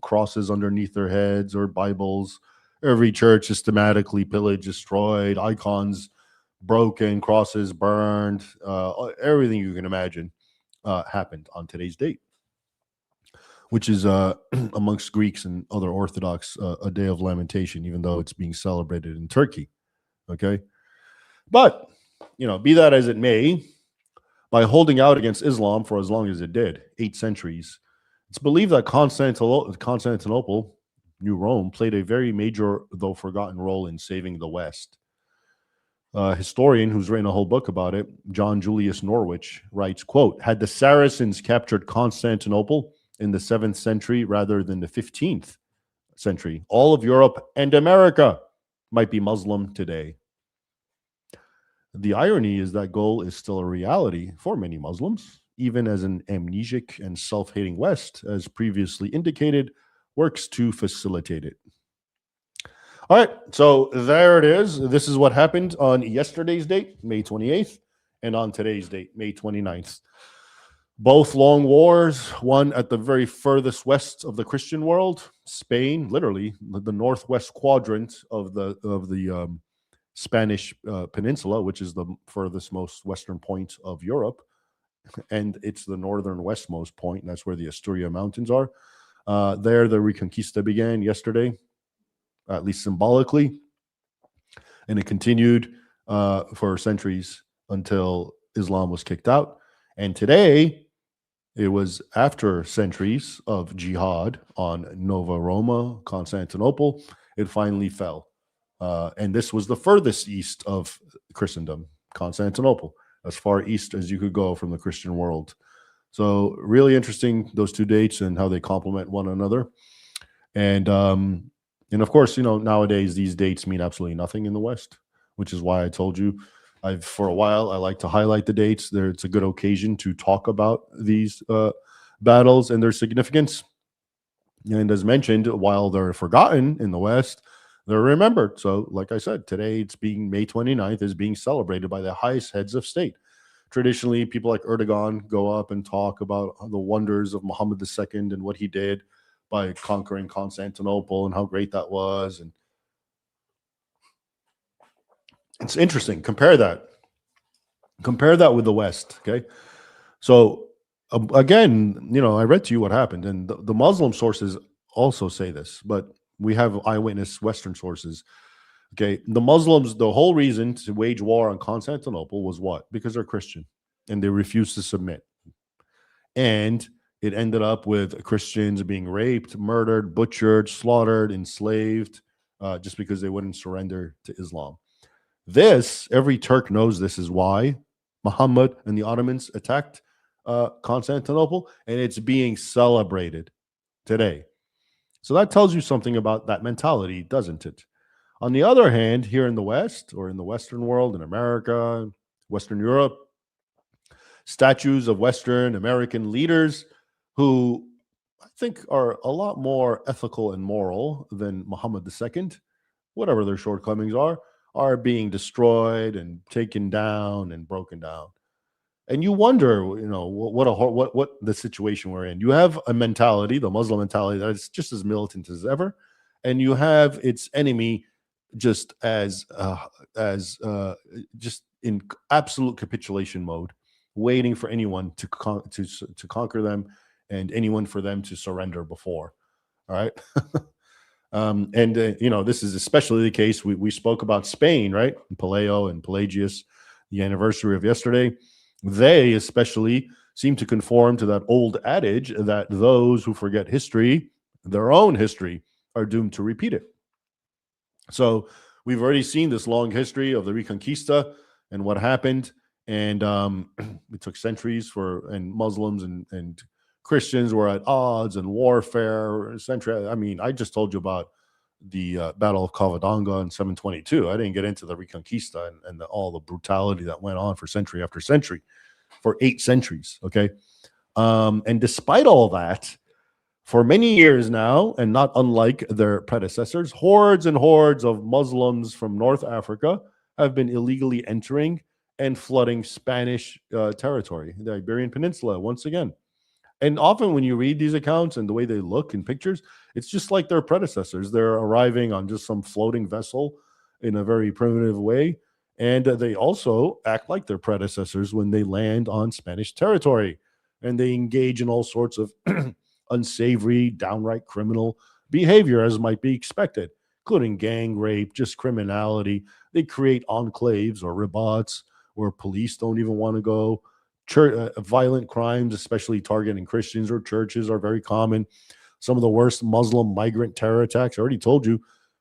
crosses underneath their heads or Bibles. Every church systematically pillaged, destroyed, icons broken, crosses burned, everything you can imagine happened on today's date, which is amongst Greeks and other Orthodox a day of lamentation, even though it's being celebrated in Turkey. Okay, but be that as it may, by holding out against Islam for as long as it did, 8 centuries, it's believed that Constantinople, New Rome, played a very major, though forgotten, role in saving the West. A historian who's written a whole book about it, John Julius Norwich, writes, quote, "Had the Saracens captured Constantinople in the 7th century rather than the 15th century, all of Europe and America might be Muslim today." The irony is that goal is still a reality for many Muslims, even as an amnesic and self-hating West, as previously indicated, works to facilitate it. All right, so there it is. This is what happened on yesterday's date, May 28th, and on today's date, May 29th. Both long wars, one at the very furthest west of the Christian world, Spain, literally the northwest quadrant of the Spanish peninsula, which is the furthest most western point of Europe, and it's the northern westmost point, and that's where the Asturias mountains are. There, the Reconquista began yesterday, at least symbolically, and it continued for centuries until Islam was kicked out. And today, it was after centuries of jihad on Nova Roma, Constantinople, it finally fell. And this was the furthest east of Christendom, Constantinople, as far east as you could go from the Christian world. So really interesting, those 2 dates and how they complement one another. And of course, nowadays these dates mean absolutely nothing in the West, which is why I told you For a while, I like to highlight the dates. It's a good occasion to talk about these battles and their significance. And as mentioned, while they're forgotten in the West, they're remembered. So, like I said, today it's being May 29th is being celebrated by the highest heads of state. Traditionally, people like Erdogan go up and talk about the wonders of Muhammad II and what he did by conquering Constantinople and how great that was. And it's interesting. Compare that with the West. Okay. So again, I read to you what happened, and the Muslim sources also say this, but we have eyewitness Western sources. Okay. The Muslims, the whole reason to wage war on Constantinople was what? Because they're Christian and they refused to submit. And it ended up with Christians being raped, murdered, butchered, slaughtered, enslaved, just because they wouldn't surrender to Islam. Every Turk knows this is why Muhammad and the Ottomans attacked Constantinople, and it's being celebrated today. So that tells you something about that mentality, doesn't it? On the other hand, here in the West, or in the Western world, in America, Western Europe, statues of Western American leaders who I think are a lot more ethical and moral than Muhammad II, whatever their shortcomings are being destroyed and taken down and broken down. And you wonder, what the situation we're in. You have a mentality, the Muslim mentality, that is just as militant as ever, and you have its enemy just as just in absolute capitulation mode, waiting for anyone to conquer them and anyone for them to surrender before. All right. This is especially the case. We spoke about Spain, right? Pelayo and Pelagius, the anniversary of yesterday. They especially seem to conform to that old adage that those who forget history, their own history, are doomed to repeat it. So we've already seen this long history of the Reconquista and what happened. And it took centuries and Muslims and Christians were at odds and warfare. I just told you about the Battle of Covadonga in 722. I didn't get into the Reconquista and all the brutality that went on for century after century, for 8 centuries. Okay. And despite all that, for many years now, and not unlike their predecessors, hordes and hordes of Muslims from North Africa have been illegally entering and flooding Spanish territory, the Iberian Peninsula, once again. And often when you read these accounts and the way they look in pictures, it's just like their predecessors. They're arriving on just some floating vessel in a very primitive way. And they also act like their predecessors when they land on Spanish territory. And they engage in all sorts of unsavory, downright criminal behavior, as might be expected, including gang rape, just criminality. They create enclaves or ribats where police don't even want to go. Violent crimes, especially targeting Christians or churches, are very common. Some of the worst Muslim migrant terror attacks, I already told you,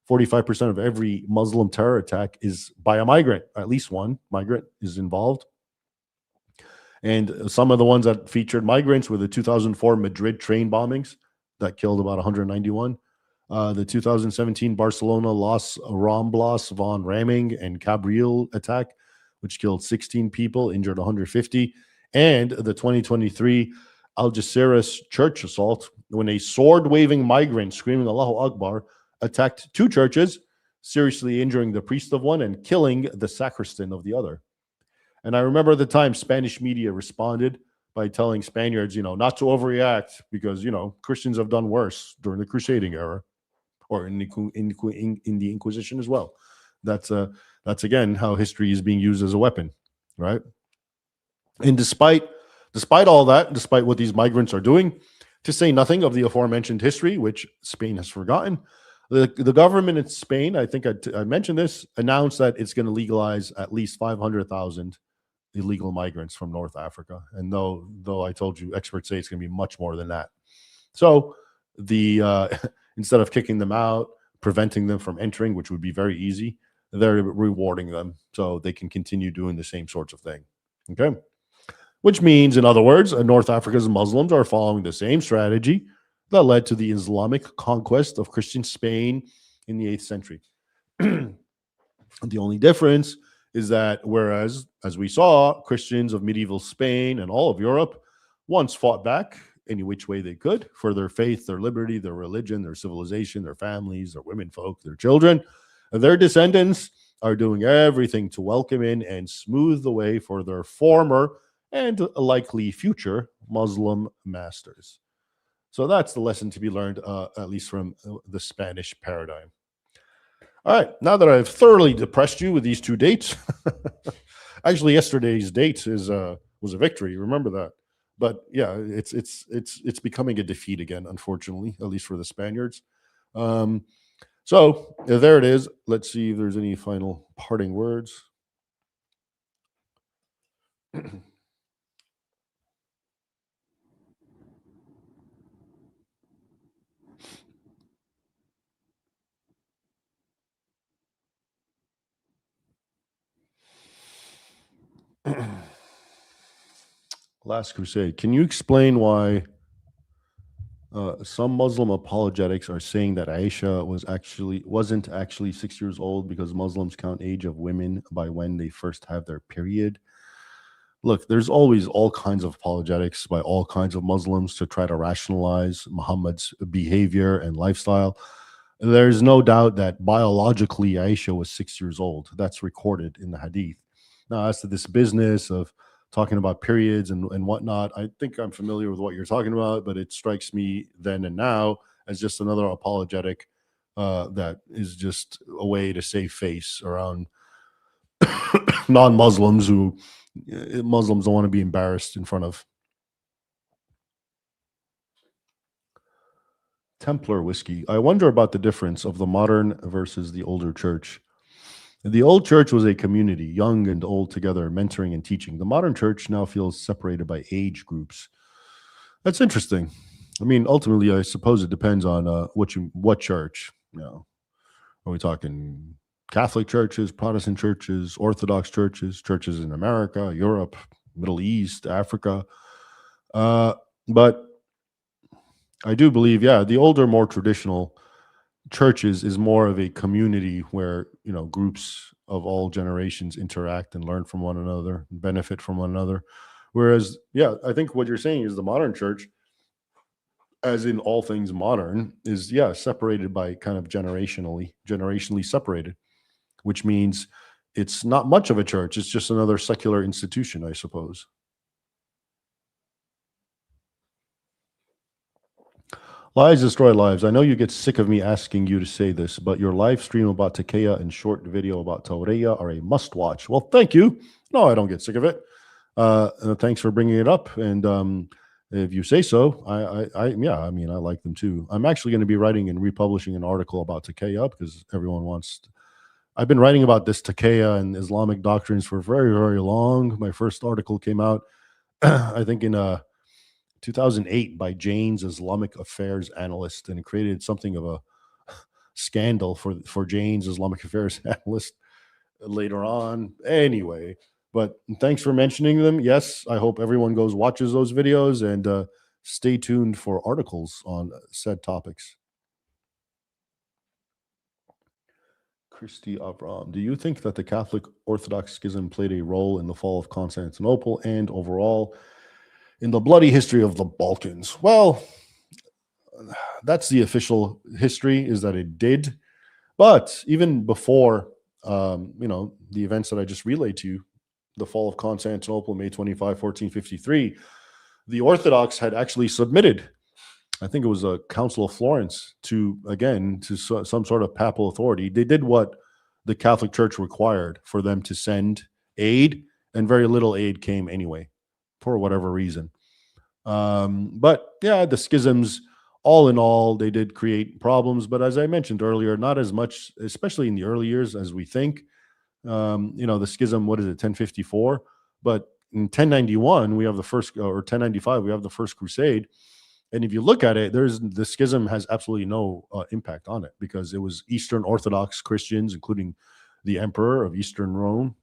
45% of every Muslim terror attack is by a migrant. At least one migrant is involved. And some of the ones that featured migrants were the 2004 Madrid train bombings that killed about 191. The 2017 Barcelona Los Ramblas von Raming and Cabril attack, which killed 16 people, injured 150. And the 2023 Algeciras church assault, when a sword-waving migrant screaming Allahu Akbar attacked 2 churches, seriously injuring the priest of one and killing the sacristan of the other. And I remember at the time, Spanish media responded by telling Spaniards, not to overreact because, Christians have done worse during the Crusading era or in the Inquisition as well. That's again how history is being used as a weapon, right? And despite all that, despite what these migrants are doing, to say nothing of the aforementioned history, which Spain has forgotten, the government in Spain, I think I mentioned this, announced that it's going to legalize at least 500,000 illegal migrants from North Africa. And though I told you, experts say it's going to be much more than that. So instead of kicking them out, preventing them from entering, which would be very easy, they're rewarding them so they can continue doing the same sorts of thing. Okay. Which means, in other words, North Africa's Muslims are following the same strategy that led to the Islamic conquest of Christian Spain in the 8th century. The only difference is that whereas, as we saw, Christians of medieval Spain and all of Europe once fought back any which way they could for their faith, their liberty, their religion, their civilization, their families, their women folk, their children, their descendants are doing everything to welcome in and smooth the way for their former and likely future Muslim masters. So that's the lesson to be learned, at least from the Spanish paradigm. All right, now that I've thoroughly depressed you with these two dates, actually yesterday's date was a victory. Remember that. But yeah, it's becoming a defeat again, unfortunately, at least for the Spaniards. So there it is. Let's see if there's any final parting words. Last Crusade. Can you explain why some Muslim apologetics are saying that Aisha wasn't actually 6 years old because Muslims count age of women by when they first have their period? Look, there's always all kinds of apologetics by all kinds of Muslims to try to rationalize Muhammad's behavior and lifestyle. There's no doubt that biologically Aisha was 6 years old. That's recorded in the Hadith. Now, as to this business of talking about periods and whatnot, I think I'm familiar with what you're talking about, but it strikes me then and now as just another apologetic that is just a way to save face around non-Muslims who Muslims don't want to be embarrassed in front of. Templar whiskey. I wonder about the difference of the modern versus the older church. The old church was a community, young and old together, mentoring and teaching. The modern church now feels separated by age groups. That's interesting. I mean, ultimately, I suppose it depends on what church. You know, are we talking Catholic churches, Protestant churches, Orthodox churches, churches in America, Europe, Middle East, Africa? But I do believe, yeah, the older, more traditional churches is more of a community where, you know, groups of all generations interact and learn from one another, benefit from one another. Whereas, yeah, I think what you're saying is the modern church, as in all things modern, is, yeah, separated by kind of generationally separated, which means it's not much of a church. It's just another secular institution, I suppose. Lies destroy lives. I know you get sick of me asking you to say this, but your live stream about Takeya and short video about Taureya are a must watch. Well, thank you. No, I don't get sick of it. Thanks for bringing it up. And if you say so, yeah, I mean, I like them too. I'm actually going to be writing and republishing an article about Takeya because everyone wants. I've been writing about this Takeya and Islamic doctrines for very, very long. My first article came out, I think, in 2008 by Jane's Islamic Affairs Analyst, and it created something of a scandal for Jane's Islamic Affairs Analyst later on. Anyway, but thanks for mentioning them. Yes, I hope everyone goes watches those videos and stay tuned for articles on said topics. Christy Avram, do you think that the Catholic Orthodox schism played a role in the fall of Constantinople and overall in the bloody history of the Balkans? Well, that's the official history, is that it did. But even before, the events that I just relayed to you, the fall of Constantinople, May 25, 1453, the Orthodox had actually submitted, I think it was a Council of Florence, to some sort of papal authority. They did what the Catholic Church required for them to send aid, and very little aid came anyway, for whatever reason. But yeah, the schisms, all in all, they did create problems. But as I mentioned earlier, not as much, especially in the early years, as we think. The schism, what is it, 1054? But in 1091, we have the first, or 1095, we have the First Crusade. And if you look at it, the schism has absolutely no impact on it, because it was Eastern Orthodox Christians, including the Emperor of Eastern Rome,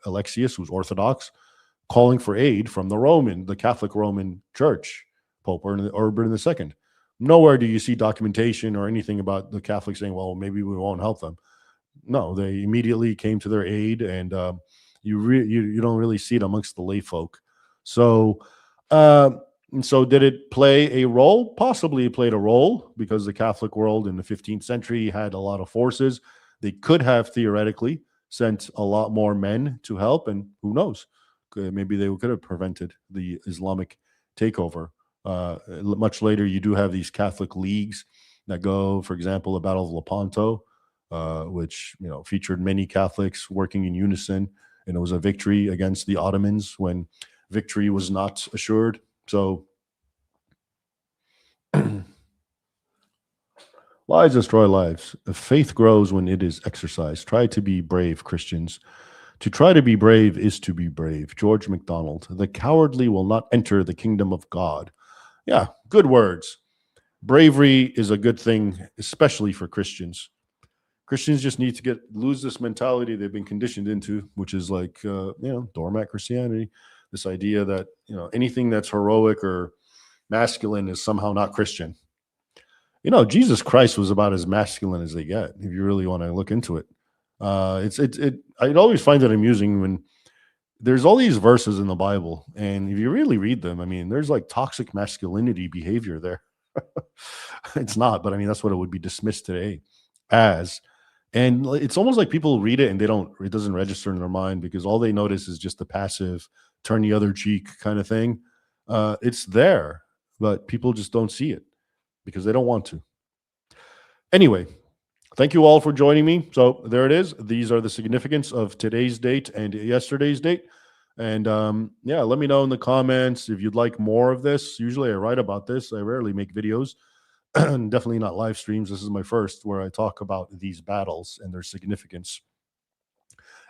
Alexius, who's Orthodox, calling for aid from the Catholic Roman Church, Pope Urban II. Nowhere do you see documentation or anything about the Catholics saying, well, maybe we won't help them. no, they immediately came to their aid, and you don't really see it amongst the lay folk. So, uh, so did it play a role? Possibly it played a role, because the Catholic world in the 15th century had a lot of forces. They could have theoretically sent a lot more men to help, and who knows? Maybe they could have prevented the Islamic takeover. Much later, you do have these Catholic leagues that go, for example, the Battle of Lepanto, which featured many Catholics working in unison, and it was a victory against the Ottomans when victory was not assured. So lies destroy lives. Faith grows when it is exercised. Try to be brave, Christians. To try to be brave is to be brave. George MacDonald. The cowardly will not enter the kingdom of God. Yeah, good words. Bravery is a good thing, especially for Christians. Christians just need to lose this mentality they've been conditioned into, which is like, doormat Christianity. This idea that, anything that's heroic or masculine is somehow not Christian. Jesus Christ was about as masculine as they get, if you really want to look into it. I'd always find it amusing when there's all these verses in the Bible, and if you really read them, I mean, there's like toxic masculinity behavior there. It's not, but I mean, that's what it would be dismissed today as. And it's almost like people read it and it doesn't register in their mind, because all they notice is just the passive turn the other cheek kind of thing. It's there, but people just don't see it because they don't want to. Anyway, thank you all for joining me. So there it is. These are the significance of today's date and yesterday's date. And let me know in the comments if you'd like more of this. Usually I write about this. I rarely make videos. Definitely not live streams. This is my first where I talk about these battles and their significance.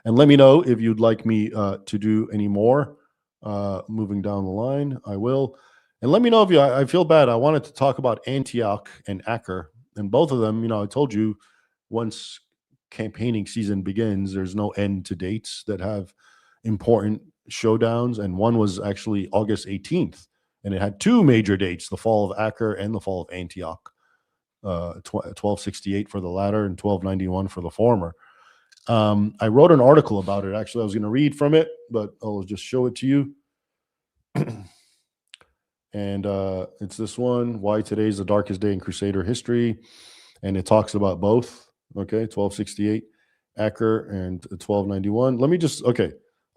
And let me know if you'd like me to do any more. Moving down the line, I will. And let me know if I feel bad. I wanted to talk about Antioch and Acre. And both of them, I told you, once campaigning season begins, there's no end to dates that have important showdowns. And one was actually August 18th. And it had two major dates, the fall of Acre and the fall of Antioch, 1268 for the latter and 1291 for the former. I wrote an article about it. Actually, I was going to read from it, but I'll just show it to you. And it's this one, Why Today is the Darkest Day in Crusader History. And it talks about both, 1268, Acre, and 1291.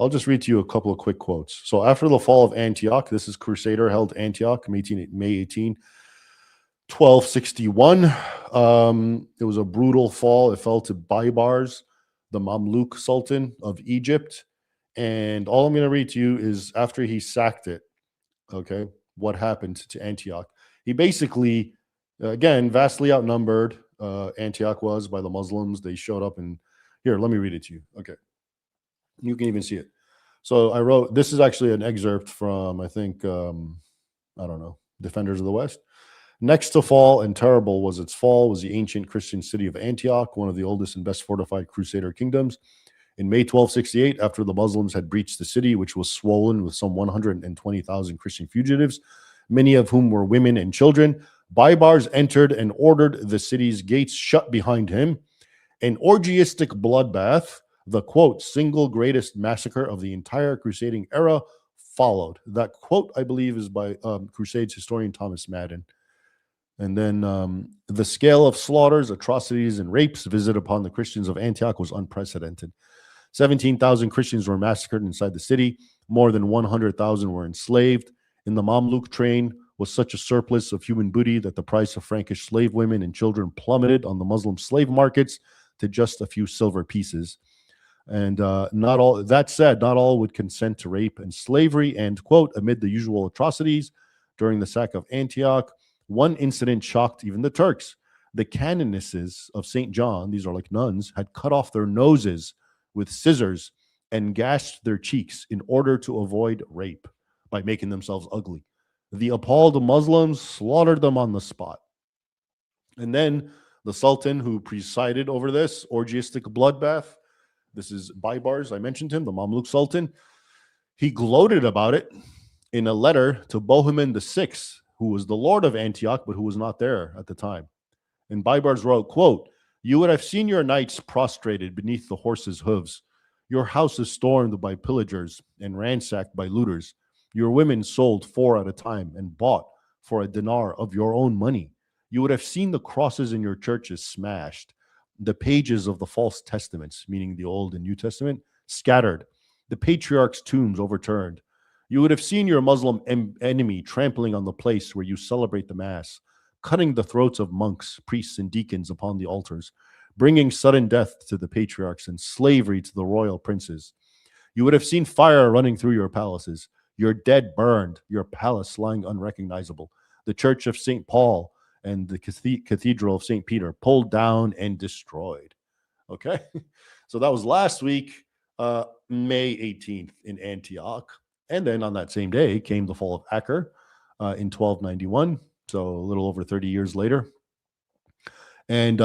I'll just read to you a couple of quick quotes. So after the fall of Antioch, this is Crusader held Antioch, May 18, 1261. It was a brutal fall. It fell to Baibars, the Mamluk Sultan of Egypt. And all I'm going to read to you is after he sacked it, what happened to Antioch. He basically, again, vastly outnumbered, Antioch was, by the Muslims. They showed up, and here, let me read it to you. Okay. You can even see it. So I wrote, this is actually an excerpt from, I think, Defenders of the West. Next to fall, and terrible was its fall, was the ancient Christian city of Antioch, one of the oldest and best fortified Crusader kingdoms. In May 1268, after the Muslims had breached the city, which was swollen with some 120,000 Christian fugitives, many of whom were women and children, Baibars entered and ordered the city's gates shut behind him. An orgiastic bloodbath, the, quote, single greatest massacre of the entire crusading era, followed. That quote, I believe, is by Crusades historian Thomas Madden. And then the scale of slaughters, atrocities, and rapes visited upon the Christians of Antioch was unprecedented. 17,000 Christians were massacred inside the city. More than 100,000 were enslaved. In the Mamluk train was such a surplus of human booty that the price of Frankish slave women and children plummeted on the Muslim slave markets to just a few silver pieces. And not all would consent to rape and slavery. And, quote, amid the usual atrocities during the sack of Antioch, one incident shocked even the Turks. The canonesses of St. John, these are like nuns, had cut off their noses with scissors and gashed their cheeks in order to avoid rape by making themselves ugly. The appalled Muslims slaughtered them on the spot. And then the Sultan who presided over this orgiastic bloodbath, this is Baibars, I mentioned him, the Mamluk Sultan, he gloated about it in a letter to Bohemond VI, who was the lord of Antioch, but who was not there at the time. And Baibars wrote, quote, You would have seen your knights prostrated beneath the horses' hooves, your houses stormed by pillagers and ransacked by looters, your women sold 4 at a time and bought for a dinar of your own money. You would have seen the crosses in your churches smashed, the pages of the false testaments, meaning the Old and New Testament, scattered, the patriarchs' tombs overturned. You would have seen your Muslim enemy trampling on the place where you celebrate the Mass, cutting the throats of monks, priests, and deacons upon the altars, bringing sudden death to the patriarchs and slavery to the royal princes. You would have seen fire running through your palaces, your dead burned, your palace lying unrecognizable, the church of St. Paul and the cathedral of St. Peter pulled down and destroyed. Okay, so that was last week, May 18th in Antioch. And then on that same day came the fall of Acre in 1291, so a little over 30 years later. And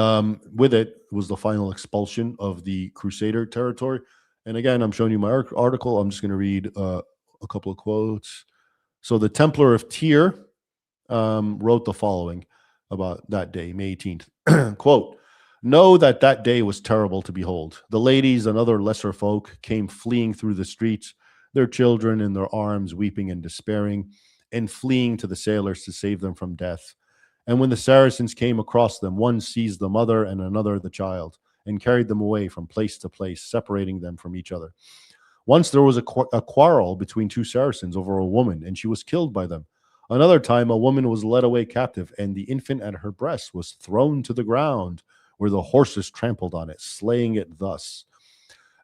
with it was the final expulsion of the Crusader territory. And again, I'm showing you my article. I'm just going to read a couple of quotes. So the Templar of Tyre wrote the following about that day, May 18th. Quote, "Know that that day was terrible to behold. The ladies and other lesser folk came fleeing through the streets, their children in their arms, weeping and despairing, and fleeing to the sailors to save them from death. And when the Saracens came across them, one seized the mother and another the child, and carried them away from place to place, separating them from each other. Once there was a quarrel between 2 Saracens over a woman, and she was killed by them. Another time, a woman was led away captive, and the infant at her breast was thrown to the ground, where the horses trampled on it, slaying it thus.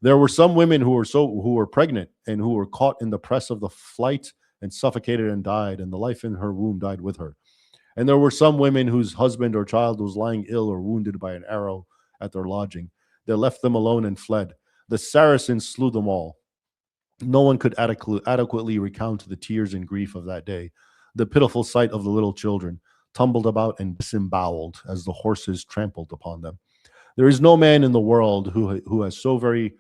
There were some women who were pregnant and who were caught in the press of the flight and suffocated and died, and the life in her womb died with her. And there were some women whose husband or child was lying ill or wounded by an arrow at their lodging. They left them alone and fled. The Saracens slew them all. No one could adequately recount the tears and grief of that day, the pitiful sight of the little children, tumbled about and disemboweled as the horses trampled upon them. There is no man in the world who has so very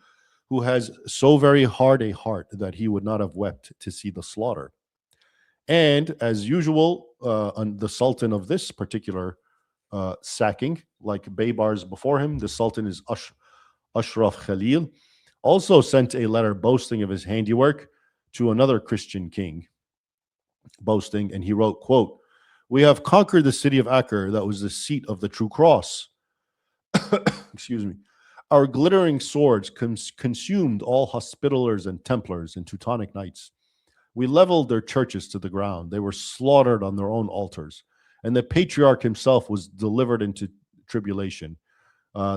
hard a heart that he would not have wept to see the slaughter." And as usual, the Sultan of this particular sacking, like Baybars before him, the Sultan is Ashraf Khalil, also sent a letter boasting of his handiwork to another Christian king, boasting, and he wrote, quote, "We have conquered the city of Acre that was the seat of the true cross." Excuse me. "Our glittering swords consumed all Hospitallers and Templars and Teutonic knights. We leveled their churches to the ground. They were slaughtered on their own altars. And the patriarch himself was delivered into tribulation."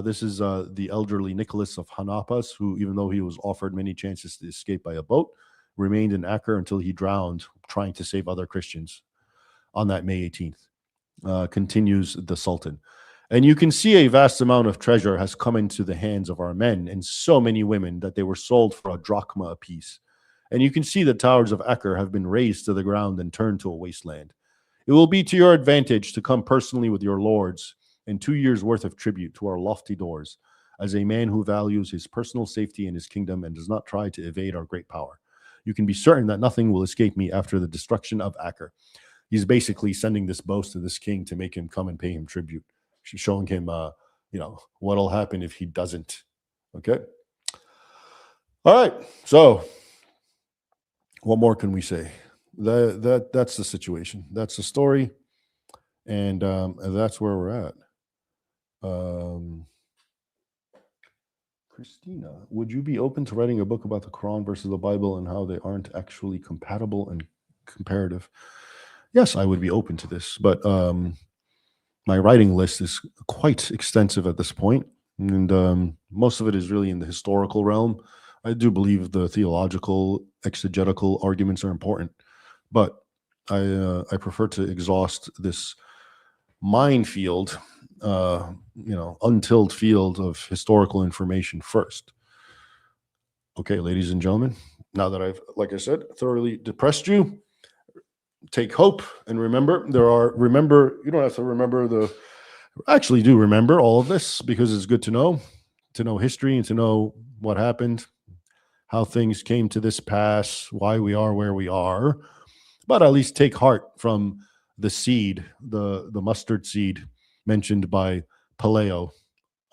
This is the elderly Nicholas of Hanapas, who, even though he was offered many chances to escape by a boat, remained in Acre until he drowned trying to save other Christians on that May 18th. Continues the Sultan. "And you can see a vast amount of treasure has come into the hands of our men, and so many women that they were sold for a drachma apiece. And you can see the towers of Acre have been razed to the ground and turned to a wasteland. It will be to your advantage to come personally with your lords and 2 years' worth of tribute to our lofty doors, as a man who values his personal safety and his kingdom and does not try to evade our great power. You can be certain that nothing will escape me after the destruction of Acre." He's basically sending this boast to this king to make him come and pay him tribute, showing him, what'll happen if he doesn't. Okay. All right. So what more can we say? That's the situation. That's the story. And that's where we're at. Christina, would you be open to writing a book about the Quran versus the Bible and how they aren't actually compatible and comparative? Yes, I would be open to this, but my writing list is quite extensive at this point, and most of it is really in the historical realm. I do believe the theological, exegetical arguments are important, but I prefer to exhaust this minefield, untilled field of historical information first. Okay, ladies and gentlemen, now that I've, like I said, thoroughly depressed you, take hope and remember, you don't have to remember actually do remember all of this, because it's good to know history and to know what happened, how things came to this pass, why we are where we are. But at least take heart from the seed, the mustard seed mentioned by Paleo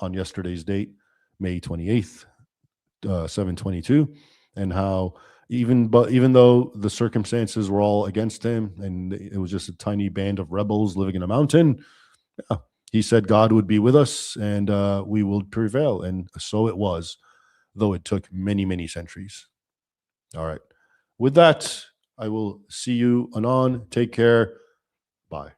on yesterday's date, May 28th, 722, and how even though the circumstances were all against him and it was just a tiny band of rebels living in a mountain, he said God would be with us and we will prevail. And so it was, though it took many, many centuries. All right. With that, I will see you anon. Take care. Bye.